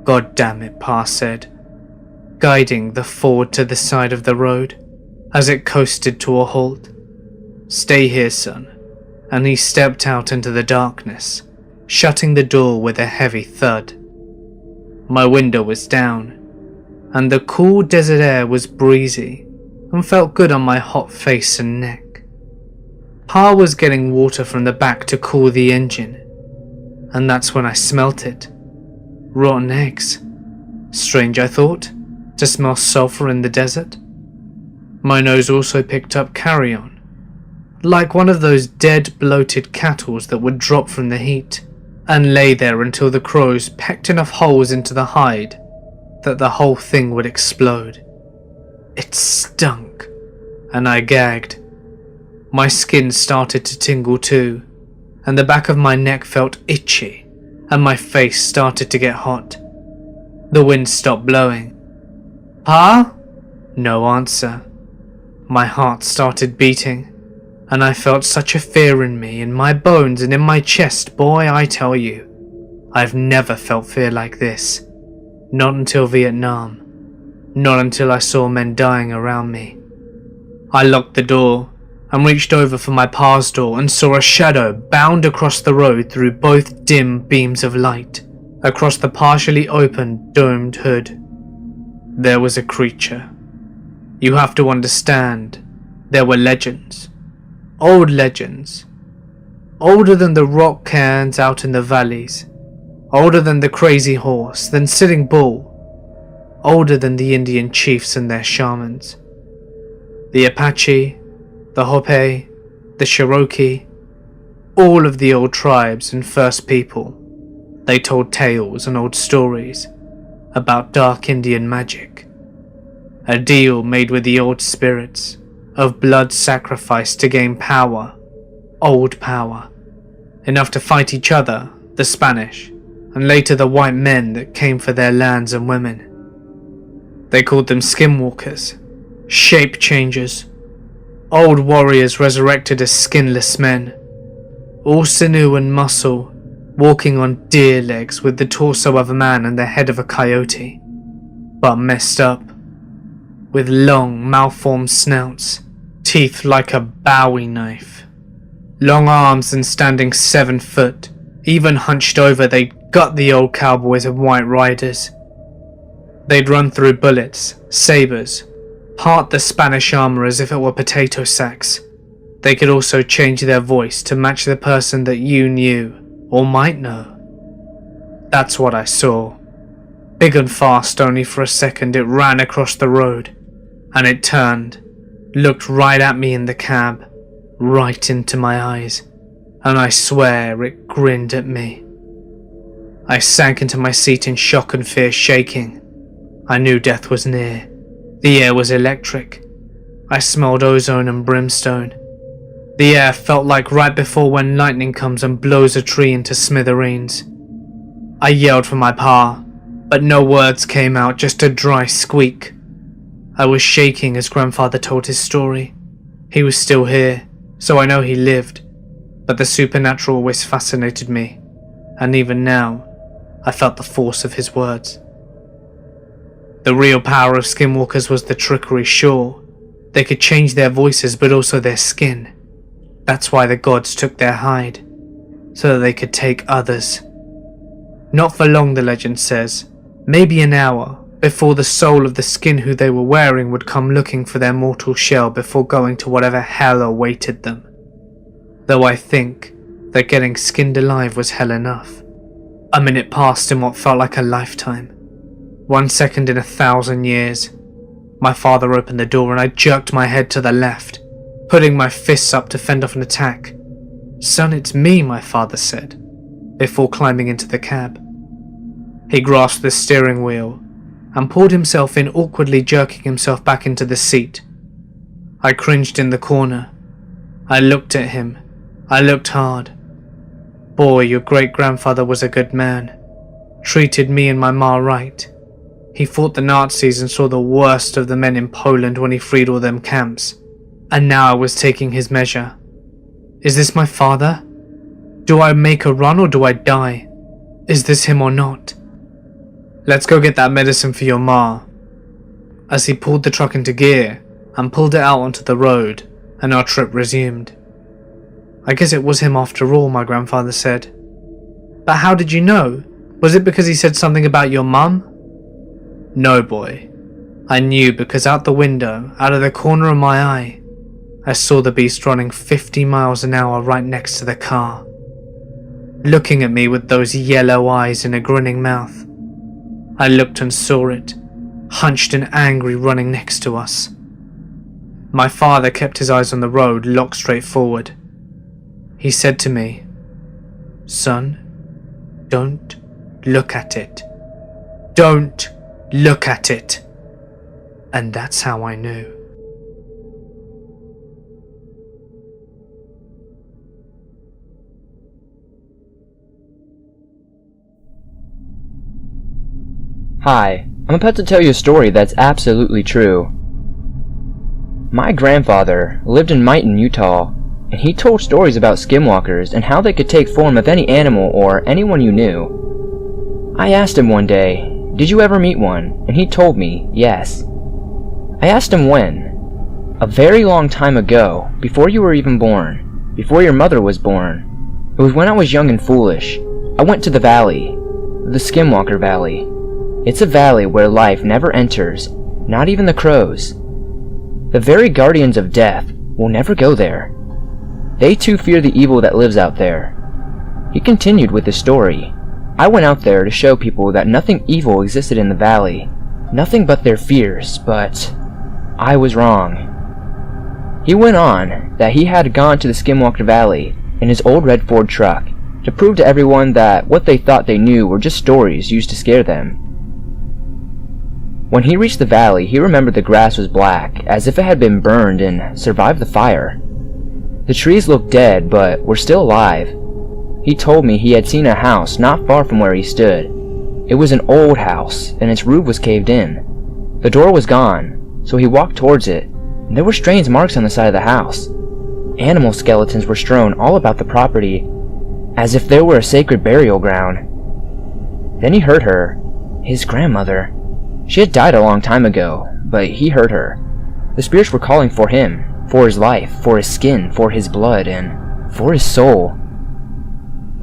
"God damn it," Pa said, guiding the Ford to the side of the road as it coasted to a halt. "Stay here, son," and he stepped out into the darkness, shutting the door with a heavy thud. My window was down, and the cool desert air was breezy and felt good on my hot face and neck. Pa was getting water from the back to cool the engine, and that's when I smelt it. Rotten eggs. Strange, I thought, to smell sulfur in the desert. My nose also picked up carrion, like one of those dead, bloated cattle that would drop from the heat and lay there until the crows pecked enough holes into the hide that the whole thing would explode. It stunk, and I gagged. My skin started to tingle too, and the back of my neck felt itchy, and my face started to get hot. The wind stopped blowing. "Pa?" No answer. My heart started beating, and I felt such a fear in me, in my bones and in my chest. Boy, I tell you, I've never felt fear like this. Not until Vietnam. Not until I saw men dying around me. I locked the door and reached over for my pa's door and saw a shadow bound across the road through both dim beams of light, across the partially open domed hood. There was a creature. You have to understand, there were legends. Old legends. Older than the rock cairns out in the valleys. Older than the crazy horse, than Sitting Bull. Older than the Indian chiefs and their shamans. The Apache, the Hopi, the Cherokee, all of the old tribes and first people. They told tales and old stories about dark Indian magic. A deal made with the old spirits of blood sacrifice to gain power, old power, enough to fight each other, the Spanish, and later the white men that came for their lands and women. They called them skinwalkers, shape changers, old warriors resurrected as skinless men, all sinew and muscle, walking on deer legs with the torso of a man and the head of a coyote, but messed up, with long malformed snouts, teeth like a Bowie knife, long arms and standing 7 foot, even hunched over they'd gut the old cowboys and white riders. They'd run through bullets, sabers, part the Spanish armor as if it were potato sacks. They could also change their voice to match the person that you knew or might know. That's what I saw. Big and fast, only for a second it ran across the road, and it turned, looked right at me in the cab, right into my eyes, and I swear it grinned at me. I sank into my seat in shock and fear, shaking. I knew death was near. The air was electric. I smelled ozone and brimstone. The air felt like right before when lightning comes and blows a tree into smithereens. I yelled for my pa, but no words came out, just a dry squeak. I was shaking as grandfather told his story. He was still here, so I know he lived, but the supernatural always fascinated me, and even now, I felt the force of his words. The real power of skinwalkers was the trickery, sure. They could change their voices, but also their skin. That's why the gods took their hide, so that they could take others. Not for long, the legend says, maybe an hour, before the soul of the skin who they were wearing would come looking for their mortal shell before going to whatever hell awaited them. Though I think that getting skinned alive was hell enough. A minute passed in what felt like a lifetime. 1 second in 1,000 years. My father opened the door and I jerked my head to the left, putting my fists up to fend off an attack. "Son, it's me," my father said, before climbing into the cab. He grasped the steering wheel and pulled himself in, awkwardly jerking himself back into the seat. I cringed in the corner. I looked at him. I looked hard. "Boy, your great-grandfather was a good man. Treated me and my ma right. He fought the Nazis and saw the worst of the men in Poland when he freed all them camps. And now I was taking his measure. Is this my father? Do I make a run or do I die? Is this him or not? Let's go get that medicine for your ma." As he pulled the truck into gear and pulled it out onto the road, and our trip resumed. "I guess it was him after all," my grandfather said. "But how did you know? Was it because he said something about your mum?" "No, boy. I knew because out the window, out of the corner of my eye, I saw the beast running 50 miles an hour right next to the car, looking at me with those yellow eyes and a grinning mouth. I looked and saw it, hunched and angry, running next to us. My father kept his eyes on the road, locked straight forward. He said to me, 'Son, don't look at it. Don't look at it.' And that's how I knew." Hi, I'm about to tell you a story that's absolutely true. My grandfather lived in Mighton, Utah, and he told stories about skinwalkers and how they could take form of any animal or anyone you knew. I asked him one day, "Did you ever meet one?" And he told me, yes. I asked him when. A very long time ago, before you were even born, before your mother was born. It was when I was young and foolish. I went to the valley, the Skinwalker Valley. It's a valley where life never enters, not even the crows. The very guardians of death will never go there. They too fear the evil that lives out there. He continued with his story. I went out there to show people that nothing evil existed in the valley, nothing but their fears, but I was wrong. He went on that he had gone to the Skinwalker Valley in his old red Ford truck to prove to everyone that what they thought they knew were just stories used to scare them. When he reached the valley, he remembered the grass was black, as if it had been burned and survived the fire. The trees looked dead, but were still alive. He told me he had seen a house not far from where he stood. It was an old house, and its roof was caved in. The door was gone, so he walked towards it, and there were strange marks on the side of the house. Animal skeletons were strewn all about the property, as if there were a sacred burial ground. Then he heard her, his grandmother. She had died a long time ago, but he heard her. The spirits were calling for him, for his life, for his skin, for his blood, and for his soul.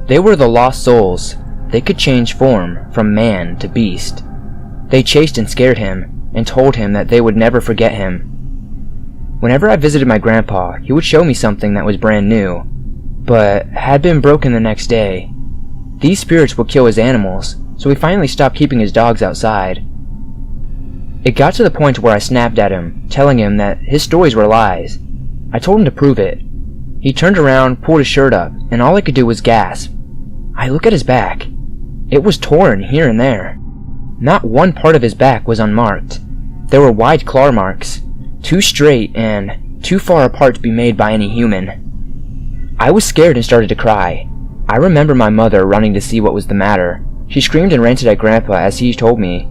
They were the lost souls. They could change form from man to beast. They chased and scared him, and told him that they would never forget him. Whenever I visited my grandpa, he would show me something that was brand new, but had been broken the next day. These spirits would kill his animals, so he finally stopped keeping his dogs outside. It got to the point where I snapped at him, telling him that his stories were lies. I told him to prove it. He turned around, pulled his shirt up, and all I could do was gasp. I looked at his back. It was torn here and there. Not one part of his back was unmarked. There were wide claw marks, too straight and too far apart to be made by any human. I was scared and started to cry. I remember my mother running to see what was the matter. She screamed and ranted at Grandpa as he told me.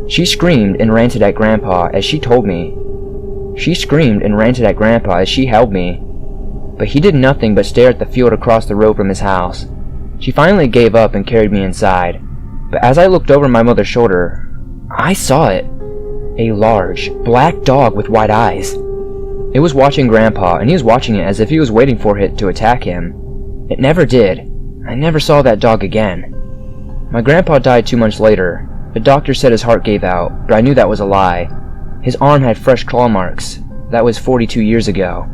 She screamed and ranted at Grandpa as she told me. She screamed and ranted at Grandpa as she held me. But he did nothing but stare at the field across the road from his house. She finally gave up and carried me inside. But as I looked over my mother's shoulder, I saw it. A large, black dog with white eyes. It was watching Grandpa, and he was watching it as if he was waiting for it to attack him. It never did. I never saw that dog again. My grandpa died 2 months later. The doctor said his heart gave out, but I knew that was a lie. His arm had fresh claw marks. That was 42 years ago.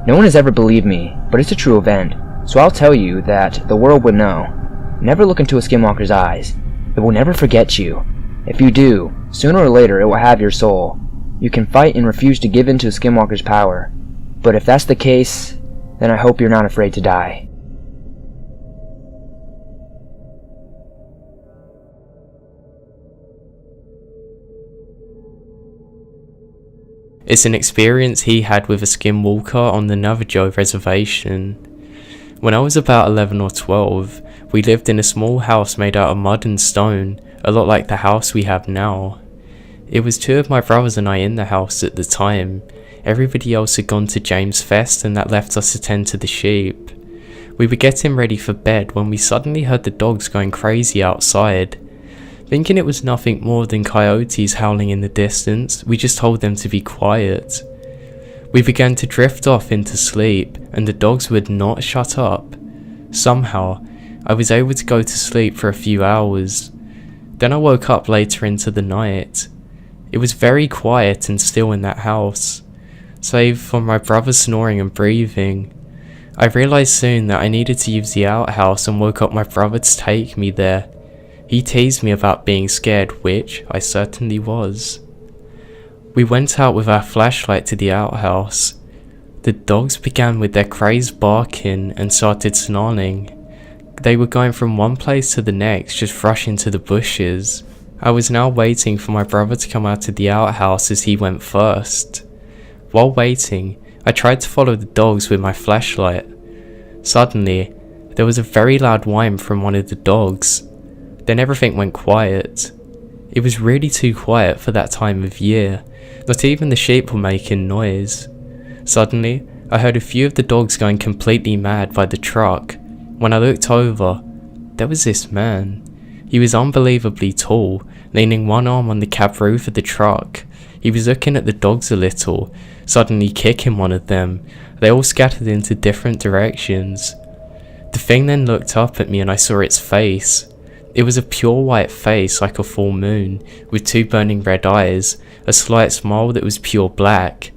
No one has ever believed me, but it's a true event, so I'll tell you that the world would know. Never look into a skinwalker's eyes. It will never forget you. If you do, sooner or later it will have your soul. You can fight and refuse to give in to a skinwalker's power, but if that's the case, then I hope you're not afraid to die. It's an experience he had with a skinwalker on the Navajo reservation. When I was about 11 or 12, we lived in a small house made out of mud and stone, a lot like the house we have now. It was 2 of my brothers and I in the house at the time. Everybody else had gone to James Fest, and that left us to tend to the sheep. We were getting ready for bed when we suddenly heard the dogs going crazy outside. Thinking it was nothing more than coyotes howling in the distance, we just told them to be quiet. We began to drift off into sleep, and the dogs would not shut up. Somehow, I was able to go to sleep for a few hours. Then I woke up later into the night. It was very quiet and still in that house, save for my brother snoring and breathing. I realised soon that I needed to use the outhouse and woke up my brother to take me there. He teased me about being scared, which I certainly was. We went out with our flashlight to the outhouse. The dogs began with their crazed barking and started snarling. They were going from one place to the next, just rushing to the bushes. I was now waiting for my brother to come out of the outhouse as he went first. While waiting, I tried to follow the dogs with my flashlight. Suddenly, there was a very loud whine from one of the dogs. Then everything went quiet. It was really too quiet for that time of year. Not even the sheep were making noise. Suddenly, I heard a few of the dogs going completely mad by the truck. When I looked over, there was this man. He was unbelievably tall, leaning one arm on the cab roof of the truck. He was looking at the dogs a little, suddenly kicking one of them. They all scattered into different directions. The thing then looked up at me and I saw its face. It was a pure white face like a full moon, with two burning red eyes, a slight smile that was pure black.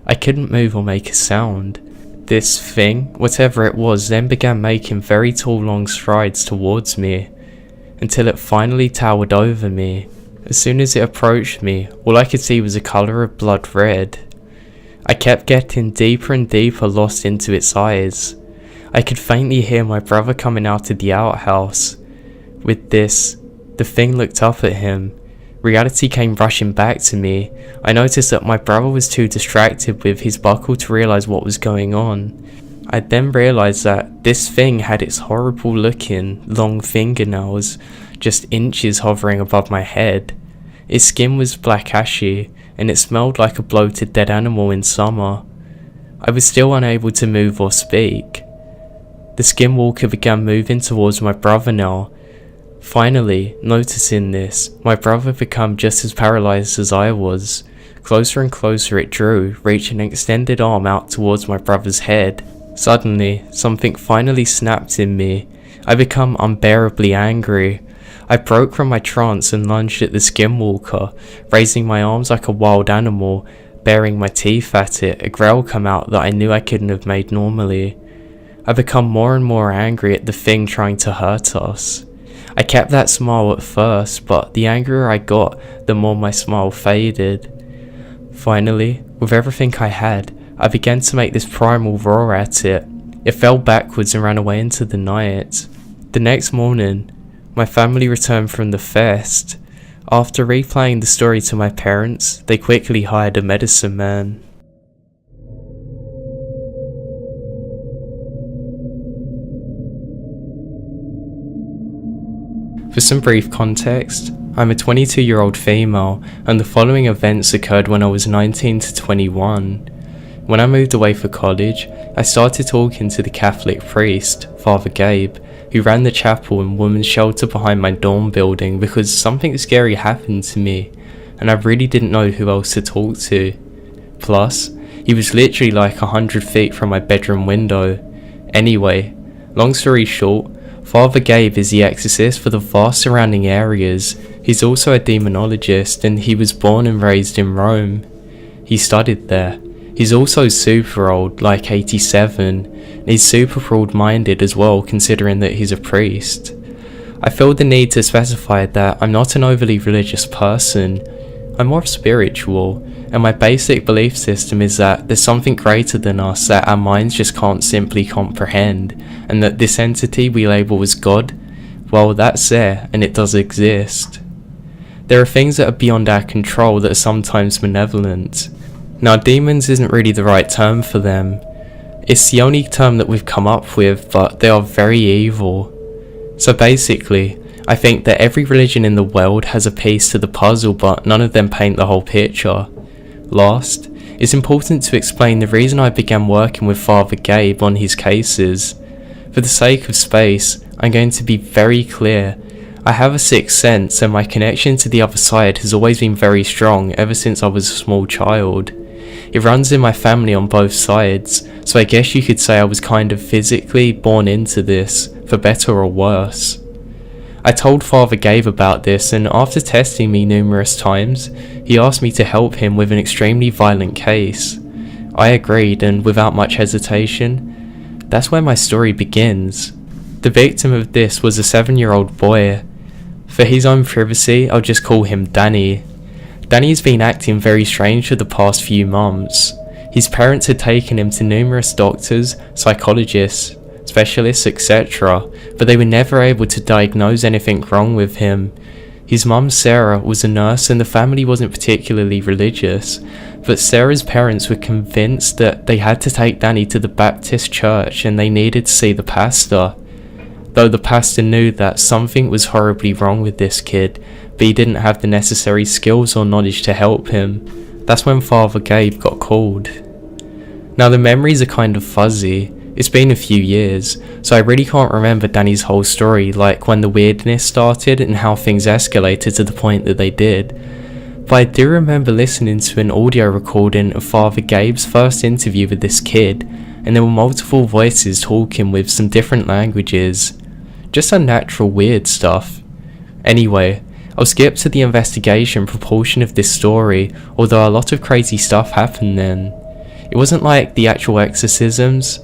I couldn't move or make a sound. This thing, whatever it was, then began making very tall long strides towards me, until it finally towered over me. As soon as it approached me, all I could see was a colour of blood red. I kept getting deeper and deeper lost into its eyes. I could faintly hear my brother coming out of the outhouse. With this, the thing looked up at him. Reality came rushing back to me. I noticed that my brother was too distracted with his buckle to realise what was going on. I then realised that this thing had its horrible looking, long fingernails, just inches hovering above my head. Its skin was black ashy, and it smelled like a bloated dead animal in summer. I was still unable to move or speak. The skinwalker began moving towards my brother now. Finally, noticing this, my brother became just as paralysed as I was. Closer and closer it drew, reaching an extended arm out towards my brother's head. Suddenly, something finally snapped in me. I became unbearably angry. I broke from my trance and lunged at the skinwalker, raising my arms like a wild animal, baring my teeth at it. A growl came out that I knew I couldn't have made normally. I became more and more angry at the thing trying to hurt us. I kept that smile at first, but the angrier I got, the more my smile faded. Finally, with everything I had, I began to make this primal roar at it. It fell backwards and ran away into the night. The next morning, my family returned from the fest. After replaying the story to my parents, they quickly hired a medicine man. For some brief context, I'm a 22-year-old female, and the following events occurred when I was 19 to 21. When I moved away for college, I started talking to the Catholic priest, Father Gabe, who ran the chapel and women's shelter behind my dorm building because something scary happened to me, and I really didn't know who else to talk to. Plus, he was literally like 100 feet from my bedroom window. Anyway, long story short, Father Gabe is the exorcist for the vast surrounding areas. He's also a demonologist and he was born and raised in Rome. He studied there. He's also super old, like 87, and he's super broad-minded as well considering that he's a priest. I feel the need to specify that I'm not an overly religious person. I'm more spiritual, and my basic belief system is that there's something greater than us that our minds just can't simply comprehend, and that this entity we label as God, well, that's there, and it does exist. There are things that are beyond our control that are sometimes malevolent. Now, demons isn't really the right term for them. It's the only term that we've come up with, but they are very evil. So basically, I think that every religion in the world has a piece to the puzzle, but none of them paint the whole picture. Last, it's important to explain the reason I began working with Father Gabe on his cases. For the sake of space, I'm going to be very clear. I have a sixth sense and my connection to the other side has always been very strong ever since I was a small child. It runs in my family on both sides, so I guess you could say I was kind of physically born into this, for better or worse. I told Father Gabe about this, and after testing me numerous times, he asked me to help him with an extremely violent case. I agreed, and without much hesitation, that's where my story begins. The victim of this was a 7-year-old boy. For his own privacy, I'll just call him Danny. Danny's been acting very strange for the past few months. His parents had taken him to numerous doctors, psychologists, specialists, etc., but they were never able to diagnose anything wrong with him. His mum Sarah was a nurse and the family wasn't particularly religious, but Sarah's parents were convinced that they had to take Danny to the Baptist church and they needed to see the pastor. Though the pastor knew that something was horribly wrong with this kid, but he didn't have the necessary skills or knowledge to help him. That's when Father Gabe got called. Now the memories are kind of fuzzy. It's been a few years, so I really can't remember Danny's whole story, like when the weirdness started and how things escalated to the point that they did. But I do remember listening to an audio recording of Father Gabe's first interview with this kid, and there were multiple voices talking with some different languages. Just unnatural weird stuff. Anyway, I'll skip to the investigation proportion of this story, although a lot of crazy stuff happened then. It wasn't like the actual exorcisms,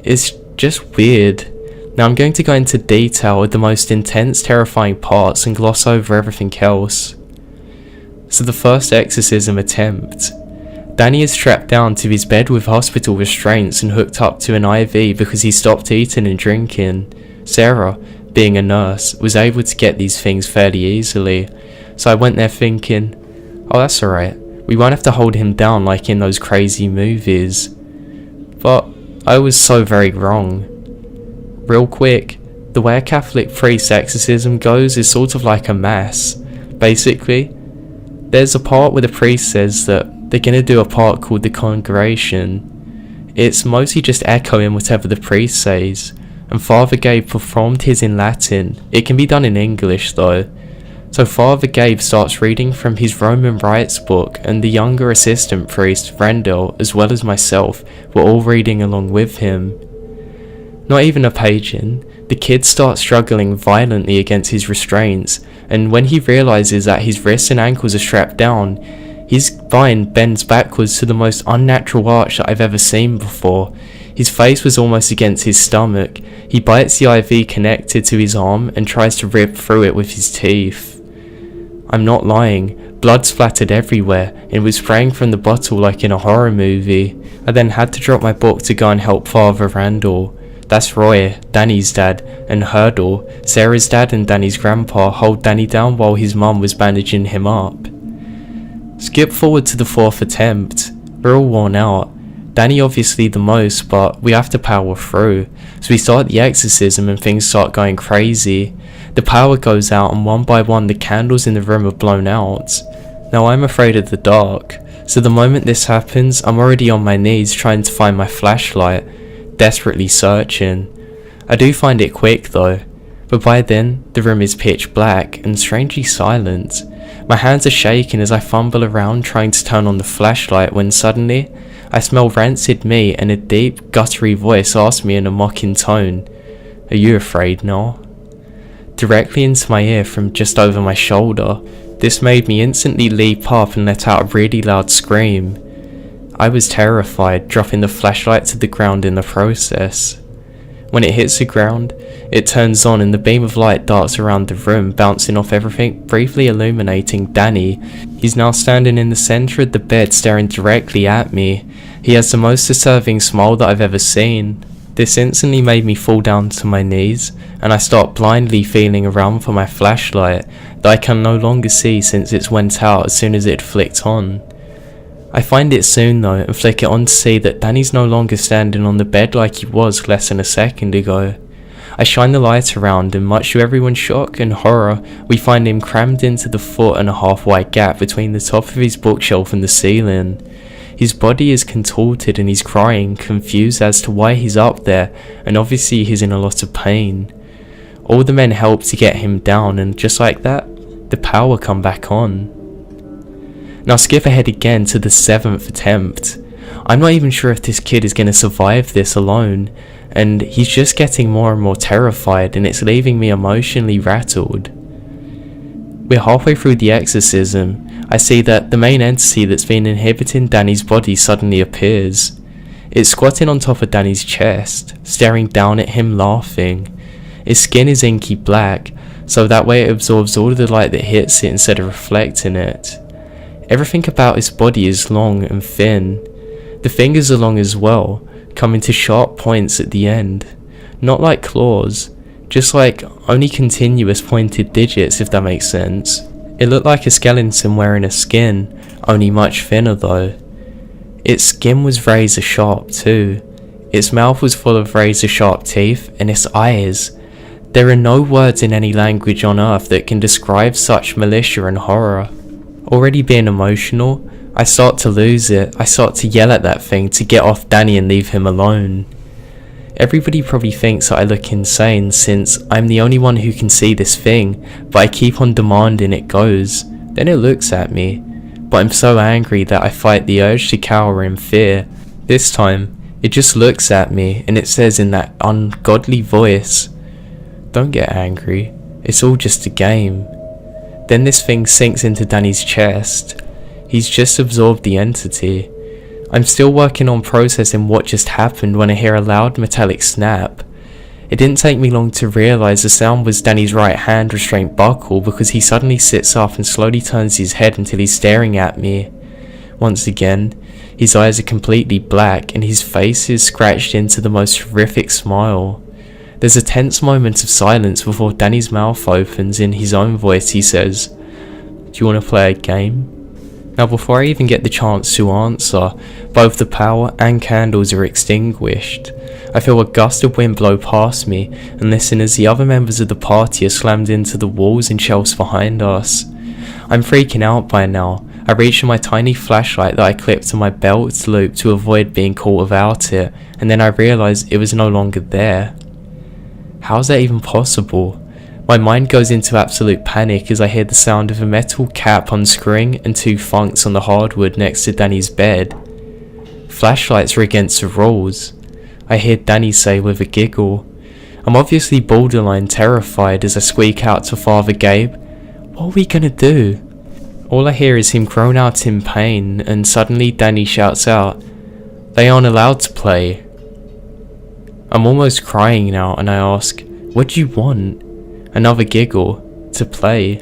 it's just weird. Now I'm going to go into detail with the most intense, terrifying parts and gloss over everything else. So the first exorcism attempt. Danny is strapped down to his bed with hospital restraints and hooked up to an IV because he stopped eating and drinking. Sarah, being a nurse, was able to get these things fairly easily, so I went there thinking, oh that's alright, we won't have to hold him down like in those crazy movies. But I was so very wrong. Real quick, the way a Catholic priest's exorcism goes is sort of like a mass. Basically, there's a part where the priest says that they're gonna do a part called the Compilation. It's mostly just echoing whatever the priest says, and Father Gabe performed his in Latin. It can be done in English though. So Father Gabe starts reading from his Roman rites book, and the younger assistant priest, Rendell, as well as myself, were all reading along with him. Not even a page in, the kid starts struggling violently against his restraints, and when he realizes that his wrists and ankles are strapped down, his spine bends backwards to the most unnatural arch that I've ever seen before. His face was almost against his stomach. He bites the IV connected to his arm and tries to rip through it with his teeth. I'm not lying, blood splattered everywhere and was spraying from the bottle like in a horror movie. I then had to drop my book to go and help Father Randall. That's Roy, Danny's dad, and Hurdle, Sarah's dad and Danny's grandpa, hold Danny down while his mum was bandaging him up. Skip forward to the fourth attempt. We're all worn out. Danny obviously the most, but we have to power through. So we start the exorcism and things start going crazy. The power goes out and one by one the candles in the room are blown out. Now I'm afraid of the dark, so the moment this happens I'm already on my knees trying to find my flashlight, desperately searching. I do find it quick though, but by then the room is pitch black and strangely silent. My hands are shaking as I fumble around trying to turn on the flashlight when suddenly I smell rancid meat and a deep, guttury voice asks me in a mocking tone, "Are you afraid, Noel?" Directly into my ear from just over my shoulder. This made me instantly leap up and let out a really loud scream. I was terrified, dropping the flashlight to the ground in the process. When it hits the ground, it turns on and the beam of light darts around the room, bouncing off everything, briefly illuminating Danny. He's now standing in the centre of the bed staring directly at me. He has the most disturbing smile that I've ever seen. This instantly made me fall down to my knees, and I start blindly feeling around for my flashlight that I can no longer see since it went out as soon as it flicked on. I find it soon though and flick it on to see that Danny's no longer standing on the bed like he was less than a second ago. I shine the light around and much to everyone's shock and horror, we find him crammed into the 1.5 foot wide gap between the top of his bookshelf and the ceiling. His body is contorted and he's crying, confused as to why he's up there, and obviously he's in a lot of pain. All the men help to get him down, and just like that, the power come back on. Now skip ahead again to the 7th attempt. I'm not even sure if this kid is going to survive this alone, and he's just getting more and more terrified, and it's leaving me emotionally rattled. We're halfway through the exorcism. I see that the main entity that's been inhibiting Danny's body suddenly appears. It's squatting on top of Danny's chest, staring down at him laughing. Its skin is inky black, so that way it absorbs all of the light that hits it instead of reflecting it. Everything about its body is long and thin. The fingers are long as well, coming to sharp points at the end. Not like claws, just like only continuous pointed digits, if that makes sense. It looked like a skeleton wearing a skin, only much thinner though. Its skin was razor sharp too. Its mouth was full of razor sharp teeth, and its eyes, There are no words in any language on earth that can describe such militia and horror. Already being emotional, I start to lose it. I start to yell at that thing to get off Danny and leave him alone. Everybody probably thinks that I look insane since I'm the only one who can see this thing, but I keep on demanding it goes. Then it looks at me, but I'm so angry that I fight the urge to cower in fear. This time, it just looks at me and it says in that ungodly voice, "Don't get angry, it's all just a game." Then this thing sinks into Danny's chest. He's just absorbed the entity. I'm still working on processing what just happened when I hear a loud metallic snap. It didn't take me long to realise the sound was Danny's right hand restraint buckle, because he suddenly sits up and slowly turns his head until he's staring at me. Once again, his eyes are completely black and his face is scratched into the most horrific smile. There's a tense moment of silence before Danny's mouth opens. In his own voice he says, "Do you want to play a game?" Now before I even get the chance to answer, both the power and candles are extinguished. I feel a gust of wind blow past me and listen as the other members of the party are slammed into the walls and shelves behind us. I'm freaking out by now. I reach for my tiny flashlight that I clipped to my belt loop to avoid being caught without it, and then I realise it was no longer there. How is that even possible? My mind goes into absolute panic as I hear the sound of a metal cap unscrewing and two thunks on the hardwood next to Danny's bed. Flashlights are against the rules, I hear Danny say with a giggle. I'm obviously borderline terrified as I squeak out to Father Gabe, "What are we gonna do?" All I hear is him groan out in pain, and suddenly Danny shouts out, "They aren't allowed to play." I'm almost crying now and I ask, "What do you want?" Another giggle, "To play."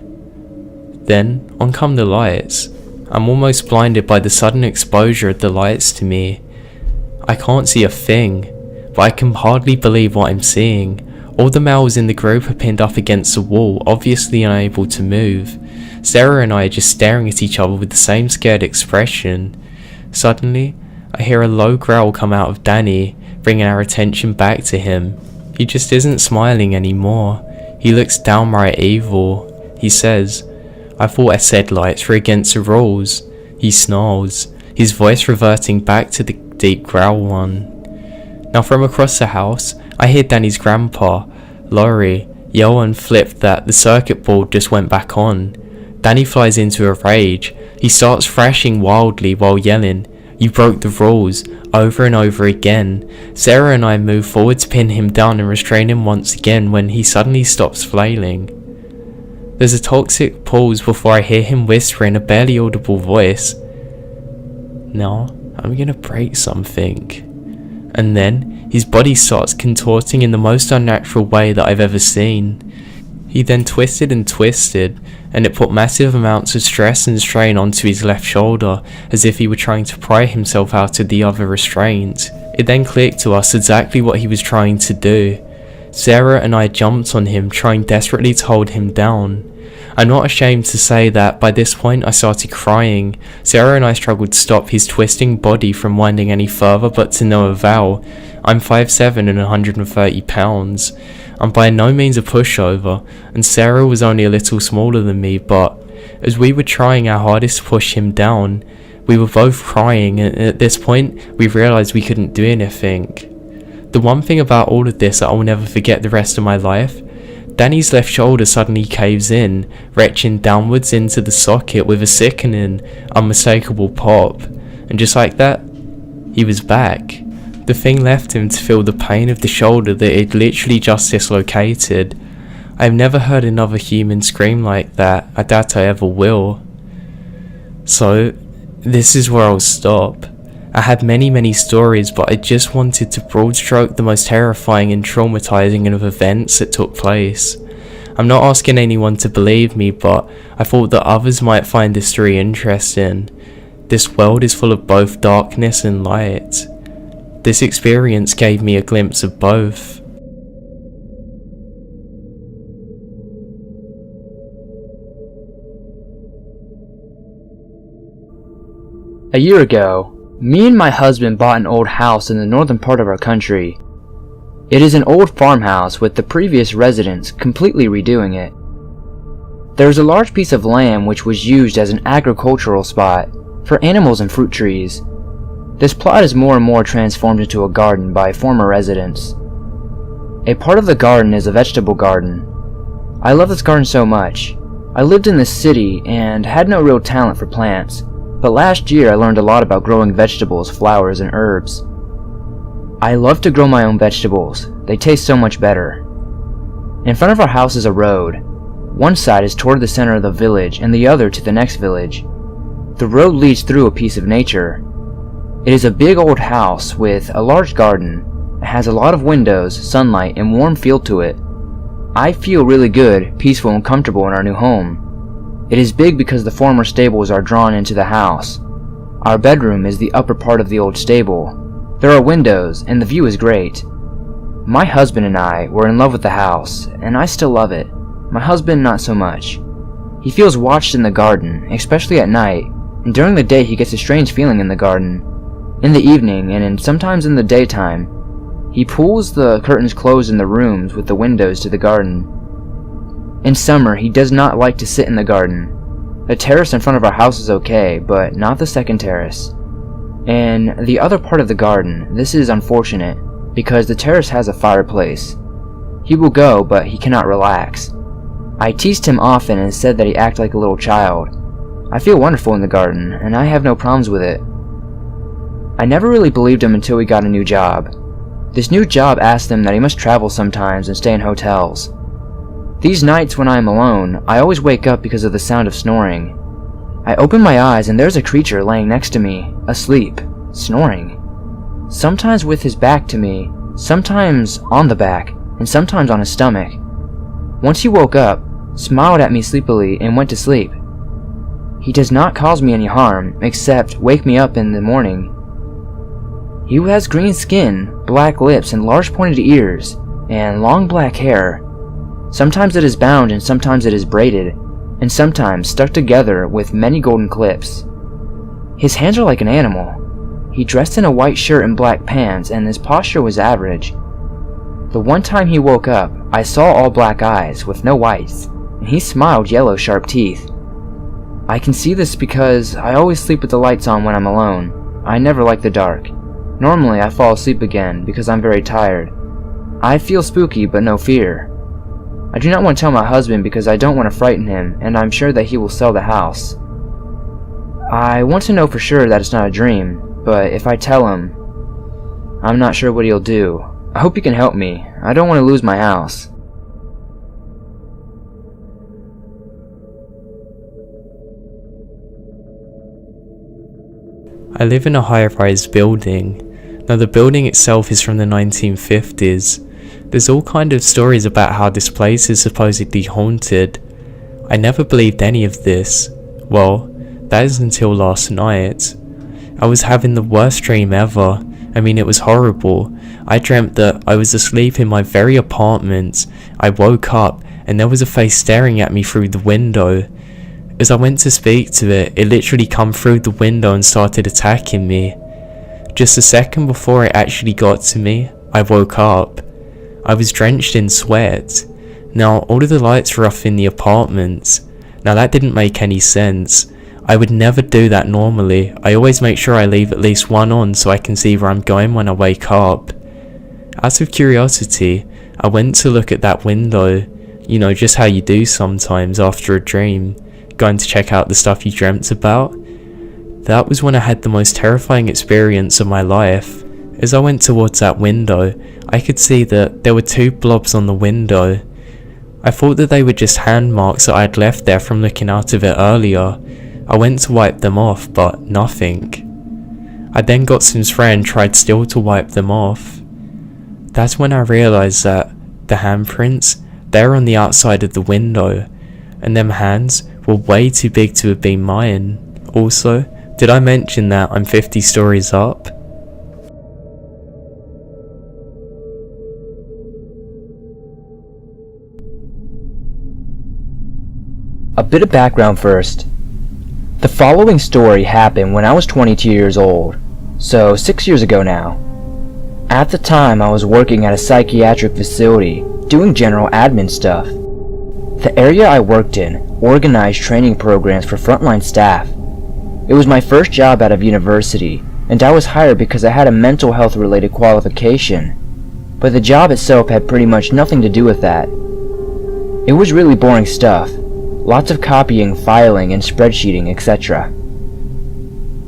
Then, on come the lights. I'm almost blinded by the sudden exposure of the lights to me. I can't see a thing, but I can hardly believe what I'm seeing. All the males in the group are pinned up against the wall, obviously unable to move. Sarah and I are just staring at each other with the same scared expression. Suddenly, I hear a low growl come out of Danny, bringing our attention back to him. He just isn't smiling anymore. He looks downright evil. He says, "I thought I said lights were against the rules." He snarls, his voice reverting back to the deep growl one. Now from across the house, I hear Danny's grandpa, Laurie, yell and flip that the circuit board just went back on. Danny flies into a rage. He starts thrashing wildly while yelling, "You broke the rules," over and over again. Sarah and I move forward to pin him down and restrain him once again when he suddenly stops flailing. There's a toxic pause before I hear him whisper in a barely audible voice, "Now I'm gonna break something." And then his body starts contorting in the most unnatural way that I've ever seen. He then twisted and twisted, and it put massive amounts of stress and strain onto his left shoulder, as if he were trying to pry himself out of the other restraint. It then clicked to us exactly what he was trying to do. Sarah and I jumped on him, trying desperately to hold him down. I'm not ashamed to say that by this point I started crying. Sarah and I struggled to stop his twisting body from winding any further, but to no avail. I'm 5'7" and 130 pounds. I'm by no means a pushover, and Sarah was only a little smaller than me, but as we were trying our hardest to push him down, we were both crying, and at this point we realised we couldn't do anything. The one thing about all of this that I will never forget the rest of my life, Danny's left shoulder suddenly caves in, retching downwards into the socket with a sickening, unmistakable pop, and just like that, he was back. The thing left him to feel the pain of the shoulder that he'd literally just dislocated. I've never heard another human scream like that. I doubt I ever will. So, this is where I'll stop. I had many stories, but I just wanted to broad stroke the most terrifying and traumatizing of events that took place. I'm not asking anyone to believe me, but I thought that others might find this story interesting. This world is full of both darkness and light. This experience gave me a glimpse of both. A year ago, me and my husband bought an old house in the northern part of our country. It is an old farmhouse with the previous residents completely redoing it. There is a large piece of land which was used as an agricultural spot for animals and fruit trees. This plot is more and more transformed into a garden by former residents. A part of the garden is a vegetable garden. I love this garden so much. I lived in the city and had no real talent for plants, but last year I learned a lot about growing vegetables, flowers, and herbs. I love to grow my own vegetables. They taste so much better. In front of our house is a road. One side is toward the center of the village and the other to the next village. The road leads through a piece of nature. It is a big old house with a large garden. It has a lot of windows, sunlight, and warm feel to it. I feel really good, peaceful, and comfortable in our new home. It is big because the former stables are drawn into the house. Our bedroom is the upper part of the old stable. There are windows, and the view is great. My husband and I were in love with the house, and I still love it. My husband not so much. He feels watched in the garden, especially at night, and during the day he gets a strange feeling in the garden. In the evening, and sometimes in the daytime, he pulls the curtains closed in the rooms with the windows to the garden. In summer, he does not like to sit in the garden. The terrace in front of our house is okay, but not the second terrace. And the other part of the garden, this is unfortunate, because the terrace has a fireplace. He will go, but he cannot relax. I teased him often and said that he acted like a little child. I feel wonderful in the garden, and I have no problems with it. I never really believed him until we got a new job. This new job asked him that he must travel sometimes and stay in hotels. These nights when I am alone, I always wake up because of the sound of snoring. I open my eyes and there's a creature laying next to me, asleep, snoring. Sometimes with his back to me, sometimes on the back, and sometimes on his stomach. Once he woke up, smiled at me sleepily, and went to sleep. He does not cause me any harm, except wake me up in the morning. He has green skin, black lips, and large pointed ears, and long black hair. Sometimes it is bound and sometimes it is braided, and sometimes stuck together with many golden clips. His hands are like an animal. He dressed in a white shirt and black pants, and his posture was average. The one time he woke up, I saw all black eyes with no whites, and he smiled yellow sharp teeth. I can see this because I always sleep with the lights on when I'm alone. I never like the dark. Normally I fall asleep again because I'm very tired. I feel spooky but no fear. I do not want to tell my husband because I don't want to frighten him, and I'm sure that he will sell the house. I want to know for sure that it's not a dream, but if I tell him, I'm not sure what he'll do. I hope you can help me. I don't want to lose my house. I live in a high-rise building. Now the building itself is from the 1950s. There's all kind of stories about how this place is supposedly haunted. I never believed any of this. Well, that is until last night. I was having the worst dream ever. I mean, it was horrible. I dreamt that I was asleep in my very apartment. I woke up and there was a face staring at me through the window. As I went to speak to it, it literally come through the window and started attacking me. Just a second before it actually got to me, I woke up. I was drenched in sweat. Now, all of the lights were off in the apartment. Now that didn't make any sense. I would never do that normally. I always make sure I leave at least one on so I can see where I'm going when I wake up. Out of curiosity, I went to look at that window. You know, just how you do sometimes after a dream. Going to check out the stuff you dreamt about. That was when I had the most terrifying experience of my life. As I went towards that window, I could see that there were two blobs on the window. I thought that they were just hand marks that I had left there from looking out of it earlier. I went to wipe them off, but nothing. I then got some spray and tried still to wipe them off. That's when I realised that the handprints, they're on the outside of the window, and them hands were way too big to have been mine. Also, did I mention that I'm 50 stories up? A bit of background first. The following story happened when I was 22 years old, so 6 years ago now. At the time, I was working at a psychiatric facility, doing general admin stuff. The area I worked in organized training programs for frontline staff. It was my first job out of university, and I was hired because I had a mental health related qualification. But the job itself had pretty much nothing to do with that. It was really boring stuff. Lots of copying, filing, and spreadsheeting, etc.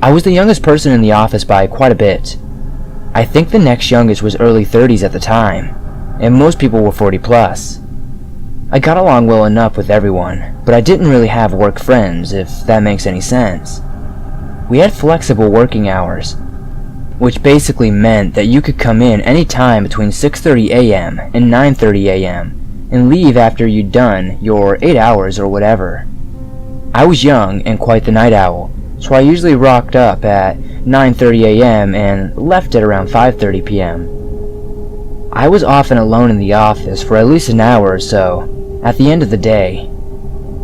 I was the youngest person in the office by quite a bit. I think the next youngest was early 30s at the time, and most people were 40 plus. I got along well enough with everyone, but I didn't really have work friends, if that makes any sense. We had flexible working hours, which basically meant that you could come in any time between 6:30 a.m. and 9:30 a.m. and leave after you'd done your 8 hours or whatever. I was young and quite the night owl, so I usually rocked up at 9:30 a.m. and left at around 5:30 p.m. I was often alone in the office for at least an hour or so at the end of the day,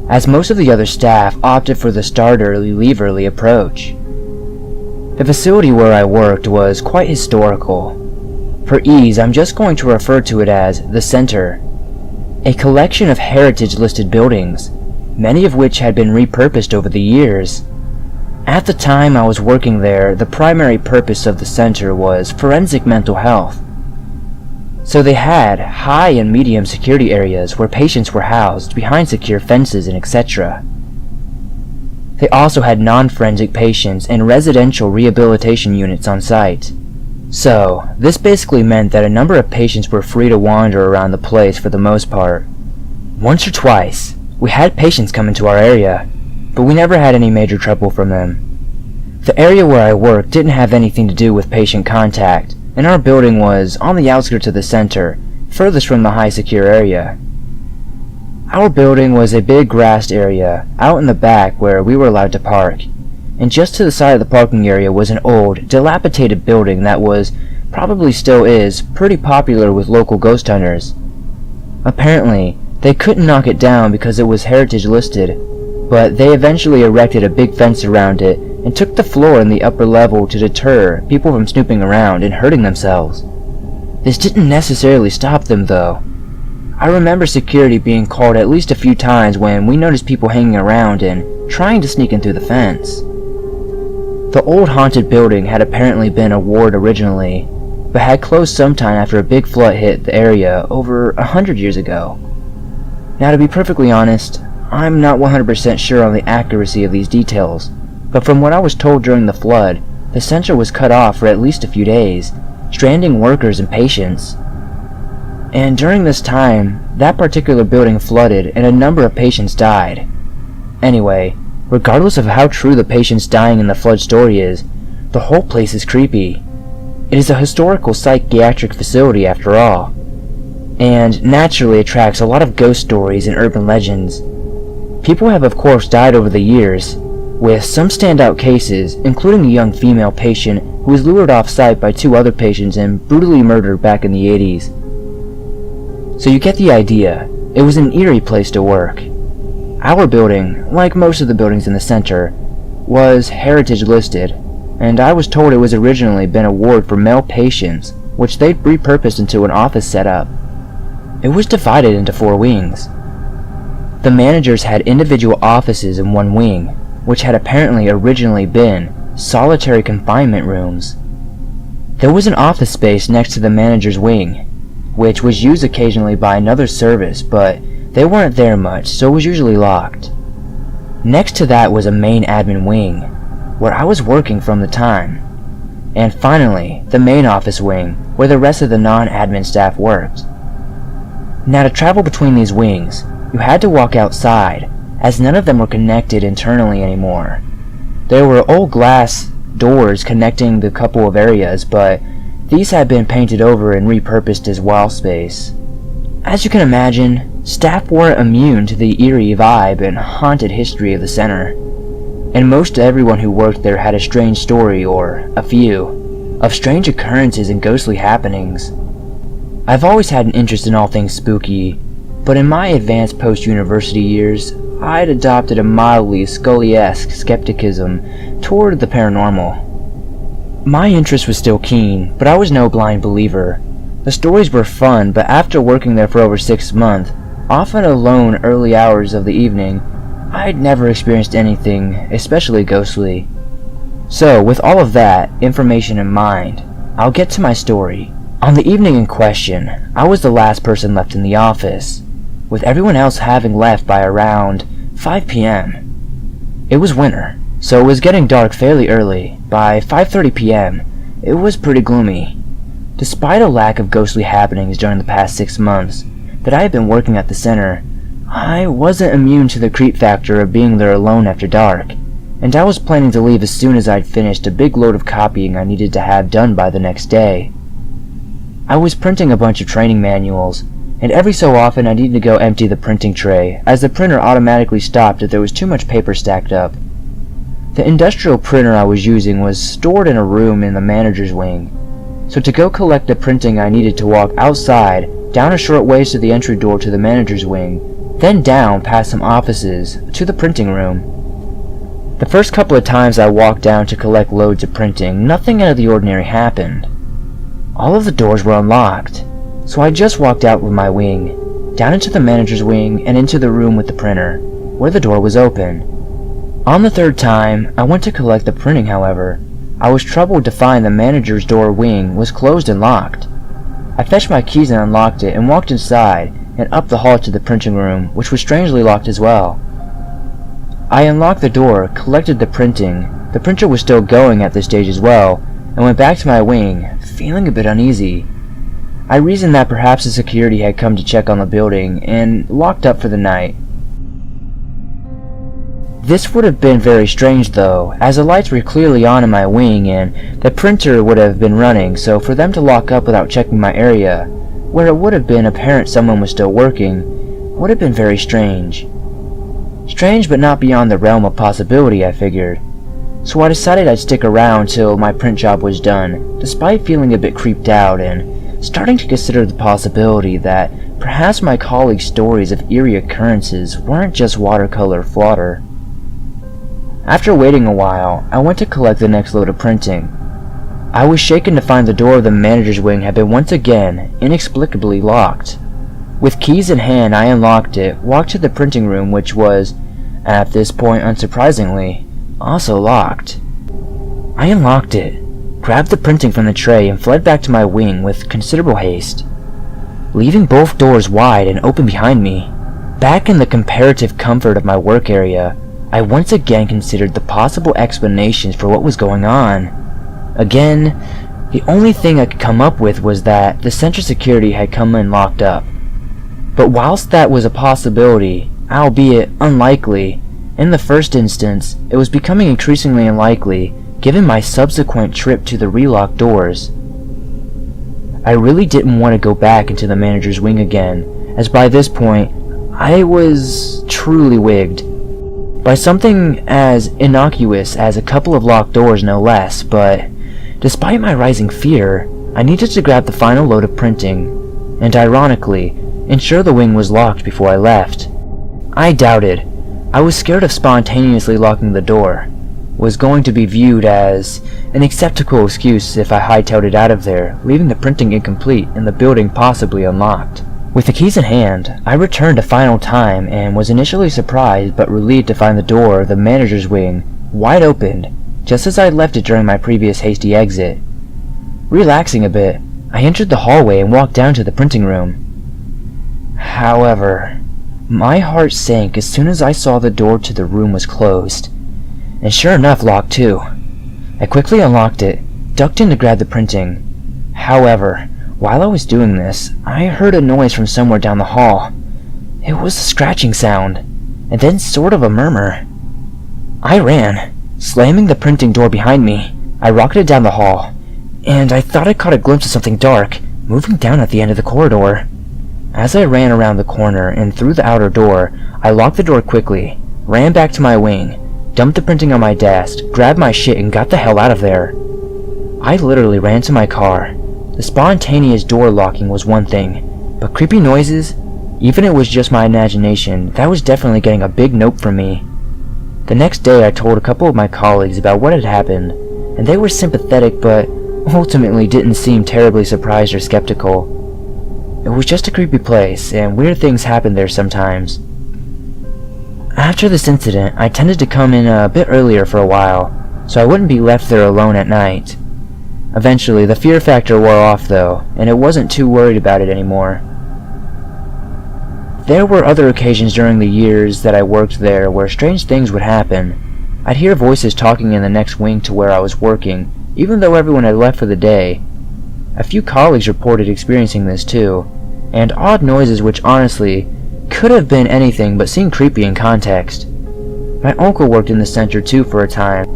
as most of the other staff opted for the start early, leave early approach. The facility where I worked was quite historical. For ease, I'm just going to refer to it as the Center, a collection of heritage-listed buildings, many of which had been repurposed over the years. At the time I was working there, the primary purpose of the center was forensic mental health. So they had high and medium security areas where patients were housed behind secure fences and etc. They also had non-forensic patients and residential rehabilitation units on site. So, this basically meant that a number of patients were free to wander around the place for the most part. Once or twice, we had patients come into our area, but we never had any major trouble from them. The area where I worked didn't have anything to do with patient contact, and our building was on the outskirts of the center, furthest from the high secure area. Our building was a big grassed area out in the back where we were allowed to park, and just to the side of the parking area was an old, dilapidated building that was, probably still is, pretty popular with local ghost hunters. Apparently, they couldn't knock it down because it was heritage listed, but they eventually erected a big fence around it and took the floor in the upper level to deter people from snooping around and hurting themselves. This didn't necessarily stop them though. I remember security being called at least a few times when we noticed people hanging around and trying to sneak in through the fence. The old haunted building had apparently been a ward originally, but had closed sometime after a big flood hit the area over 100 years ago. Now to be perfectly honest, I'm not 100% sure on the accuracy of these details, but from what I was told during the flood, the center was cut off for at least a few days, stranding workers and patients. And during this time, that particular building flooded and a number of patients died. Anyway, regardless of how true the patients dying in the flood story is, the whole place is creepy. It is a historical psychiatric facility after all, and naturally attracts a lot of ghost stories and urban legends. People have of course died over the years, with some standout cases, including a young female patient who was lured off-site by two other patients and brutally murdered back in the 80s. So you get the idea, it was an eerie place to work. Our building, like most of the buildings in the center, was heritage listed, and I was told it was originally been a ward for male patients, which they'd repurposed into an office setup. It was divided into 4 wings. The managers had individual offices in one wing, which had apparently originally been solitary confinement rooms. There was an office space next to the manager's wing, which was used occasionally by another service, but they weren't there much, so it was usually locked. Next to that was a main admin wing, where I was working from the time. And finally, the main office wing, where the rest of the non-admin staff worked. Now to travel between these wings, you had to walk outside, as none of them were connected internally anymore. There were old glass doors connecting the couple of areas, but these had been painted over and repurposed as wall space. As you can imagine, staff weren't immune to the eerie vibe and haunted history of the center, and most everyone who worked there had a strange story, or a few, of strange occurrences and ghostly happenings. I've always had an interest in all things spooky, but in my advanced post-university years, I'd adopted a mildly Scully-esque skepticism toward the paranormal. My interest was still keen, but I was no blind believer. The stories were fun, but after working there for over 6 months, often alone early hours of the evening, I'd never experienced anything, especially ghostly. So, with all of that information in mind, I'll get to my story. On the evening in question, I was the last person left in the office, with everyone else having left by around 5 p.m. It was winter, so it was getting dark fairly early. By 5:30 p.m., it was pretty gloomy. Despite a lack of ghostly happenings during the past 6 months that I had been working at the center, I wasn't immune to the creep factor of being there alone after dark, and I was planning to leave as soon as I'd finished a big load of copying I needed to have done by the next day. I was printing a bunch of training manuals, and every so often I needed to go empty the printing tray, as the printer automatically stopped if there was too much paper stacked up. The industrial printer I was using was stored in a room in the manager's wing, so to go collect the printing I needed to walk outside, down a short ways to the entry door to the manager's wing, then down past some offices to the printing room. The first couple of times I walked down to collect loads of printing, nothing out of the ordinary happened. All of the doors were unlocked, so I just walked out with my wing, down into the manager's wing and into the room with the printer, where the door was open. On the third time I went to collect the printing, however, I was troubled to find the manager's door wing was closed and locked. I fetched my keys and unlocked it and walked inside and up the hall to the printing room, which was strangely locked as well. I unlocked the door, collected the printing. The printer was still going at this stage as well, and went back to my wing, feeling a bit uneasy. I reasoned that perhaps the security had come to check on the building and locked up for the night. This would have been very strange though, as the lights were clearly on in my wing and the printer would have been running, so for them to lock up without checking my area, where it would have been apparent someone was still working, would have been very strange. Strange, but not beyond the realm of possibility, I figured. So I decided I'd stick around till my print job was done, despite feeling a bit creeped out and starting to consider the possibility that perhaps my colleagues' stories of eerie occurrences weren't just watercolor fodder. After waiting a while, I went to collect the next load of printing. I was shaken to find the door of the manager's wing had been once again inexplicably locked. With keys in hand, I unlocked it, walked to the printing room, which was, at this point unsurprisingly, also locked. I unlocked it, grabbed the printing from the tray, and fled back to my wing with considerable haste, leaving both doors wide and open behind me. Back in the comparative comfort of my work area, I once again considered the possible explanations for what was going on. Again, the only thing I could come up with was that the central security had come in locked up. But whilst that was a possibility, albeit unlikely, in the first instance, it was becoming increasingly unlikely given my subsequent trip to the relocked doors. I really didn't want to go back into the manager's wing again, as by this point, I was truly wigged. By something as innocuous as a couple of locked doors, no less, but despite my rising fear, I needed to grab the final load of printing, and ironically, ensure the wing was locked before I left. I doubted. I was scared of spontaneously locking the door. Was going to be viewed as an acceptable excuse if I hightailed it out of there, leaving the printing incomplete and the building possibly unlocked. With the keys in hand, I returned a final time and was initially surprised but relieved to find the door of the manager's wing wide open, just as I had left it during my previous hasty exit. Relaxing a bit, I entered the hallway and walked down to the printing room. However, my heart sank as soon as I saw the door to the room was closed, and sure enough locked too. I quickly unlocked it, ducked in to grab the printing. However, while I was doing this, I heard a noise from somewhere down the hall. It was a scratching sound, and then sort of a murmur. I ran, slamming the printing door behind me. I rocketed down the hall, and I thought I caught a glimpse of something dark moving down at the end of the corridor. As I ran around the corner and through the outer door, I locked the door quickly, ran back to my wing, dumped the printing on my desk, grabbed my shit, and got the hell out of there. I literally ran to my car. The spontaneous door locking was one thing, but creepy noises, even if it was just my imagination, that was definitely getting a big nope from me. The next day I told a couple of my colleagues about what had happened, and they were sympathetic but ultimately didn't seem terribly surprised or skeptical. It was just a creepy place, and weird things happened there sometimes. After this incident, I tended to come in a bit earlier for a while, so I wouldn't be left there alone at night. Eventually, the fear factor wore off though, and it wasn't too worried about it anymore. There were other occasions during the years that I worked there where strange things would happen. I'd hear voices talking in the next wing to where I was working, even though everyone had left for the day. A few colleagues reported experiencing this too, and odd noises which honestly could have been anything but seemed creepy in context. My uncle worked in the center too for a time,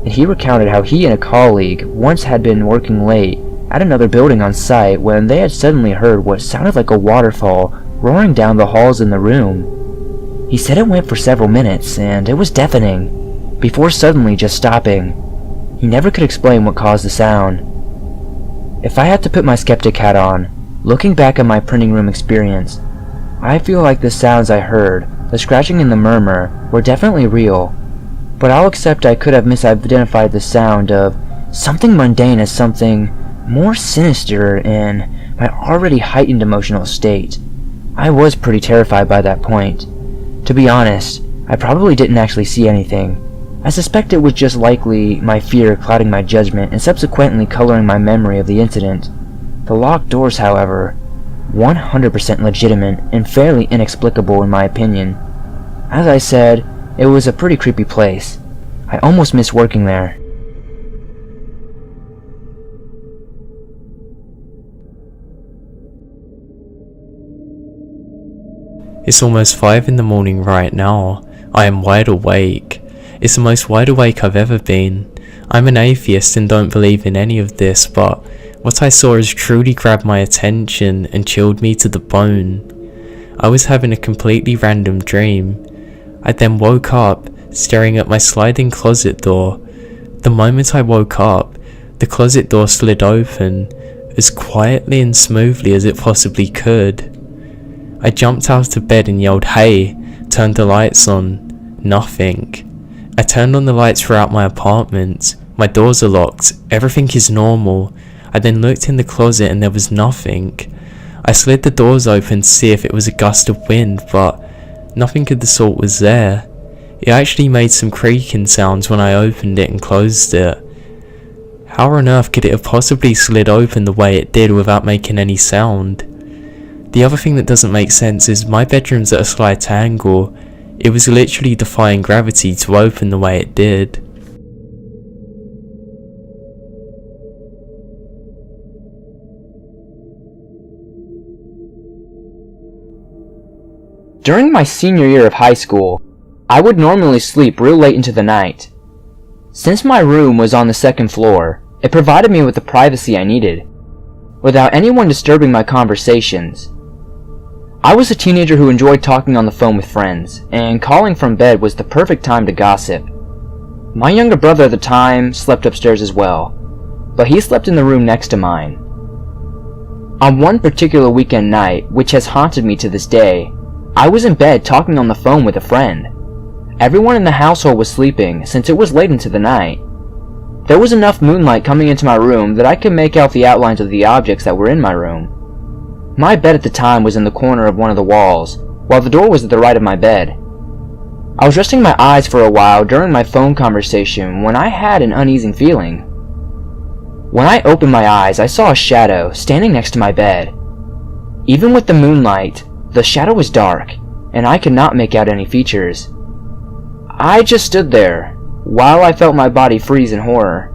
and he recounted how he and a colleague once had been working late at another building on site when they had suddenly heard what sounded like a waterfall roaring down the halls in the room. He said it went for several minutes, and it was deafening, before suddenly just stopping. He never could explain what caused the sound. If I had to put my skeptic hat on, looking back at my printing room experience, I feel like the sounds I heard, the scratching and the murmur, were definitely real, but I'll accept I could have misidentified the sound of something mundane as something more sinister in my already heightened emotional state. I was pretty terrified by that point. To be honest, I probably didn't actually see anything. I suspect it was just likely my fear clouding my judgment and subsequently coloring my memory of the incident. The locked doors, however, 100% legitimate and fairly inexplicable in my opinion. As I said, it was a pretty creepy place. I almost missed working there. It's almost 5 in the morning right now. I am wide awake. It's the most wide awake I've ever been. I'm an atheist and don't believe in any of this, but what I saw has truly grabbed my attention and chilled me to the bone. I was having a completely random dream. I then woke up, staring at my sliding closet door. The moment I woke up, the closet door slid open, as quietly and smoothly as it possibly could. I jumped out of bed and yelled, "Hey!" turned the lights on. Nothing. I turned on the lights throughout my apartment. My doors are locked. Everything is normal. I then looked in the closet and there was nothing. I slid the doors open to see if it was a gust of wind, but nothing of the sort was there. It actually made some creaking sounds when I opened it and closed it. How on earth could it have possibly slid open the way it did without making any sound? The other thing that doesn't make sense is my bedroom's at a slight angle. It was literally defying gravity to open the way it did. During my senior year of high school, I would normally sleep real late into the night. Since my room was on the second floor, it provided me with the privacy I needed, without anyone disturbing my conversations. I was a teenager who enjoyed talking on the phone with friends, and calling from bed was the perfect time to gossip. My younger brother at the time slept upstairs as well, but he slept in the room next to mine. On one particular weekend night, which has haunted me to this day, I was in bed talking on the phone with a friend. Everyone in the household was sleeping since it was late into the night. There was enough moonlight coming into my room that I could make out the outlines of the objects that were in my room. My bed at the time was in the corner of one of the walls, while the door was at the right of my bed. I was resting my eyes for a while during my phone conversation when I had an uneasy feeling. When I opened my eyes, I saw a shadow standing next to my bed. Even with the moonlight, the shadow was dark, and I could not make out any features. I just stood there, while I felt my body freeze in horror.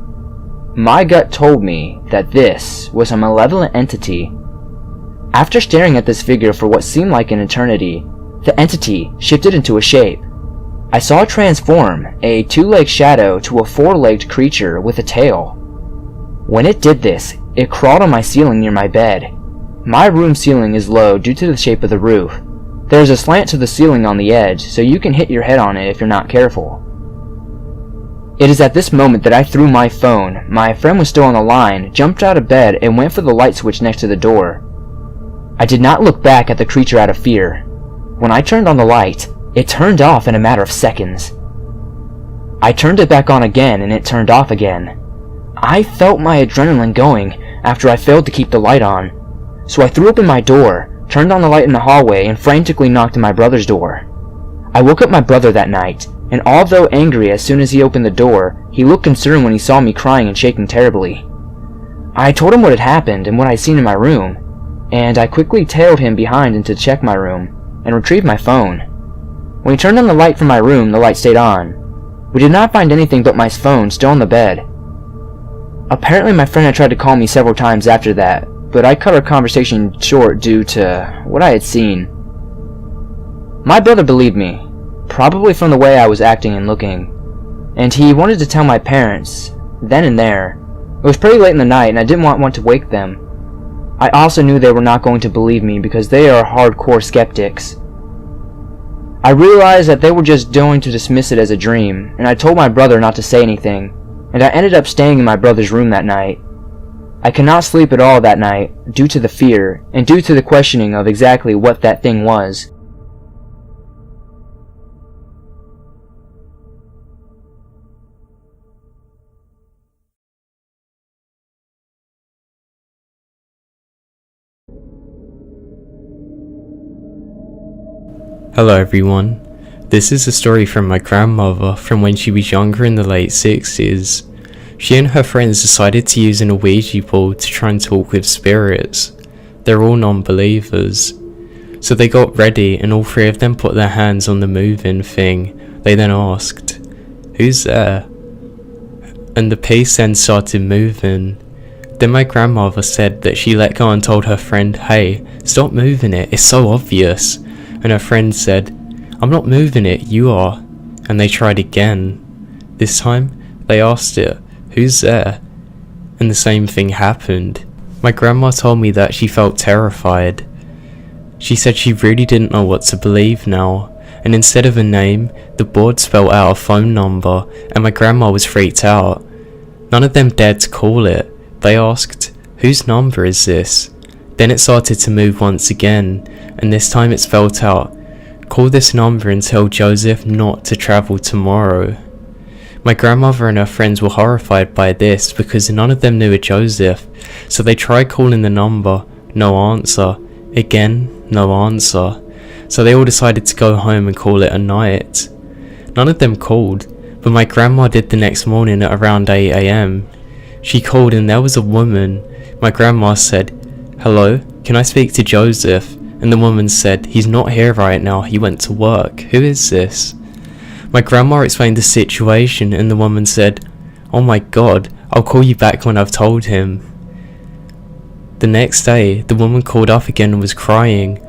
My gut told me that this was a malevolent entity. After staring at this figure for what seemed like an eternity, the entity shifted into a shape. I saw it transform a two-legged shadow to a four-legged creature with a tail. When it did this, it crawled on my ceiling near my bed. My room ceiling is low due to the shape of the roof. There is a slant to the ceiling on the edge, so you can hit your head on it if you're not careful. It is at this moment that I threw my phone. My friend was still on the line, jumped out of bed, and went for the light switch next to the door. I did not look back at the creature out of fear. When I turned on the light, it turned off in a matter of seconds. I turned it back on again and it turned off again. I felt my adrenaline going after I failed to keep the light on. So I threw open my door, turned on the light in the hallway, and frantically knocked on my brother's door. I woke up my brother that night, and although angry as soon as he opened the door, he looked concerned when he saw me crying and shaking terribly. I told him what had happened and what I'd seen in my room, and I quickly tailed him behind and to check my room, and retrieved my phone. When he turned on the light from my room, the light stayed on. We did not find anything but my phone still on the bed. Apparently my friend had tried to call me several times after that, but I cut our conversation short due to what I had seen. My brother believed me, probably from the way I was acting and looking, and he wanted to tell my parents, then and there. It was pretty late in the night and I didn't want to wake them. I also knew they were not going to believe me because they are hardcore skeptics. I realized that they were just going to dismiss it as a dream, and I told my brother not to say anything, and I ended up staying in my brother's room that night. I could not sleep at all that night due to the fear and due to the questioning of exactly what that thing was. Hello everyone, this is a story from my grandmother from when she was younger in the late 60s. She and her friends decided to use an Ouija board to try and talk with spirits. They're all non-believers. So they got ready and all three of them put their hands on the move-in thing. They then asked, "Who's there?" And the piece then started moving. Then my grandmother said that she let go and told her friend, "Hey, stop moving it, it's so obvious." And her friend said, "I'm not moving it, you are." And they tried again. This time, they asked it, "Who's there?" And the same thing happened. My grandma told me that she felt terrified. She said she really didn't know what to believe now, and instead of a name, the board spelled out a phone number, and my grandma was freaked out. None of them dared to call it. They asked, "Whose number is this?" Then it started to move once again, and this time it spelled out, "Call this number and tell Joseph not to travel tomorrow." My grandmother and her friends were horrified by this because none of them knew a Joseph, so they tried calling the number, no answer, again, no answer, so they all decided to go home and call it a night. None of them called, but my grandma did the next morning at around 8 AM. She called and there was a woman. My grandma said, "Hello, can I speak to Joseph?" And the woman said, "He's not here right now, he went to work. Who is this?" My grandma explained the situation and the woman said, "Oh my god, I'll call you back when I've told him." The next day, the woman called up again and was crying.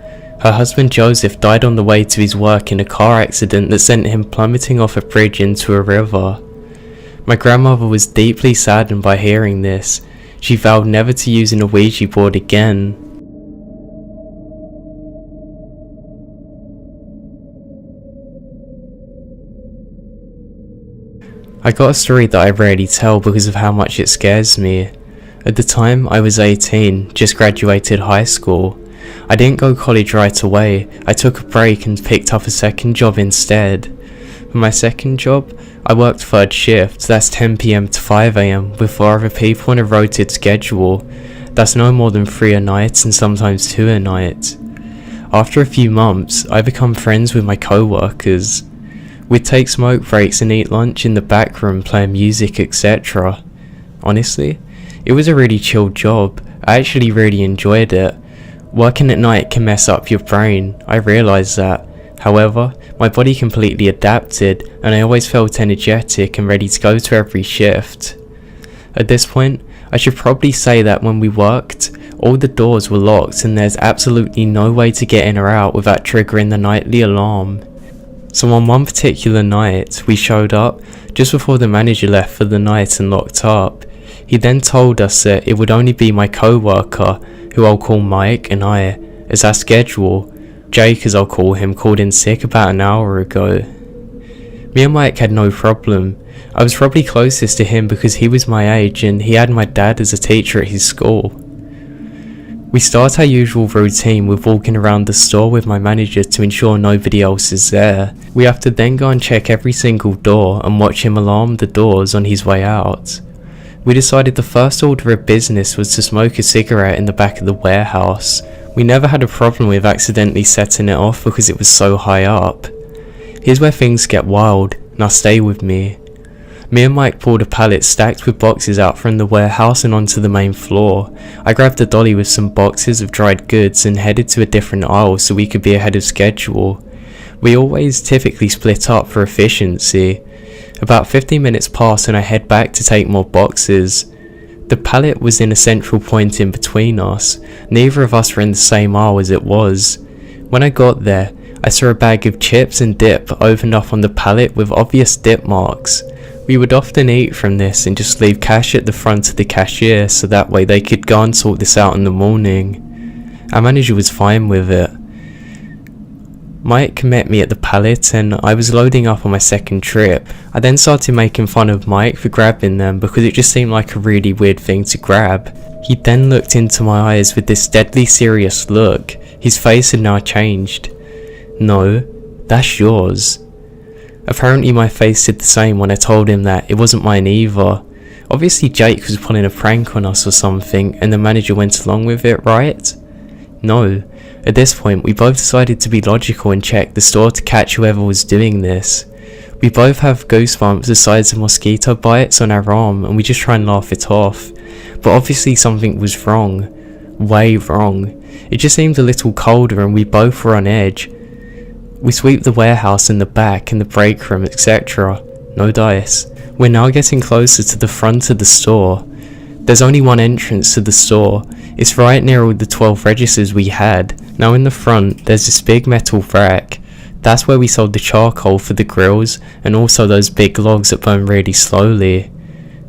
Her husband Joseph died on the way to his work in a car accident that sent him plummeting off a bridge into a river. My grandmother was deeply saddened by hearing this. She vowed never to use an Ouija board again. I got a story that I rarely tell because of how much it scares me. At the time, I was 18, just graduated high school. I didn't go college right away. I took a break and picked up a second job instead. For my second job, I worked third shift, that's 10 PM to 5 AM, with 4 other people on a rotated schedule. That's no more than 3 a night and sometimes 2 a night. After a few months, I become friends with my co-workers. We'd take smoke breaks and eat lunch in the back room, playing music, etc. Honestly, it was a really chill job. I actually really enjoyed it. Working at night can mess up your brain, I realised that. However, my body completely adapted and I always felt energetic and ready to go to every shift. At this point, I should probably say that when we worked, all the doors were locked and there's absolutely no way to get in or out without triggering the nightly alarm. So on one particular night, we showed up just before the manager left for the night and locked up. He then told us that it would only be my co-worker, who I'll call Mike, and I, as our schedule. Jake, as I'll call him, called in sick about an hour ago. Me and Mike had no problem. I was probably closest to him because he was my age and he had my dad as a teacher at his school. We start our usual routine with walking around the store with my manager to ensure nobody else is there. We have to then go and check every single door and watch him alarm the doors on his way out. We decided the first order of business was to smoke a cigarette in the back of the warehouse. We never had a problem with accidentally setting it off because it was so high up. Here's where things get wild. Now stay with me. Me and Mike pulled a pallet stacked with boxes out from the warehouse and onto the main floor. I grabbed a dolly with some boxes of dried goods and headed to a different aisle so we could be ahead of schedule. We always typically split up for efficiency. About 15 minutes pass and I head back to take more boxes. The pallet was in a central point in between us. Neither of us were in the same aisle as it was. When I got there, I saw a bag of chips and dip opened up on the pallet with obvious dip marks. We would often eat from this and just leave cash at the front of the cashier so that way they could go and sort this out in the morning. Our manager was fine with it. Mike met me at the pallet and I was loading up on my second trip. I then started making fun of Mike for grabbing them because it just seemed like a really weird thing to grab. He then looked into my eyes with this deadly serious look. His face had now changed. No, that's yours. Apparently my face did the same when I told him that it wasn't mine either. Obviously Jake was pulling a prank on us or something and the manager went along with it, right? No. At this point we both decided to be logical and check the store to catch whoever was doing this. We both have goosebumps the size of mosquito bites on our arm and we just try and laugh it off. But obviously something was wrong. Way wrong. It just seemed a little colder and we both were on edge. We sweep the warehouse in the back and the break room, etc. No dice. We're now getting closer to the front of the store. There's only one entrance to the store. It's right near all the 12 registers we had. Now in the front, there's this big metal rack. That's where we sold the charcoal for the grills and also those big logs that burn really slowly.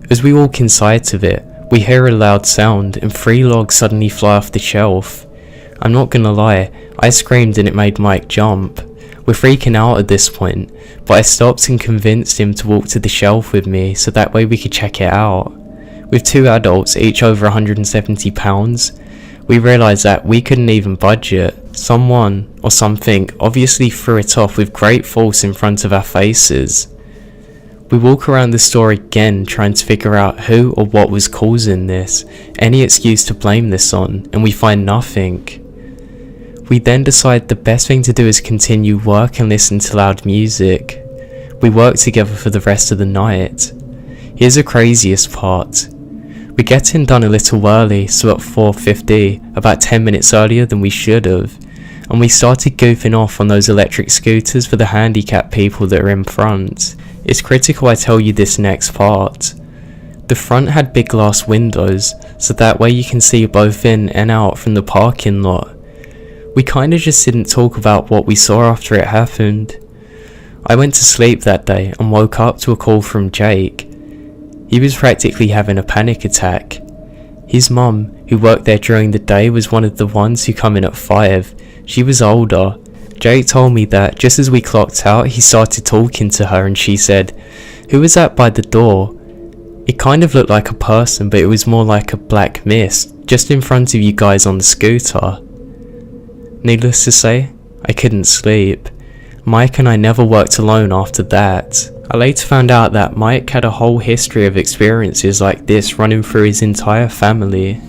As we walk inside of it, we hear a loud sound and 3 logs suddenly fly off the shelf. I'm not gonna lie, I screamed and it made Mike jump. We're freaking out at this point, but I stopped and convinced him to walk to the shelf with me so that way we could check it out. With 2 adults, each over 170 pounds, we realised that we couldn't even budget. Someone, or something, obviously threw it off with great force in front of our faces. We walk around the store again trying to figure out who or what was causing this, any excuse to blame this on, and we find nothing. We then decide the best thing to do is continue work and listen to loud music. We work together for the rest of the night. Here's the craziest part. We get in done a little early, so at 4:50, about 10 minutes earlier than we should have, and we started goofing off on those electric scooters for the handicapped people that are in front. It's critical I tell you this next part. The front had big glass windows, so that way you can see both in and out from the parking lot. We kinda just didn't talk about what we saw after it happened. I went to sleep that day and woke up to a call from Jake. He was practically having a panic attack. His mum, who worked there during the day, was one of the ones who come in at 5. She was older. Jake told me that just as we clocked out, he started talking to her and she said, "Who was that by the door?" It kind of looked like a person, but it was more like a black mist, just in front of you guys on the scooter. Needless to say, I couldn't sleep. Mike and I never worked alone after that. I later found out that Mike had a whole history of experiences like this running through his entire family.